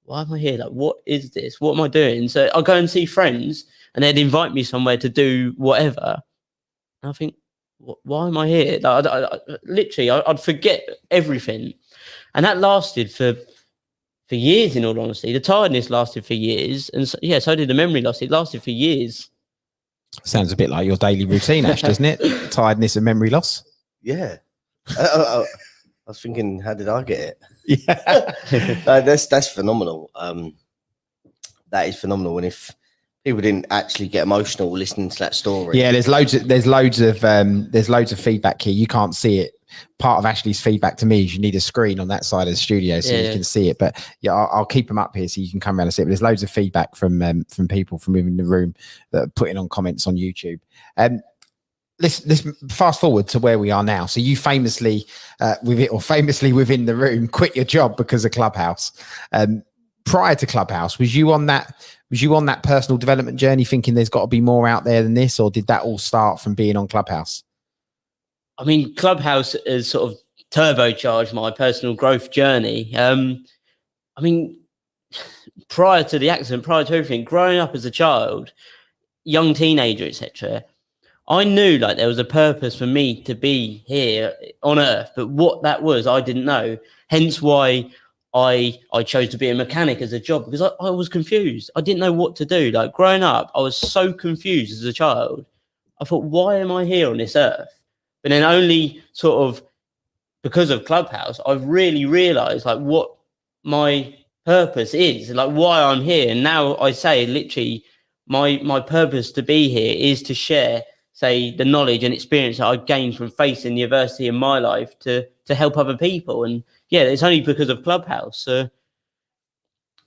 why am I here? Like, what is this? What am I doing? So I'll go and see friends, and they'd invite me somewhere to do whatever. And I think, why am I here? Like, literally, I'd forget everything. And that lasted for years, in all honesty. The tiredness lasted for years. And so did the memory loss. It lasted for years. Sounds a bit like your daily routine, Ash, doesn't it? Tiredness and memory loss. Yeah. I was thinking, how did I get it? Yeah. That's phenomenal. That is phenomenal. And if people didn't actually get emotional listening to that story. Yeah, there's loads of feedback here. You can't see it. Part of Ashley's feedback to me is you need a screen on that side of the studio so you can see it. But yeah, I'll keep them up here so you can come around and see it. But there's loads of feedback from people from within the room that are putting on comments on YouTube. Let's fast forward to where we are now. So you famously within the room quit your job because of Clubhouse. prior to Clubhouse, was you on that personal development journey thinking there's got to be more out there than this, or did that all start from being on Clubhouse? I mean, Clubhouse has sort of turbocharged my personal growth journey. I mean, prior to the accident, prior to everything, growing up as a child, young teenager, etc., I knew like there was a purpose for me to be here on Earth, but what that was, I didn't know. Hence why I chose to be a mechanic as a job, because I was confused. I didn't know what to do. Like growing up, I was so confused as a child. I thought, why am I here on this Earth? But then only sort of because of Clubhouse, I've really realized like what my purpose is, like why I'm here. And now I say literally my purpose to be here is to share, say, the knowledge and experience that I've gained from facing the adversity in my life to help other people. And yeah, it's only because of Clubhouse.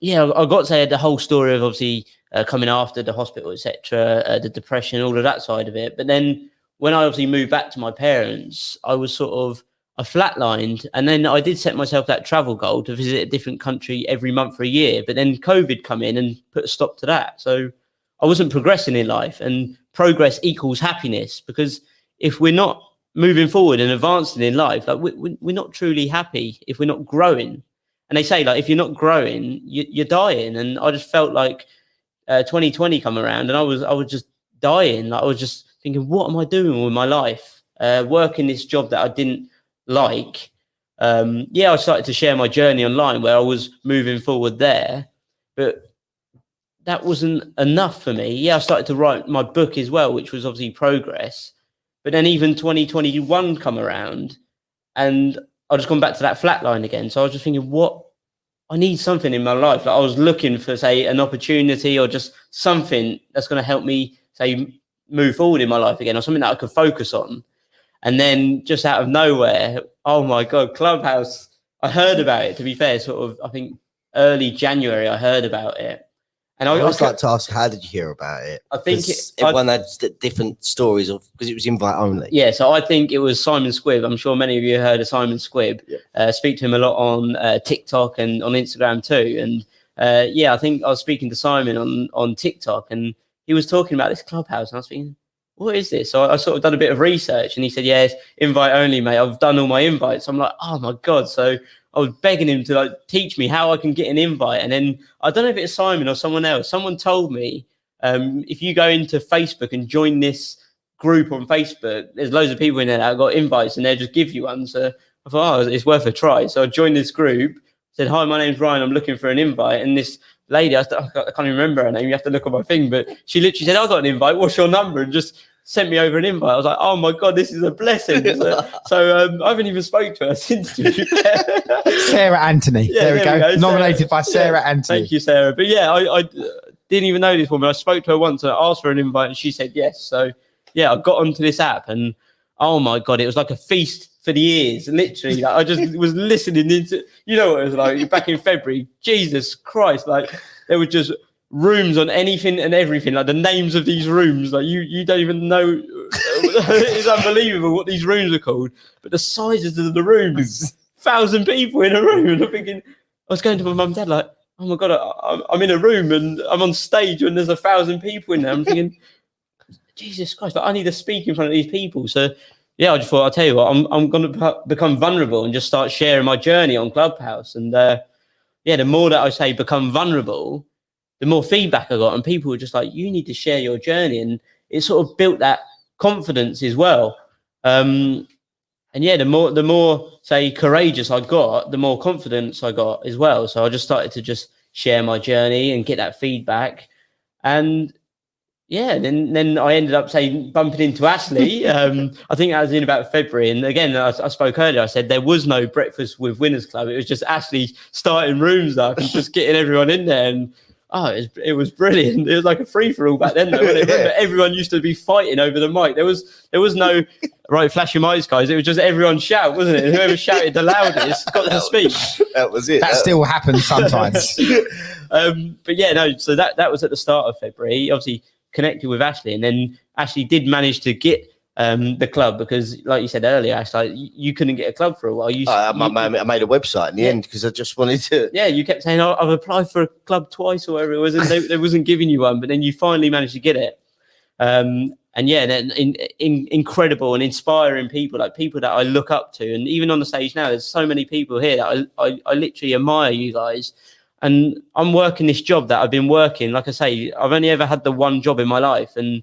Yeah, I've got to say the whole story of obviously coming after the hospital, etc., the depression, all of that side of it. But then when I obviously moved back to my parents, I was sort of, I flatlined. And then I did set myself that travel goal to visit a different country every month for a year. But then COVID come in and put a stop to that. So I wasn't progressing in life, and progress equals happiness, because if we're not moving forward and advancing in life, like we're not truly happy if we're not growing. And they say like if you're not growing, you're dying. And I just felt like 2020 come around, and I was just dying. Like I was just thinking, what am I doing with my life? Working this job that I didn't like. I started to share my journey online where I was moving forward there, but that wasn't enough for me. Yeah, I started to write my book as well, which was obviously progress. But then even 2021 come around, and I just gone back to that flat line again. So I was just thinking, what? I need something in my life. Like I was looking for, say, an opportunity or just something that's going to help me, say, move forward in my life again, or something that I could focus on. And then just out of nowhere, oh my God, Clubhouse. I heard about it, to be fair, sort of, I think early January, I heard about it. And I always like to ask, how did you hear about it? I think everyone had different stories of, because it was invite only. Yeah, so I think it was Simon Squibb. I'm sure many of you heard of Simon Squibb. Yeah. Speak to him a lot on TikTok and on Instagram too. And I think I was speaking to Simon on TikTok, and he was talking about this Clubhouse, and I was thinking, what is this? So I sort of done a bit of research, and he said, yeah, it's invite only, mate. I've done all my invites. I'm like, oh my God. So I was begging him to like teach me how I can get an invite. And then I don't know if it's Simon or someone else. Someone told me if you go into Facebook and join this group on Facebook, there's loads of people in there that have got invites, and they'll just give you one. So I thought, it's worth a try. So I joined this group, said, hi, my name's Ryan. I'm looking for an invite. And this lady, I can't even remember her name. You have to look on my thing. But she literally said, I got an invite. What's your number? And just sent me over an invite. I was like, oh my God, this is a blessing. So I haven't even spoke to her since. Sarah Anthony. Yeah, there we go. Nominated Sarah, by Sarah Anthony. Thank you, Sarah. But yeah, I didn't even know this woman. I spoke to her once, and I asked for an invite, and she said yes. So yeah, I got onto this app, and oh my God, it was like a feast for the ears. Literally, like, I just was listening into, you know what it was like back in February. Jesus Christ, like there were just rooms on anything and everything, like the names of these rooms, like you don't even know. It's unbelievable what these rooms are called, but the sizes of the rooms, 1,000 people in a room. And I'm thinking, I was going to my mum and dad like, oh my God, I'm in a room and I'm on stage and there's 1,000 people in there. I'm thinking, Jesus Christ, like, I need to speak in front of these people. So yeah, I just thought, I'll tell you what, I'm going to become vulnerable and just start sharing my journey on Clubhouse. And the more that I say become vulnerable, the more feedback I got, and people were just like, you need to share your journey. And it sort of built that confidence as well. The more say courageous I got, the more confidence I got as well. So I just started to just share my journey and get that feedback. And yeah, then I ended up bumping into Ashley. I think that was in about February. And again, I spoke earlier, I said there was no breakfast with Winners Club. It was just Ashley starting rooms up and just getting everyone in there. And it was brilliant. It was like a free-for-all back then, though. Remember, everyone used to be fighting over the mic. There was no right, flash your mics, guys. It was just everyone shout, wasn't it? Whoever shouted the loudest got to speak. That was it. That still happens sometimes. But yeah, no. So that was at the start of February. Obviously connected with Ashley, and then Ashley did manage to get the club, because like you said earlier, Ash, like you couldn't get a club for a while. I made a website in the end because I just wanted to. Yeah, you kept saying, "Oh, I've applied for a club twice or whatever it was," and they wasn't giving you one, but then you finally managed to get it. And yeah, incredible and inspiring people, like people that I look up to, and even on the stage now, there's so many people here that I literally admire you guys. And I'm working this job that I've been working. Like I say, I've only ever had the one job in my life, and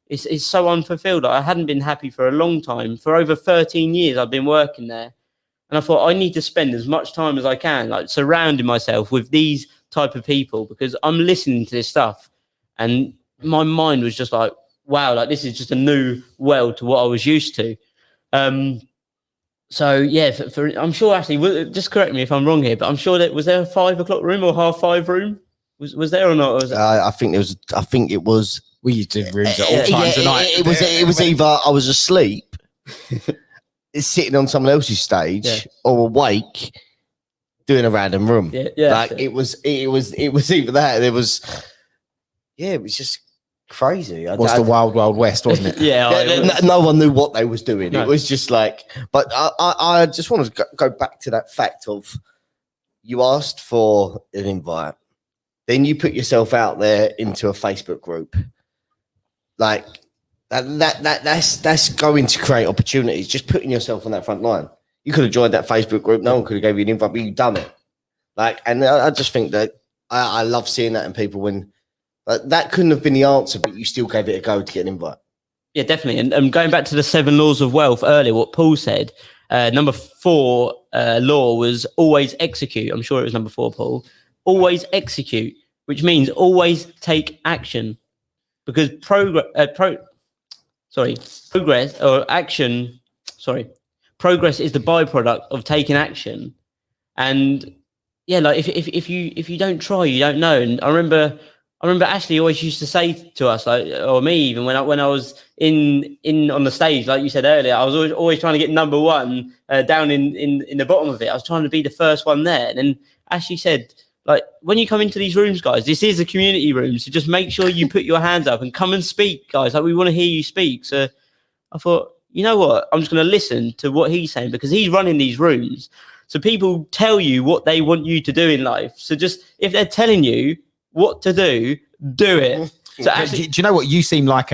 it's so unfulfilled. I hadn't been happy for a long time. For over 13 years, I've been working there. And I thought I need to spend as much time as I can, like surrounding myself with these type of people, because I'm listening to this stuff. And my mind was just like, wow, like this is just a new world to what I was used to. So yeah, I'm sure, actually, just correct me if I'm wrong here, but I'm sure that was there a 5 o'clock room or 5:30 room? Was there or not? Or was it? I think it was. We used to have rooms at all times of night. It was either I was asleep, sitting on someone else's stage, or awake, doing a random room. Yeah. Like it was either that. It was just crazy. It was the wild, wild west, wasn't it? No one knew what they was doing. No. It was just like. But I just want to go back to that fact of you asked for an invite, then you put yourself out there into a Facebook group. Like that's going to create opportunities. Just putting yourself on that front line. You could have joined that Facebook group. No one could have gave you an invite, but you've done it. Like, and I just think that I love seeing that in people when that couldn't have been the answer, but you still gave it a go to get an invite. Yeah, definitely. And going back to the 7 laws of wealth earlier, what Paul said, number 4 law was always execute. I'm sure it was number 4, Paul. Always execute, which means always take action. Because progress is the byproduct of taking action. And yeah, like if you don't try, you don't know. And I remember Ashley always used to say to us, like, or me even when I was in on the stage, like you said earlier, I was always trying to get number 1 down in the bottom of it. I was trying to be the first one there. And then Ashley said, like, when you come into these rooms, guys, this is a community room, so just make sure you put your hands up and come and speak, guys. Like, we want to hear you speak. So I thought, you know what? I'm just going to listen to what he's saying, because he's running these rooms. So people tell you what they want you to do in life. So just, if they're telling you what to do it. So actually, do you know what? You seem like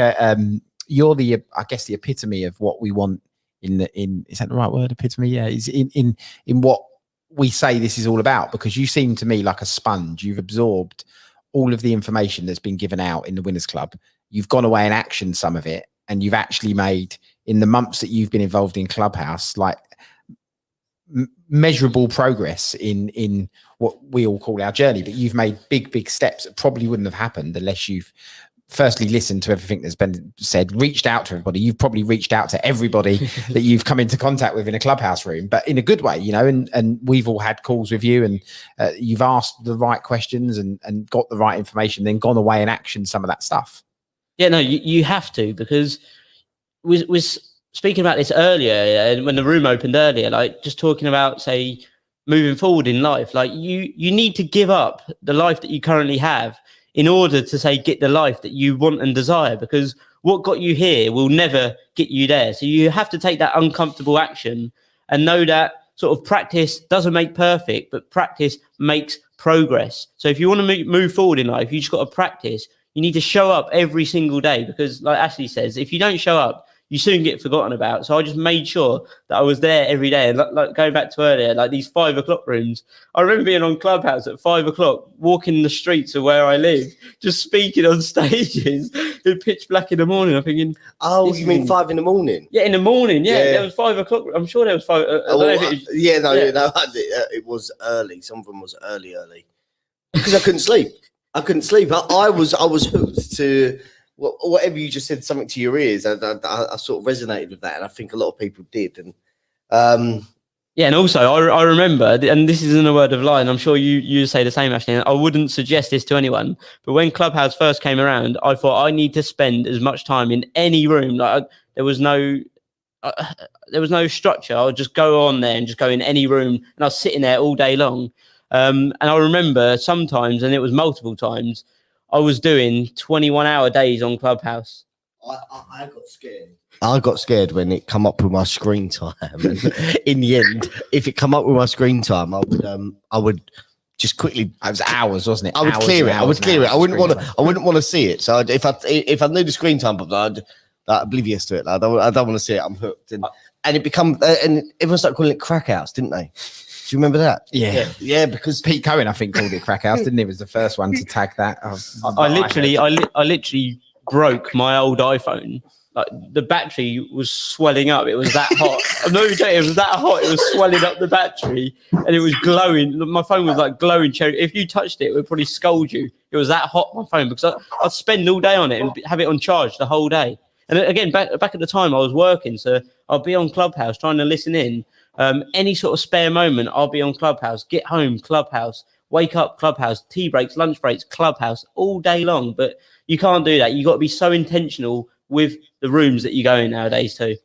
you're the, I guess, the epitome of what we want in is that the right word? Epitome? Yeah. Is in what we say this is all about, because you seem to me like a sponge. You've absorbed all of the information that's been given out in the Winners Club. You've gone away and actioned some of it, and you've actually made, in the months that you've been involved in Clubhouse, like measurable progress in what we all call our journey. But you've made big steps that probably wouldn't have happened unless you've firstly listened to everything that's been said, reached out to everybody. You've probably reached out to everybody that you've come into contact with in a Clubhouse room, but in a good way, you know, and we've all had calls with you, and you've asked the right questions and got the right information, then gone away and actioned some of that stuff. Yeah, no, you have to, because we was speaking about this earlier, when the room opened earlier, like just talking about, say, moving forward in life, like you need to give up the life that you currently have in order to, say, get the life that you want and desire, because what got you here will never get you there. So you have to take that uncomfortable action and know that sort of practice doesn't make perfect, but practice makes progress. So if you want to move forward in life, you just got to practice. You need to show up every single day, because like Ashley says, if you don't show up, you soon get forgotten about. So I just made sure that I was there every day. And like going back to earlier, like these 5 o'clock rooms, I remember being on Clubhouse at 5 o'clock, walking the streets of where I live, just speaking on stages in pitch black in the morning. I'm thinking, oh, you mean 5 in the morning? Yeah, in the morning. Yeah, there was 5 o'clock. I'm sure there was 5. It was early. Some of them was early because I couldn't sleep. I was hooked to whatever you just said, something to your ears. I sort of resonated with that, and I think a lot of people did. And yeah, and also I remember, and this isn't a word of lie, and I'm sure you say the same, Ashley, and I wouldn't suggest this to anyone, but when Clubhouse first came around, I thought I need to spend as much time in any room. Like there was no structure. I would just go on there and just go in any room, and I was sitting there all day long. And I remember sometimes, and it was multiple times, I was doing 21-hour days on Clubhouse. I got scared. I got scared when it come up with my screen time. And in the end, if it come up with my screen time, I would just quickly. It was hours, wasn't it? I would Hours clear and it. I hours would and clear it. hours I of wouldn't screen want time. to. I wouldn't want to see it. So if I knew the screen time, but I'd oblivious to it. I don't want to see it. I'm hooked. And it become and everyone started calling it crack house, didn't they? Do you remember that? Yeah. Because Pete Cohen, I think, called it crack house, didn't he? Was the first one to tag that. I literally broke my old iPhone. Like the battery was swelling up. It was that hot. I'm not even joking. It was that hot. It was swelling up the battery, and it was glowing. My phone was like glowing cherry. If you touched it, it would probably scold you. It was that hot, my phone, because I'd spend all day on it and have it on charge the whole day. And again, back at the time, I was working, so I'll be on Clubhouse trying to listen in. Any sort of spare moment, I'll be on Clubhouse. Get home, Clubhouse. Wake up, Clubhouse. Tea breaks, lunch breaks, Clubhouse, all day long. But you can't do that. You got to be so intentional with the rooms that you go in nowadays too.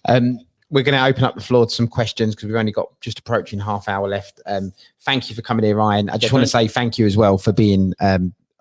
We're going to open up the floor to some questions because we've only got just approaching half hour left. Thank you for coming here, Ryan. I just want to say thank you as well for being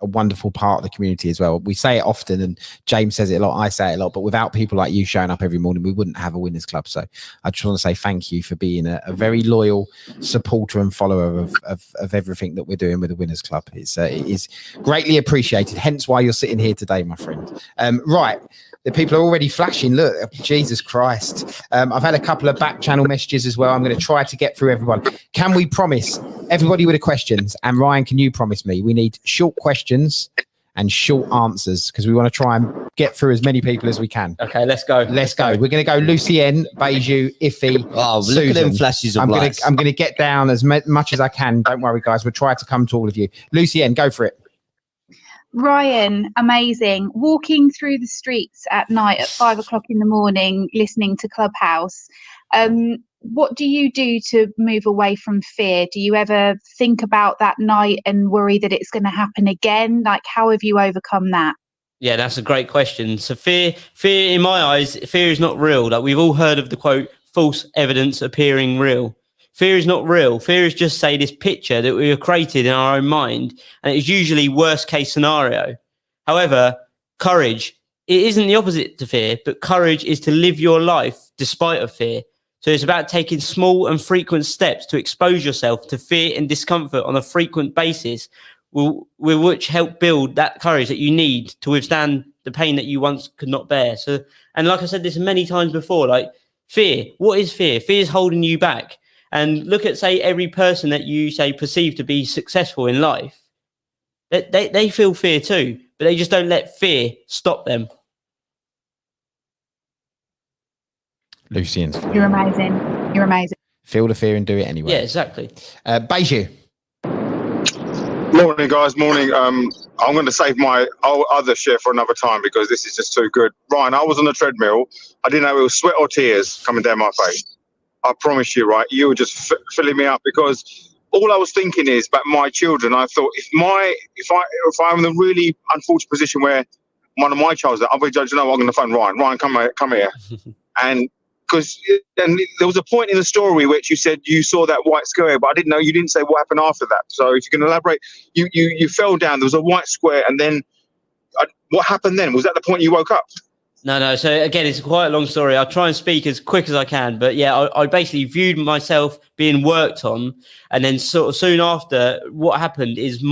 a wonderful part of the community as well. We say it often, and James says it a lot, I say it a lot, but without people like you showing up every morning, we wouldn't have a winners club. So I just want to say thank you for being a very loyal supporter and follower of everything that we're doing with the winners club. It is greatly appreciated, hence why you're sitting here today, my friend. Right. The people are already flashing. Look, Jesus Christ. I've had a couple of back channel messages as well. I'm going to try to get through everyone. Can we promise everybody with the questions? And Ryan, can you promise me we need short questions and short answers because we want to try and get through as many people as we can. Okay, let's go. Let's go. We're going to go Lucienne, Beiju, Iffy. Oh, Susan. look at them flashes of lights. I'm going to get down as much as I can. Don't worry, guys. We'll try to come to all of you. Lucienne, go for it. Ryan, amazing. Walking through the streets at night at 5 o'clock in the morning, listening to Clubhouse. What do you do to move away from fear? Do you ever think about that night and worry that it's going to happen again? Like, how have you overcome that? Yeah, that's a great question. So fear in my eyes, fear is not real. Like we've all heard of the quote, false evidence appearing real. Fear is not real. Fear is just, say, this picture that we have created in our own mind, and it's usually worst case scenario. However, courage, it isn't the opposite to fear, but courage is to live your life despite of fear. So it's about taking small and frequent steps to expose yourself to fear and discomfort on a frequent basis, which help build that courage that you need to withstand the pain that you once could not bear. So, and like I said this many times before, like fear, what is fear? Fear is holding you back. And look at, say, every person that you, say, perceive to be successful in life. They feel fear too, but they just don't let fear stop them. Lucienne. You're amazing. You're amazing. Feel the fear and do it anyway. Yeah, exactly. Beiju. Morning, guys. Morning. I'm going to save my other share for another time because this is just too good. Ryan, I was on the treadmill. I didn't know it was sweat or tears coming down my face. I promise you, right? You were just filling me up because all I was thinking is about my children. I thought if I'm in a really unfortunate position where one of my child's, I'll be judged. No, I'm going to phone Ryan. Ryan, come here. And because there was a point in the story which you said you saw that white square, but I didn't know. You didn't say what happened after that. So if you can elaborate, you fell down. There was a white square, and then what happened then? Was that the point you woke up? No. So again, it's quite a long story. I'll try and speak as quick as I can. But yeah, I basically viewed myself being worked on. And then sort of soon after, what happened is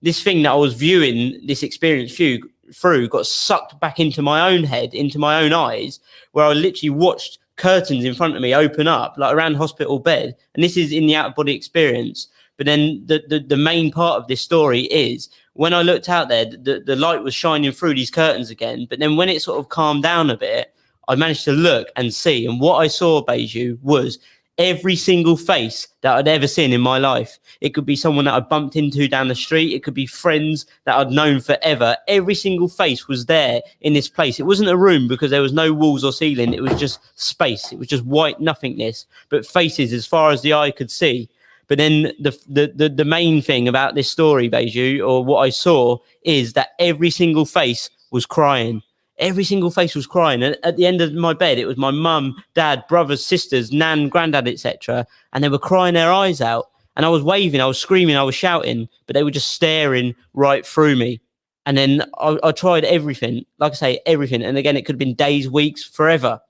this thing that I was viewing, this experience through, got sucked back into my own head, into my own eyes, where I literally watched curtains in front of me open up, like around hospital bed. And this is in the out-of-body experience. But then the main part of this story is when I looked out there, the light was shining through these curtains again. But then when it sort of calmed down a bit, I managed to look and see. And what I saw, Beiju, was every single face that I'd ever seen in my life. It could be someone that I bumped into down the street. It could be friends that I'd known forever. Every single face was there in this place. It wasn't a room because there was no walls or ceiling. It was just space. It was just white nothingness, but faces as far as the eye could see. But then the main thing about this story, Beiju, or what I saw, is that every single face was crying. Every single face was crying. And at the end of my bed, it was my mum, dad, brothers, sisters, nan, granddad, etc. And they were crying their eyes out. And I was waving, I was screaming, I was shouting, but they were just staring right through me. And then I tried everything, like I say, everything. And again, it could have been days, weeks, forever.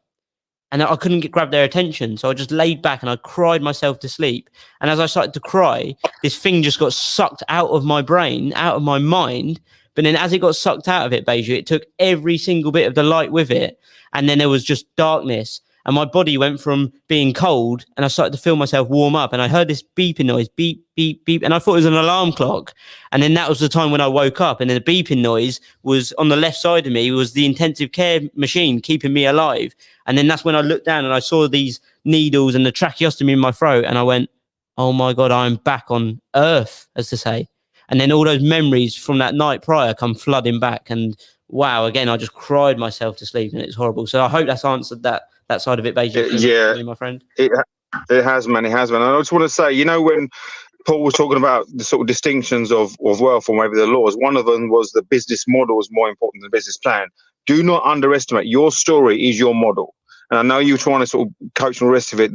And I couldn't grab their attention. So I just laid back and I cried myself to sleep. And as I started to cry, this thing just got sucked out of my brain, out of my mind. But then as it got sucked out of it, Beju, it took every single bit of the light with it. And then there was just darkness. And my body went from being cold and I started to feel myself warm up. And I heard this beeping noise, beep, beep, beep. And I thought it was an alarm clock. And then that was the time when I woke up. And then the beeping noise was on the left side of me, was the intensive care machine keeping me alive. And then that's when I looked down and I saw these needles and the tracheostomy in my throat. And I went, oh my God, I'm back on earth, as to say. And then all those memories from that night prior come flooding back. And wow, again, I just cried myself to sleep and it's horrible. So I hope that's answered that side of it, basically. Yeah, my friend. It has, man. It has, man. And I just want to say, you know, when Paul was talking about the sort of distinctions of wealth or maybe the laws, one of them was the business model is more important than the business plan. Do not underestimate. Your story is your model. And I know you're trying to sort of coach and the rest of it.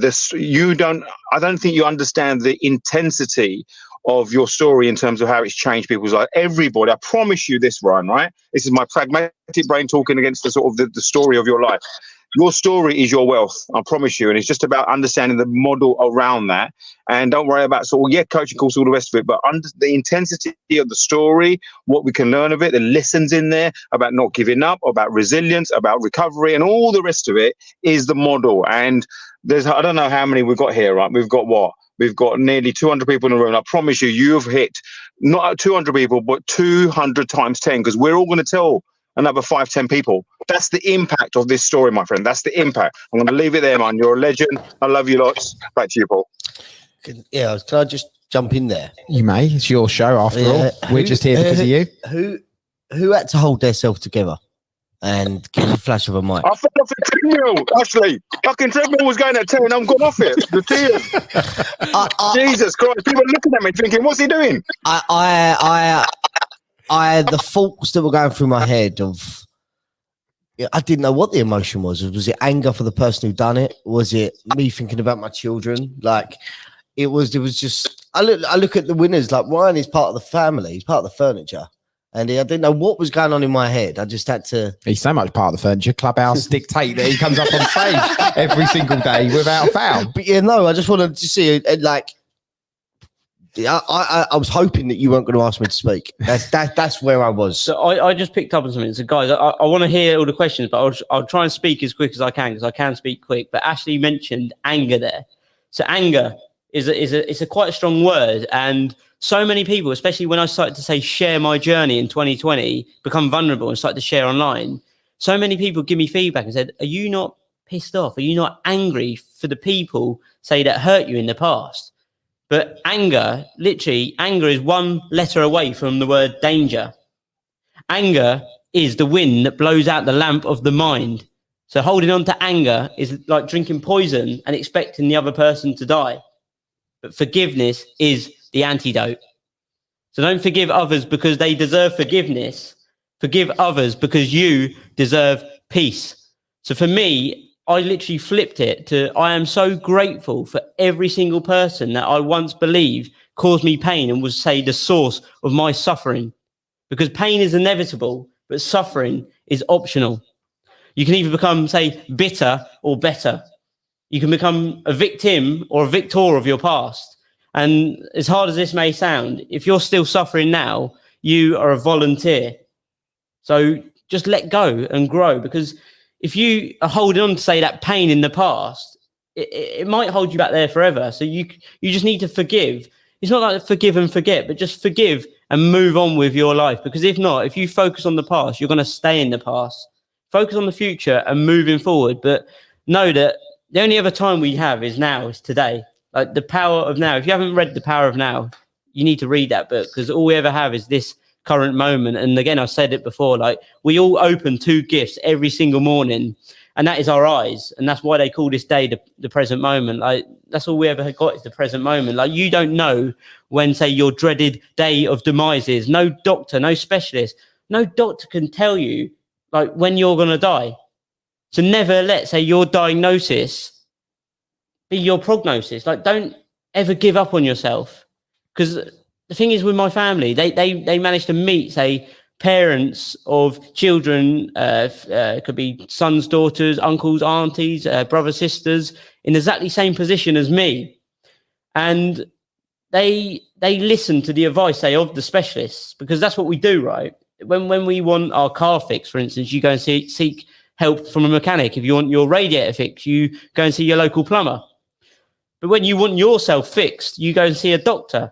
I don't think you understand the intensity of your story in terms of how it's changed people's life. Everybody, I promise you this, Ryan, right? This is my pragmatic brain talking against the sort of the story of your life. Your story is your wealth, I promise you. And it's just about understanding the model around that. And don't worry about coaching course, all the rest of it, but under the intensity of the story, what we can learn of it, the lessons in there about not giving up, about resilience, about recovery, and all the rest of it is the model. And I don't know how many we've got here, right? We've got what? We've got nearly 200 people in the room. I promise you've hit not 200 people, but 200 times 10, because we're all going to tell another 5-10 people. That's the impact of this story, my friend. That's the impact. I'm going to leave it there, man. You're a legend. I love you lots. Back to you, Paul. Can I just jump in there? You may. It's your show, after all. We're just here because of you. Who had to hold themselves together and give us a flash of a mic? I fell off the treadmill, Ashley. Fucking treadmill was going at 10 and I've gone off it. The tears. Jesus Christ. People are looking at me thinking, what's he doing? The thoughts that were going through my head of, I didn't know what the emotion was. Was it anger for the person who done it? Was it me thinking about my children? Like, it was just, I look at the winners, like Ryan is part of the family. He's part of the furniture. And I didn't know what was going on in my head. I just had to. He's so much part of the furniture. Clubhouse dictate that he comes up on stage every single day without a foul. But I just wanted to see I was hoping that you weren't going to ask me to speak. That's where I was. So I just picked up on something. So guys, I want to hear all the questions, but I'll try and speak as quick as I can because I can speak quick. But Ashley mentioned anger there. So anger is a quite a strong word, and so many people, especially when I started to say share my journey in 2020, become vulnerable and start to share online. So many people give me feedback and said, "Are you not pissed off? Are you not angry for the people say that hurt you in the past?" But anger is one letter away from the word danger. Anger is the wind that blows out the lamp of the mind. So holding on to anger is like drinking poison and expecting the other person to die. But forgiveness is the antidote. So don't forgive others because they deserve forgiveness. Forgive others because you deserve peace. So for me, I literally flipped it to, I am so grateful for every single person that I once believed caused me pain and was, say, the source of my suffering. Because pain is inevitable, but suffering is optional. You can either become, say, bitter or better. You can become a victim or a victor of your past. And as hard as this may sound, if you're still suffering now, you are a volunteer. So just let go and grow, because if you are holding on to, say, that pain in the past, it might hold you back there forever. So you just need to forgive. It's not like forgive and forget, but just forgive and move on with your life. Because if not, if you focus on the past, you're going to stay in the past. Focus on the future and moving forward. But know that the only other time we have is now, is today. Like the power of now. If you haven't read The Power of Now, you need to read that book, because all we ever have is this current moment. And again, I said it before, like we all open two gifts every single morning, and that is our eyes. And that's why they call this day the present moment. Like that's all we ever got, is the present moment. Like you don't know when, say, your dreaded day of demise is. No doctor, no specialist, no doctor can tell you like when you're going to die. So never let, say, your diagnosis be your prognosis. Like don't ever give up on yourself. Because the thing is with my family, they managed to meet, say, parents of children, could be sons, daughters, uncles, aunties, brothers, sisters, in exactly the same position as me. And they listen to the advice, say, of the specialists, because that's what we do, right? When we want our car fixed, for instance, you go and seek help from a mechanic. If you want your radiator fixed, you go and see your local plumber. But when you want yourself fixed, you go and see a doctor.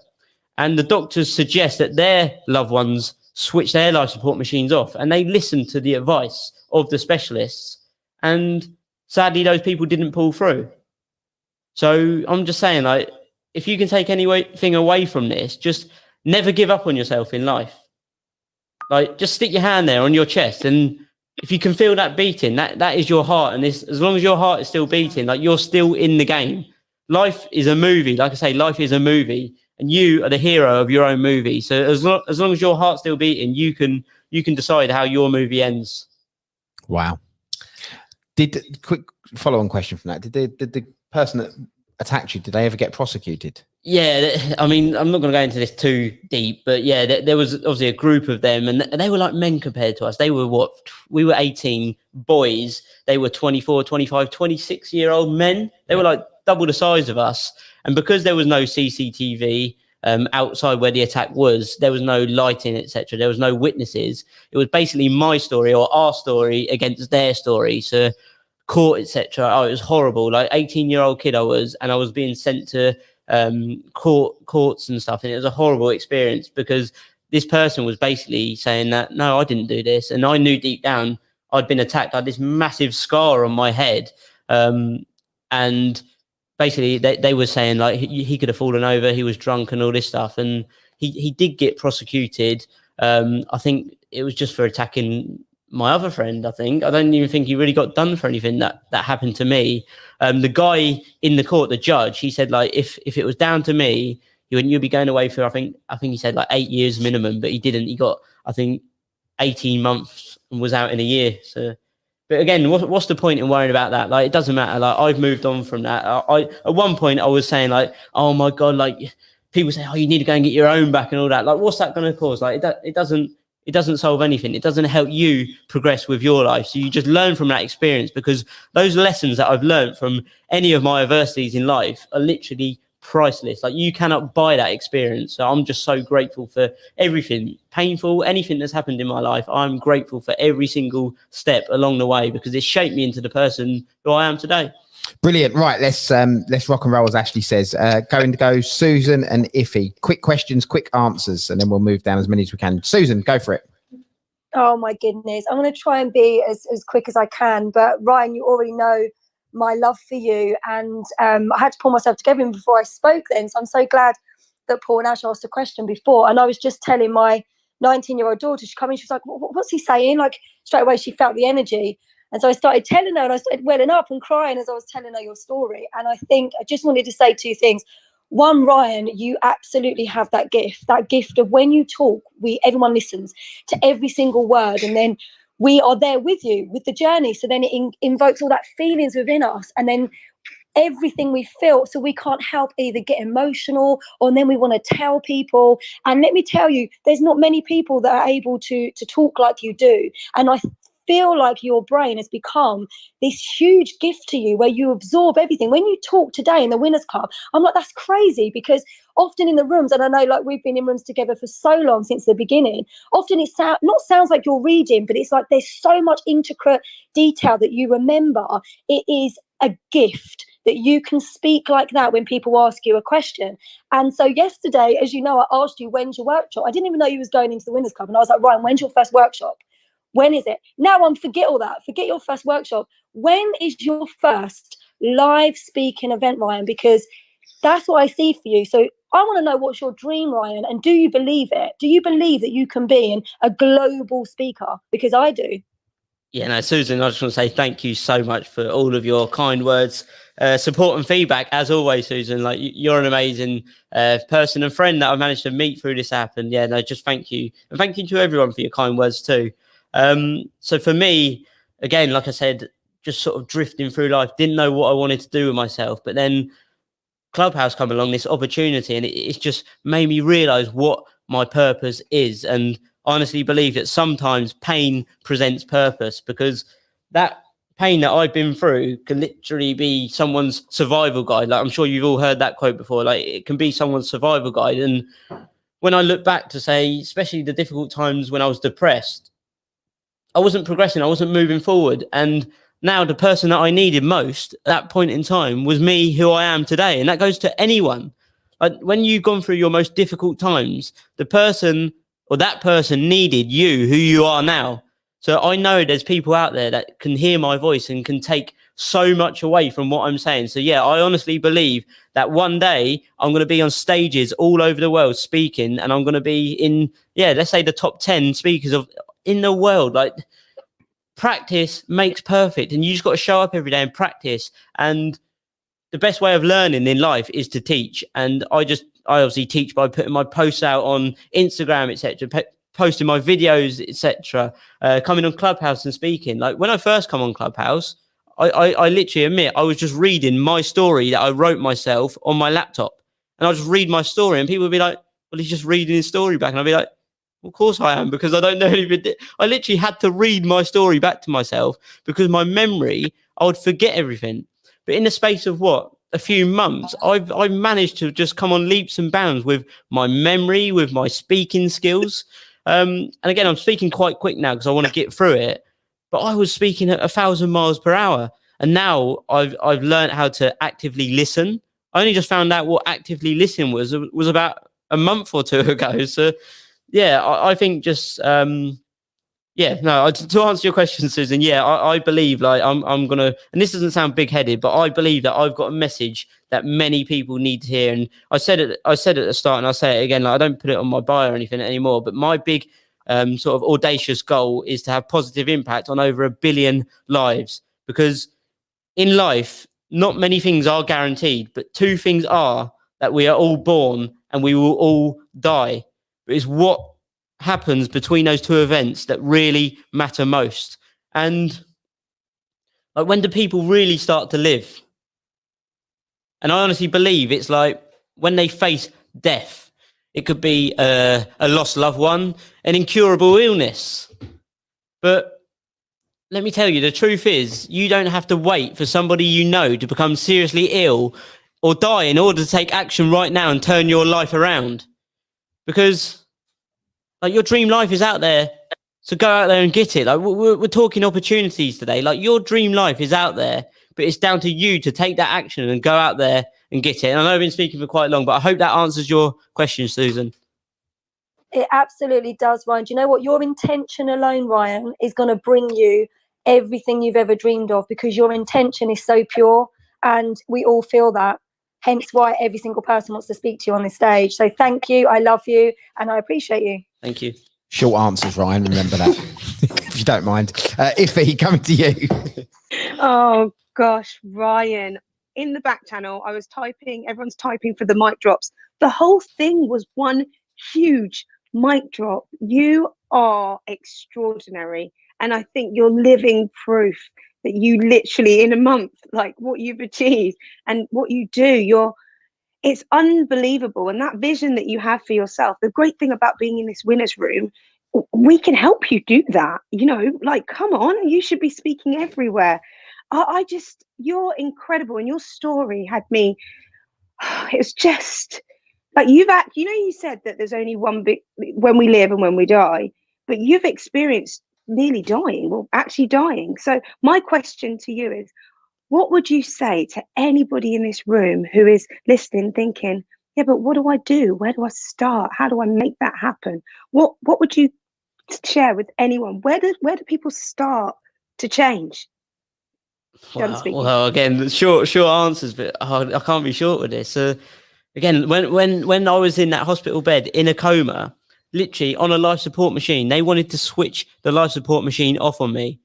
And the doctors suggest that their loved ones switch their life support machines off, and they listen to the advice of the specialists. And sadly, those people didn't pull through. So I'm just saying, like, if you can take anything away from this, just never give up on yourself in life. Like, just stick your hand there on your chest, and if you can feel that beating, that is your heart. And as long as your heart is still beating, like, you're still in the game. Life is a movie. Like I say, life is a movie, and you are the hero of your own movie. So as long as your heart's still beating, you can decide how your movie ends. Wow. Quick follow-on question from that. Did the person that attacked you, did they ever get prosecuted? Yeah, I mean, I'm not going to go into this too deep, but yeah, there was obviously a group of them, and they were like men compared to us. They were we were 18 boys. They were 24, 25, 26-year-old men. They were like double the size of us. And because there was no CCTV outside where the attack was, there was no lighting, etc. There was no witnesses. It was basically my story or our story against their story. So court, etc. Oh, it was horrible. Like 18-year-old kid I was, and I was being sent to courts and stuff, and it was a horrible experience because this person was basically saying that no, I didn't do this, and I knew deep down I'd been attacked. I had this massive scar on my head, and basically they were saying like he could have fallen over, he was drunk and all this stuff, and he did get prosecuted. I think it was just for attacking my other friend. I don't even think he really got done for anything that happened to me. The guy in the court, the judge, he said like if it was down to me, you'll be going away for I think he said like 8 years minimum, but he didn't. He got I think 18 months and was out in a year. So, but again, what's the point in worrying about that? Like, it doesn't matter. Like, I've moved on from that. I at one point I was saying like, oh my god, like people say, oh, you need to go and get your own back and all that. Like, what's that going to cause? Like, it doesn't solve anything. It doesn't help you progress with your life. So you just learn from that experience, because those lessons that I've learned from any of my adversities in life are literally priceless. Like, you cannot buy that experience. So I'm just so grateful for everything painful, anything that's happened in my life. I'm grateful for every single step along the way, because it shaped me into the person who I am today. Brilliant. Right, let's rock and roll, as Ashley says. Go Susan and Iffy. Quick questions, quick answers, and then we'll move down as many as we can. Susan, go for it. Oh my goodness, I'm going to try and be as quick as I can, but Ryan, you already know my love for you, and I had to pull myself together even before I spoke then, so I'm so glad that Paul and Ash asked a question before. And I was just telling my 19-year-old daughter, she came in, she was like, what's he saying? Like, straight away she felt the energy. And so I started telling her, and I started welling up and crying as I was telling her your story. And I think I just wanted to say two things. One, Ryan, you absolutely have that gift of when you talk, everyone listens to every single word, and then we are there with you with the journey. So then it invokes all that feelings within us, and then everything we feel, so we can't help either get emotional, or then we want to tell people. And let me tell you, there's not many people that are able to talk like you do. And I feel like your brain has become this huge gift to you, where you absorb everything. When you talk today in the Winners Club, I'm like, that's crazy, because often in the rooms, and I know like we've been in rooms together for so long since the beginning, often it sounds like you're reading, but it's like there's so much intricate detail that you remember. It is a gift that you can speak like that when people ask you a question. And so yesterday, as you know, I asked you, when's your workshop? I didn't even know you was going into the Winners Club, and I was like, Ryan, when's your first workshop? When is it? Now forget all that. Forget your first workshop. When is your first live speaking event, Ryan? Because that's what I see for you. So I want to know, what's your dream, Ryan? And do you believe it? Do you believe that you can be a global speaker? Because I do. Yeah, no, Susan, I just want to say thank you so much for all of your kind words, support and feedback. As always, Susan, like, you're an amazing person and friend that I've managed to meet through this app. And yeah, no, just thank you. And thank you to everyone for your kind words too. So for me, again, like I said, just sort of drifting through life, didn't know what I wanted to do with myself, but then Clubhouse come along, this opportunity, and it's just made me realize what my purpose is. And honestly believe that sometimes pain presents purpose, because that pain that I've been through can literally be someone's survival guide. Like, I'm sure you've all heard that quote before. Like, it can be someone's survival guide. And when I look back to say, especially the difficult times when I was depressed, I wasn't progressing. I wasn't moving forward. And now the person that I needed most at that point in time was me, who I am today. And that goes to anyone. Like, when you've gone through your most difficult times, the person or that person needed you, who you are now. So I know there's people out there that can hear my voice and can take so much away from what I'm saying. So yeah, I honestly believe that one day I'm going to be on stages all over the world speaking, and I'm going to be in, let's say the top 10 speakers in the world. Like, practice makes perfect, and you just got to show up every day and practice. And the best way of learning in life is to teach. And I obviously teach by putting my posts out on Instagram, etc., posting my videos, etc., coming on Clubhouse and speaking. Like, when I first come on Clubhouse, I literally admit I was just reading my story that I wrote myself on my laptop, and I just read my story, and people would be like, well, he's just reading his story back. And I'd be like, well, of course I am, because I don't know anything. I literally had to read my story back to myself, because my memory, I would forget everything. But in the space of a few months, I've managed to just come on leaps and bounds with my memory, with my speaking skills. And again, I'm speaking quite quick now because I want to get through it. But I was speaking at 1,000 miles per hour, and now I've learned how to actively listen. I only just found out what actively listening was about a month or two ago. So yeah, I think just to answer your question, Susan, I believe, like, I'm gonna, and this doesn't sound big-headed, but I believe that I've got a message that many people need to hear. And I said it at the start, and I'll say it again. Like, I don't put it on my bio or anything anymore, but my big sort of audacious goal is to have positive impact on over 1 billion lives. Because in life, not many things are guaranteed, but 2 things are: that we are all born and we will all die. But it's what happens between those 2 events that really matter most. And like, when do people really start to live? And I honestly believe it's like when they face death. It could be a lost loved one, an incurable illness. But let me tell you, the truth is, you don't have to wait for somebody you know to become seriously ill or die in order to take action right now and turn your life around. Because, like, your dream life is out there, so go out there and get it. Like, we're talking opportunities today. Like, your dream life is out there, but it's down to you to take that action and go out there and get it. And I know I've been speaking for quite long, but I hope that answers your question, Susan. It absolutely does, Ryan. Do you know what? Your intention alone, Ryan, is going to bring you everything you've ever dreamed of, because your intention is so pure, and we all feel that. Hence why every single person wants to speak to you on this stage. So thank you. I love you and I appreciate you. Thank you. Short answers, Ryan. Remember that, if you don't mind. Iffy, coming to you. Oh gosh, Ryan. In the back channel, I was typing, everyone's typing for the mic drops. The whole thing was one huge mic drop. You are extraordinary. And I think you're living proof that you literally, in a month, like what you've achieved and what you do, it's unbelievable. And that vision that you have for yourself, the great thing about being in this winner's room, we can help you do that. You know, like, come on, you should be speaking everywhere. You're incredible. And your story had me, it's just like, you said that there's only one big, when we live and when we die, but you've experienced nearly dying, well, actually dying. So my question to you is, what would you say to anybody in this room who is listening, thinking, yeah, but what do I do? Where do I start? How do I make that happen? What would you share with anyone? Where do people start to change? Wow. Well, again, short answers, but I can't be short with this. Again, when I was in that hospital bed in a coma, literally on a life support machine, they wanted to switch the life support machine off on me.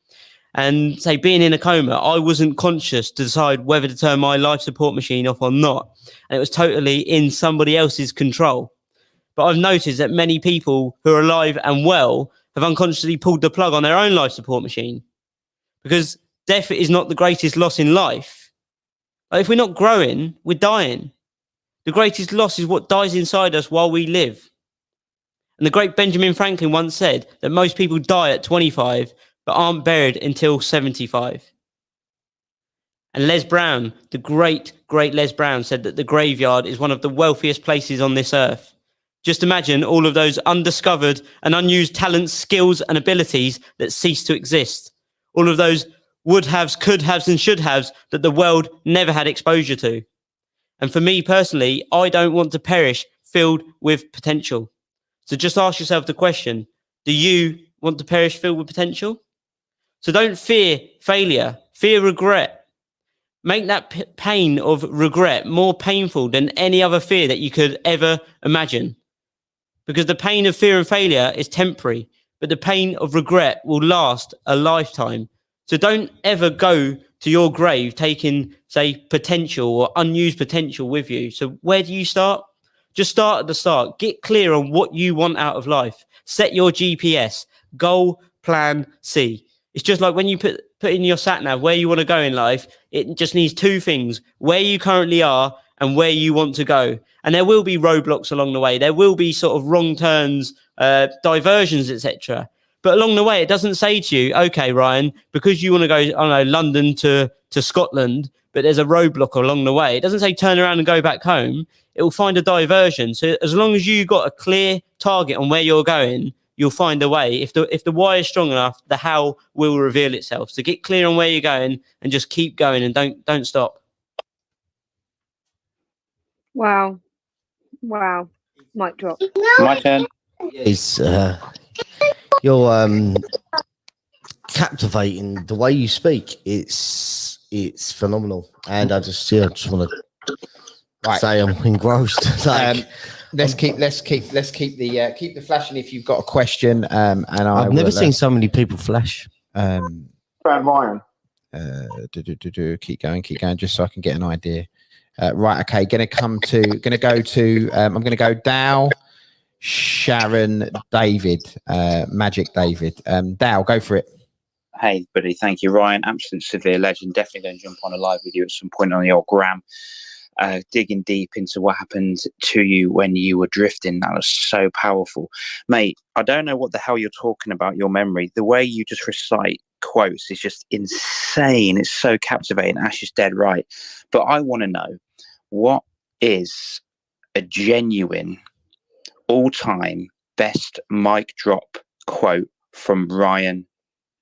And say, being in a coma, I wasn't conscious to decide whether to turn my life support machine off or not. And it was totally in somebody else's control. But I've noticed that many people who are alive and well have unconsciously pulled the plug on their own life support machine. Because death is not the greatest loss in life. Like, if we're not growing, we're dying. The greatest loss is what dies inside us while we live. And the great Benjamin Franklin once said that most people die at 25 but aren't buried until 75. And Les Brown, the great Les Brown, said that the graveyard is one of the wealthiest places on this earth. Just imagine all of those undiscovered and unused talents, skills and abilities that cease to exist. All of those would-haves, could-haves and should-haves that the world never had exposure to. And for me personally, I don't want to perish filled with potential. So just ask yourself the question, do you want to perish filled with potential? So don't fear failure, fear regret. Make that pain of regret more painful than any other fear that you could ever imagine. Because the pain of fear and failure is temporary, but the pain of regret will last a lifetime. So don't ever go to your grave taking, say, potential or unused potential with you. So where do you start? Just start at the start. Get clear on what you want out of life. Set your GPS. Goal, plan, see. It's just like when you put in your sat nav where you want to go in life, it just needs two things: where you currently are and where you want to go. And there will be roadblocks along the way. There will be sort of wrong turns, diversions, etc. But along the way, it doesn't say to you, okay, Ryan, because you want to go, I don't know, London to Scotland, but there's a roadblock along the way. It doesn't say turn around and go back home. It will find a diversion. So as long as you got a clear target on where you're going, you'll find a way. If the why is strong enough, the how will reveal itself. So get clear on where you're going and just keep going and don't stop. Wow. Wow. Mic drop. My turn. It's you're captivating the way you speak. It's phenomenal, and I just want to say I'm engrossed. Like, let's keep the flashing if you've got a question. And I've never seen so many people flash. Ryan. Keep going, just so I can get an idea. Right, okay. Going to go Dow, Sharon, David, Magic David. Dow, go for it. Hey, buddy. Thank you, Ryan. Absolute severe legend. Definitely going to jump on a live with you at some point on the old gram. Digging deep into what happened to you when you were drifting. That was so powerful. Mate, I don't know what the hell you're talking about, your memory. The way you just recite quotes is just insane. It's so captivating. Ash is dead right. But I want to know, what is a genuine all-time best mic drop quote from Ryan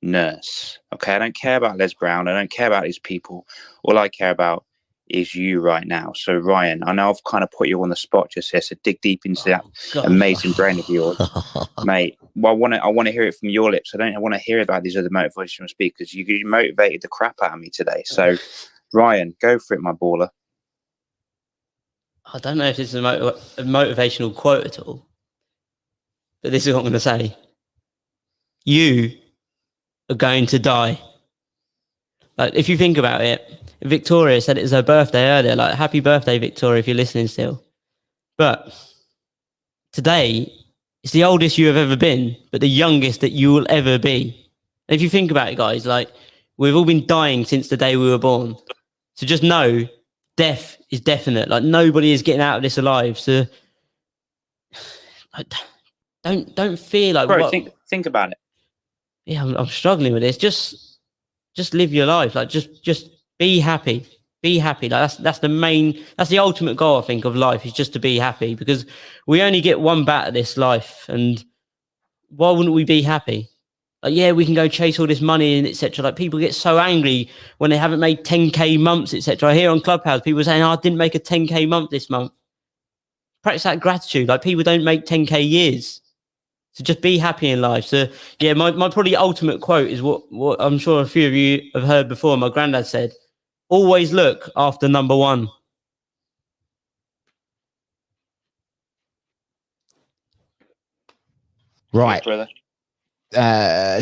Nurse? Okay, I don't care about Les Brown. I don't care about these people. All I care about is you right now. So Ryan, I know I've kind of put you on the spot just here, so dig deep into that amazing brain of yours. Mate, well, I want to hear it from your lips. I don't want to hear about these other motivational speakers. You motivated the crap out of me today. So Ryan, go for it, my baller. I don't know if this is a motivational quote at all, but this is what I'm going to say. You are going to die. Like, if you think about it, Victoria said it was her birthday earlier. Like, happy birthday, Victoria, if you're listening still. But today, it's the oldest you have ever been, but the youngest that you will ever be. And if you think about it, guys, like, we've all been dying since the day we were born. So just know, death is definite. Like, nobody is getting out of this alive. So like, don't fear. Like, bro, what? think about it. Yeah, I'm struggling with this. Just live your life. Like, just be happy. Be happy. Like, that's the ultimate goal, I think, of life, is just to be happy, because we only get one bat at this life. And why wouldn't we be happy? Like, yeah, we can go chase all this money and etc. Like, people get so angry when they haven't made 10k months, etc. I hear on Clubhouse people saying, I didn't make a 10k month this month. Practice that gratitude. Like, people don't make 10k years. So just be happy in life. So yeah, my probably ultimate quote is what I'm sure a few of you have heard before. My granddad said, always look after number one. Right.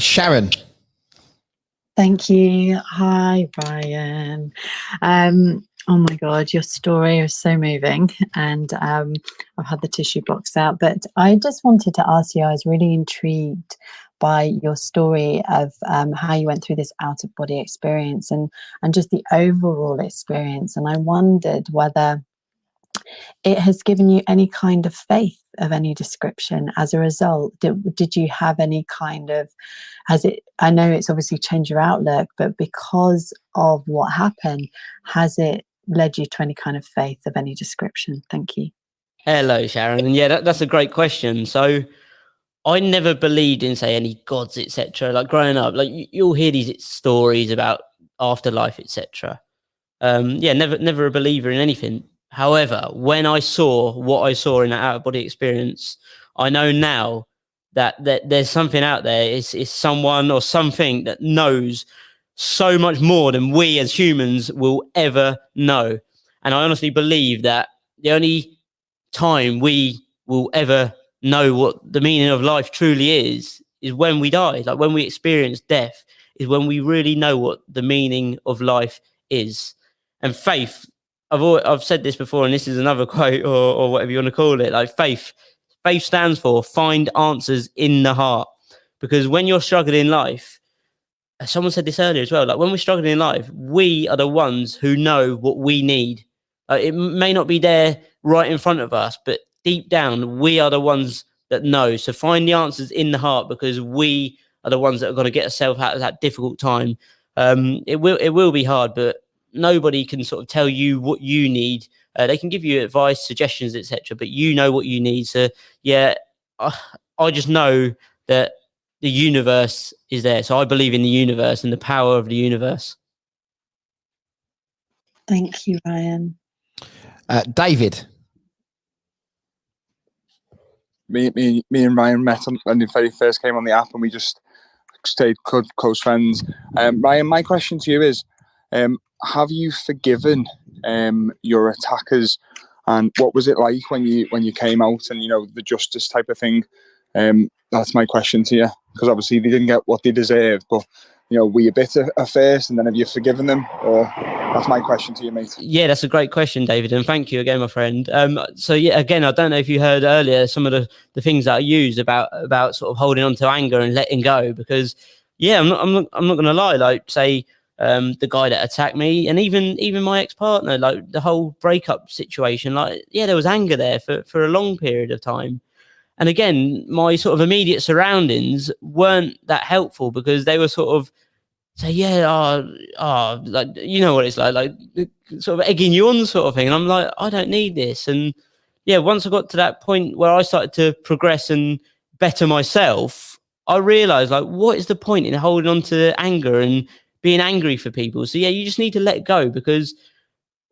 Sharon. Thank you. Hi, Ryan. Oh my God, your story is so moving, and I've had the tissue box out, but I just wanted to ask you, I was really intrigued by your story of how you went through this out-of-body experience and just the overall experience. And I wondered whether it has given you any kind of faith of any description as a result? Did you have any kind of, I know it's obviously changed your outlook, but because of what happened, has it led you to any kind of faith of any description? Thank you. Hello, Sharon. And yeah, that's a great question. So I never believed in, say, any gods, etc. Like growing up, like you'll hear these stories about afterlife, etc. Yeah, never a believer in anything. However, when I saw what I saw in that out of body experience, I know now that there's something out there. It's someone or something that knows so much more than we as humans will ever know. And I honestly believe that the only time we will ever know what the meaning of life truly is when we die. Like when we experience death is when we really know what the meaning of life is. And faith, I've said this before, and this is another quote or whatever you want to call it. Like faith stands for find answers in the heart. Because when you're struggling in life, someone said this earlier as well, like when we're struggling in life, we are the ones who know what we need. It may not be there right in front of us, but deep down, we are the ones that know. So find the answers in the heart, because we are the ones that are going to get ourselves out of that difficult time. It will be hard, but nobody can sort of tell you what you need. They can give you advice, suggestions, etc., but you know what you need. So yeah, I just know that the universe is there. So I believe in the universe and the power of the universe. Thank you, Ryan. David. Me and Ryan met when he very first came on the app, and we just stayed close friends. Ryan, my question to you is, have you forgiven your attackers, and what was it like when you came out, and the justice type of thing? That's my question to you, because obviously they didn't get what they deserved, but were you bitter at first, and then have you forgiven them? Or that's my question to you, mate. Yeah, that's a great question, David, and thank you again, my friend. So yeah, again, I don't know if you heard earlier some of the things that I used about sort of holding on to anger and letting go, because yeah, I'm not going to lie. Like say the guy that attacked me, and even my ex-partner, like the whole breakup situation, like yeah, there was anger there for a long period of time. And again, my sort of immediate surroundings weren't that helpful, because they were sort of say, yeah, like, you know what it's like sort of egging you on sort of thing. And I'm like, I don't need this. And yeah, once I got to that point where I started to progress and better myself, I realized like, what is the point in holding on to anger and being angry for people? So yeah, you just need to let go, because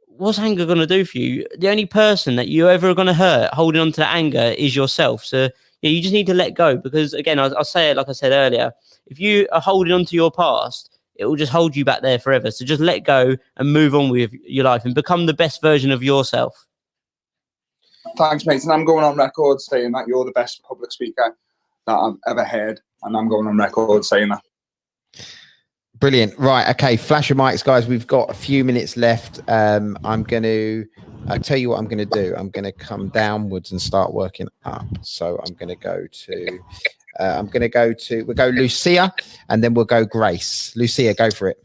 what's anger going to do for you? The only person that you're ever going to hurt holding on to that anger is yourself. So yeah, you just need to let go, because again, I'll say it like I said earlier, if you are holding on to your past, it will just hold you back there forever. So just let go and move on with your life and become the best version of yourself. Thanks, mate. And I'm going on record saying that you're the best public speaker that I've ever heard, and I'm going on record saying that. Brilliant. Right. Okay. Flash your mics, guys. We've got a few minutes left. I'll tell you what I'm going to do. I'm going to come downwards and start working up. So I'm going to go to, we'll go Lucia, and then we'll go Grace. Lucia, go for it.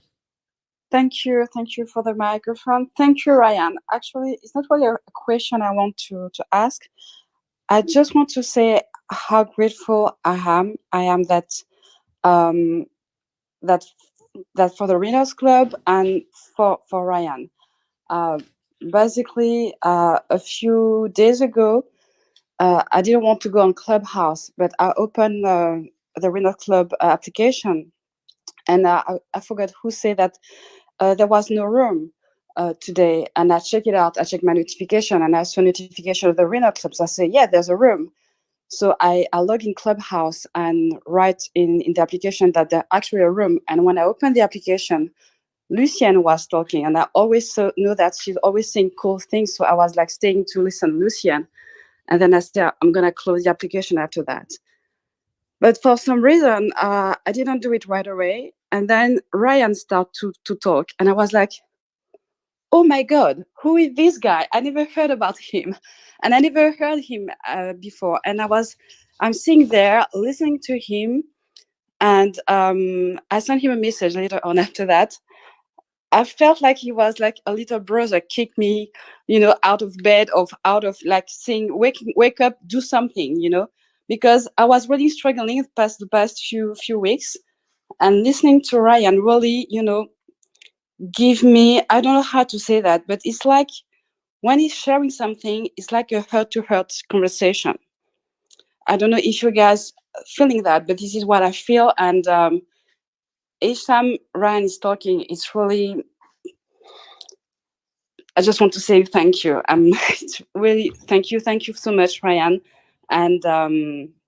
Thank you for the microphone. Thank you, Ryan. Actually, it's not really a question I want to ask. I just want to say how grateful I am that that for the Winners Club and for Ryan. Basically, a few days ago, I didn't want to go on Clubhouse, but I opened the Winners Club application, and I forgot who said that there was no room today, and I checked it out. I checked my notification, and I saw a notification of the Winners Club. So I said, yeah, there's a room. So I log in Clubhouse and write in the application that there's actually a room. And when I opened the application, Lucienne was talking, and I always know that she's always saying cool things. So I was like staying to listen to Lucienne. And then I said, I'm going to close the application after that. But for some reason, I didn't do it right away. And then Ryan started to talk. And I was like, oh my God, who is this guy? I never heard about him. And I never heard him before. And I'm sitting there listening to him. And I sent him a message later on after that. I felt like he was like a little brother, kicked me, out of bed, out of like saying, wake up, do something, because I was really struggling the past few weeks, and listening to Ryan really, give me, I don't know how to say that, but it's like when he's sharing something, it's like a heart-to-heart conversation. I don't know if you guys feeling that, but this is what I feel. And each time Ryan is talking, it's really, I just want to say thank you. It's really, thank you so much, Ryan. And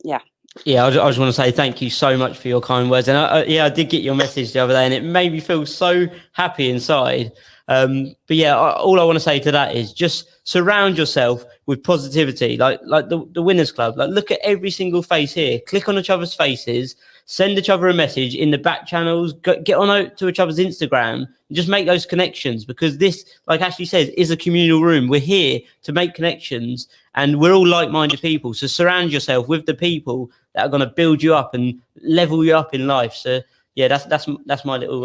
yeah. Yeah, I just want to say thank you so much for your kind words. And I did get your message the other day, and it made me feel so happy inside. But yeah, all I want to say to that is just surround yourself with positivity, like the Winners Club. Like, look at every single face here. Click on each other's faces. Send each other a message in the back channels. Get on out to each other's Instagram. And just make those connections, because this, like Ashley says, is a communal room. We're here to make connections, and we're all like-minded people. So surround yourself with the people that are going to build you up and level you up in life. So yeah, that's my little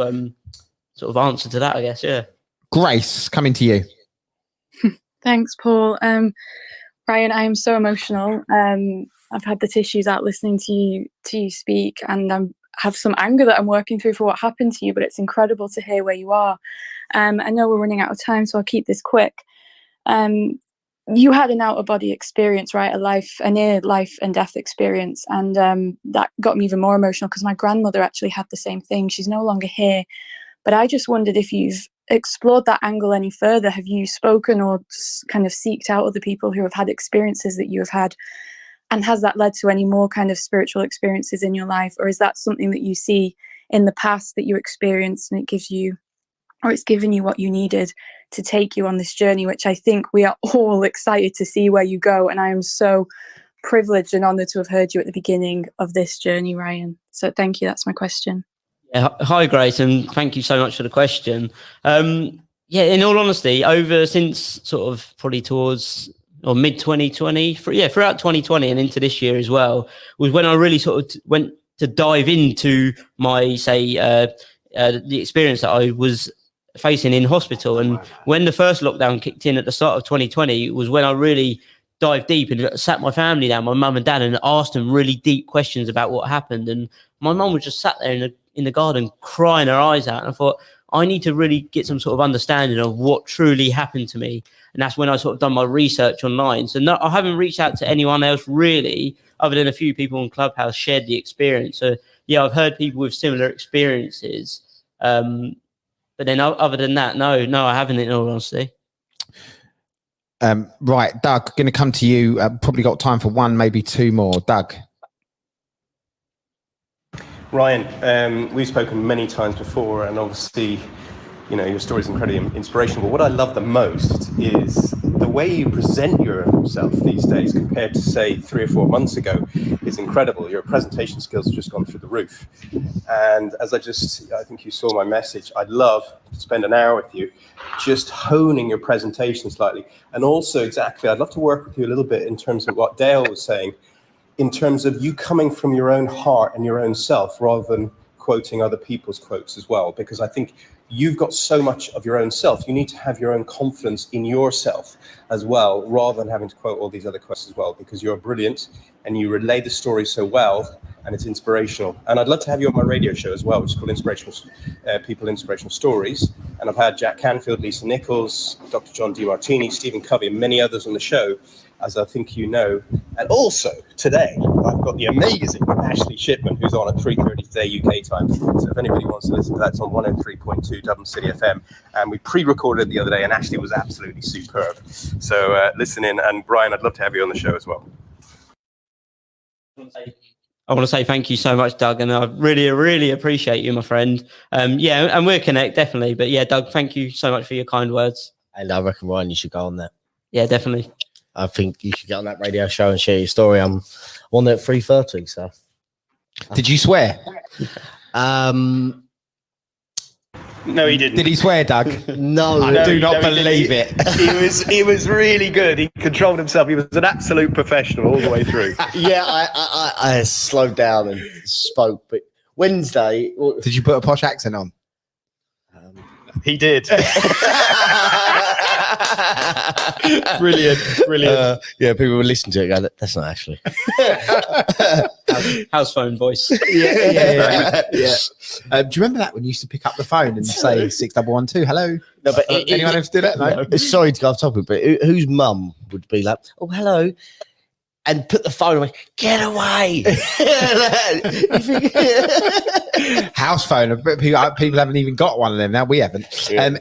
sort of answer to that, I guess. Yeah. Grace, coming to you. Thanks, Paul. Ryan, I am so emotional. I've had the tissues out listening to you speak, and I have some anger that I'm working through for what happened to you, but it's incredible to hear where you are. I know we're running out of time, so I'll keep this quick. You had an out-of-body experience, right? A near life and death experience. And that got me even more emotional, because my grandmother actually had the same thing. She's no longer here. But I just wondered if you've explored that angle any further. Have you spoken or kind of seeked out other people who have had experiences that you have had? And has that led to any more kind of spiritual experiences in your life? Or is that something that you see in the past that you experienced, and it's given you what you needed to take you on this journey, which I think we are all excited to see where you go. And I am so privileged and honored to have heard you at the beginning of this journey, Ryan. So thank you. That's my question. Yeah, hi, Grace, and thank you so much for the question. Yeah, in all honesty, since sort of probably towards or mid 2020, throughout 2020 and into this year as well, was when I really sort of went to dive into my, the experience that I was facing in hospital. And when the first lockdown kicked in at the start of 2020, was when I really dived deep and sat my family down, my mum and dad, and asked them really deep questions about what happened. And my mum was just sat there in the garden crying her eyes out. And I thought, I need to really get some sort of understanding of what truly happened to me. And that's when I sort of done my research online. So no, I haven't reached out to anyone else really, other than a few people on Clubhouse shared the experience. So yeah, I've heard people with similar experiences. But then other than that, no, I haven't, in all honesty. Right, Doug, going to come to you. Probably got time for one, maybe two more. Doug. Ryan, we've spoken many times before, and obviously, your story is incredibly inspirational. But what I love the most is the way you present yourself these days compared to, say, 3 or 4 months ago is incredible. Your presentation skills have just gone through the roof. And as I think you saw my message, I'd love to spend an hour with you just honing your presentation slightly. And also, I'd love to work with you a little bit in terms of what Dale was saying, in terms of you coming from your own heart and your own self rather than quoting other people's quotes as well, because I think you've got so much of your own self. You need to have your own confidence in yourself as well, rather than having to quote all these other quotes as well, because you're brilliant and you relay the story so well, and it's inspirational. And I'd love to have you on my radio show as well, which is called Inspirational Stories. And I've had Jack Canfield, Lisa Nichols, Dr. John DeMartini, Stephen Covey, and many others on the show, as I think you know. And also today, I've got the amazing Ashley Shipman, who's on at 3:30 today UK time. So if anybody wants to listen to that, it's on 103.2 Dublin City FM. And we pre-recorded it the other day, and Ashley was absolutely superb. So listen in, and Brian, I'd love to have you on the show as well. I want to say thank you so much, Doug, and I really, really appreciate you, my friend. Yeah, and we're connect, definitely. But yeah, Doug, thank you so much for your kind words. And I reckon, Ryan, you should go on that. Yeah, definitely. I think you should get on that radio show and share your story. I'm on there at 3:30, so. Did you swear? No, he didn't. Did he swear, Doug? No. I do not believe it. He was really good. He controlled himself. He was an absolute professional all the way through. Yeah, I slowed down and spoke, but Wednesday. Did you put a posh accent on? He did. Brilliant. Yeah, people will listen to it and go, that's not actually. House phone voice. Yeah. Do you remember that when you used to pick up the phone and say 6112? Hello. No, but anyone else do that? No. Sorry to go off topic, but whose mum would be like, oh, hello, and put the phone away, get away. House phone. People haven't even got one of them now. We haven't.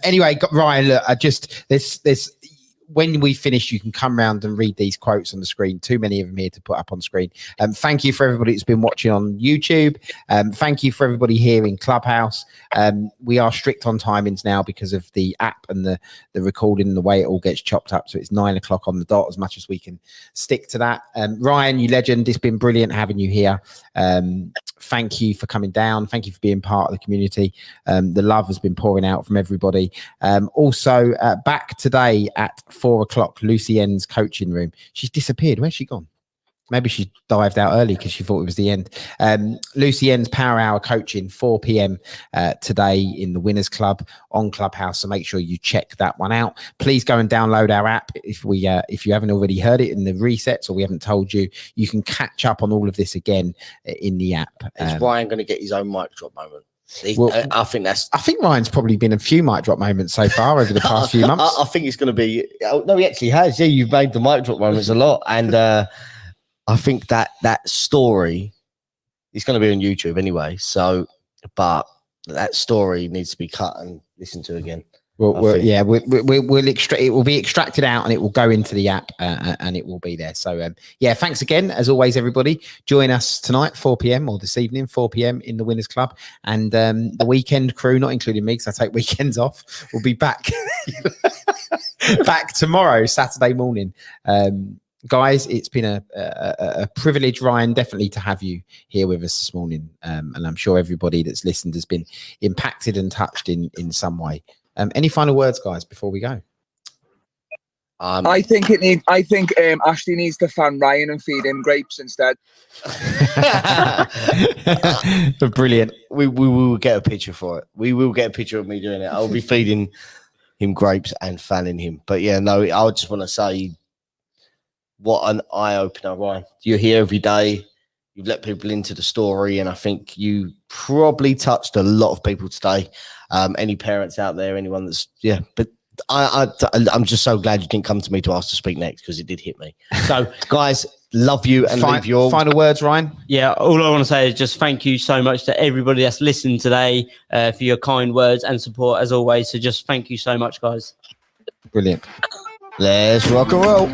Anyway, Ryan, look, there's when we finish, you can come round and read these quotes on the screen. Too many of them here to put up on screen. Thank you for everybody that's been watching on YouTube. Thank you for everybody here in Clubhouse. We are strict on timings now because of the app and the recording and the way it all gets chopped up. So it's 9 o'clock on the dot, as much as we can stick to that. Ryan, you legend. It's been brilliant having you here. Thank you for coming down. Thank you for being part of the community. The love has been pouring out from everybody. Also, back today at 4 o'clock, Lucy N's coaching room. She's disappeared. Where's she gone? Maybe she dived out early because she thought it was the end. Lucy N's Power Hour coaching, 4 p.m. Today in the Winners Club on Clubhouse. So make sure you check that one out. Please go and download our app. If you haven't already heard it in the resets or we haven't told you, you can catch up on all of this again in the app. Is Ryan going to get his own mic drop moment? I think Ryan's probably been a few mic drop moments so far over the past few months. I think it's going to be. No, he actually has. Yeah, you've made the mic drop moments a lot, and I think that story is going to be on YouTube anyway. So, but that story needs to be cut and listened to again. It will be extracted out and it will go into the app and it will be there. So thanks again as always, everybody. Join us tonight 4 p.m. or this evening 4 p.m. in the Winners Club, and the weekend crew, not including me because I take weekends off, will be back tomorrow, Saturday morning. Guys, it's been a privilege, Ryan, definitely to have you here with us this morning, and I'm sure everybody that's listened has been impacted and touched in some way. Any final words, guys, before we go? I think Ashley needs to fan Ryan and feed him grapes instead. Brilliant. We will get a picture for it. We will get a picture of me doing it. I'll be feeding him grapes and fanning him. But yeah, no, I just want to say, what an eye opener, Ryan. You're here every day. You've let people into the story, and I think you probably touched a lot of people today. Any parents out there, anyone that's but I'm just so glad you didn't come to me to ask to speak next, because it did hit me. So, guys, love you, and leave your final words, Ryan. Yeah, all I want to say is just thank you so much to everybody that's listened today for your kind words and support as always. So just thank you so much, guys. Brilliant. Let's rock and roll.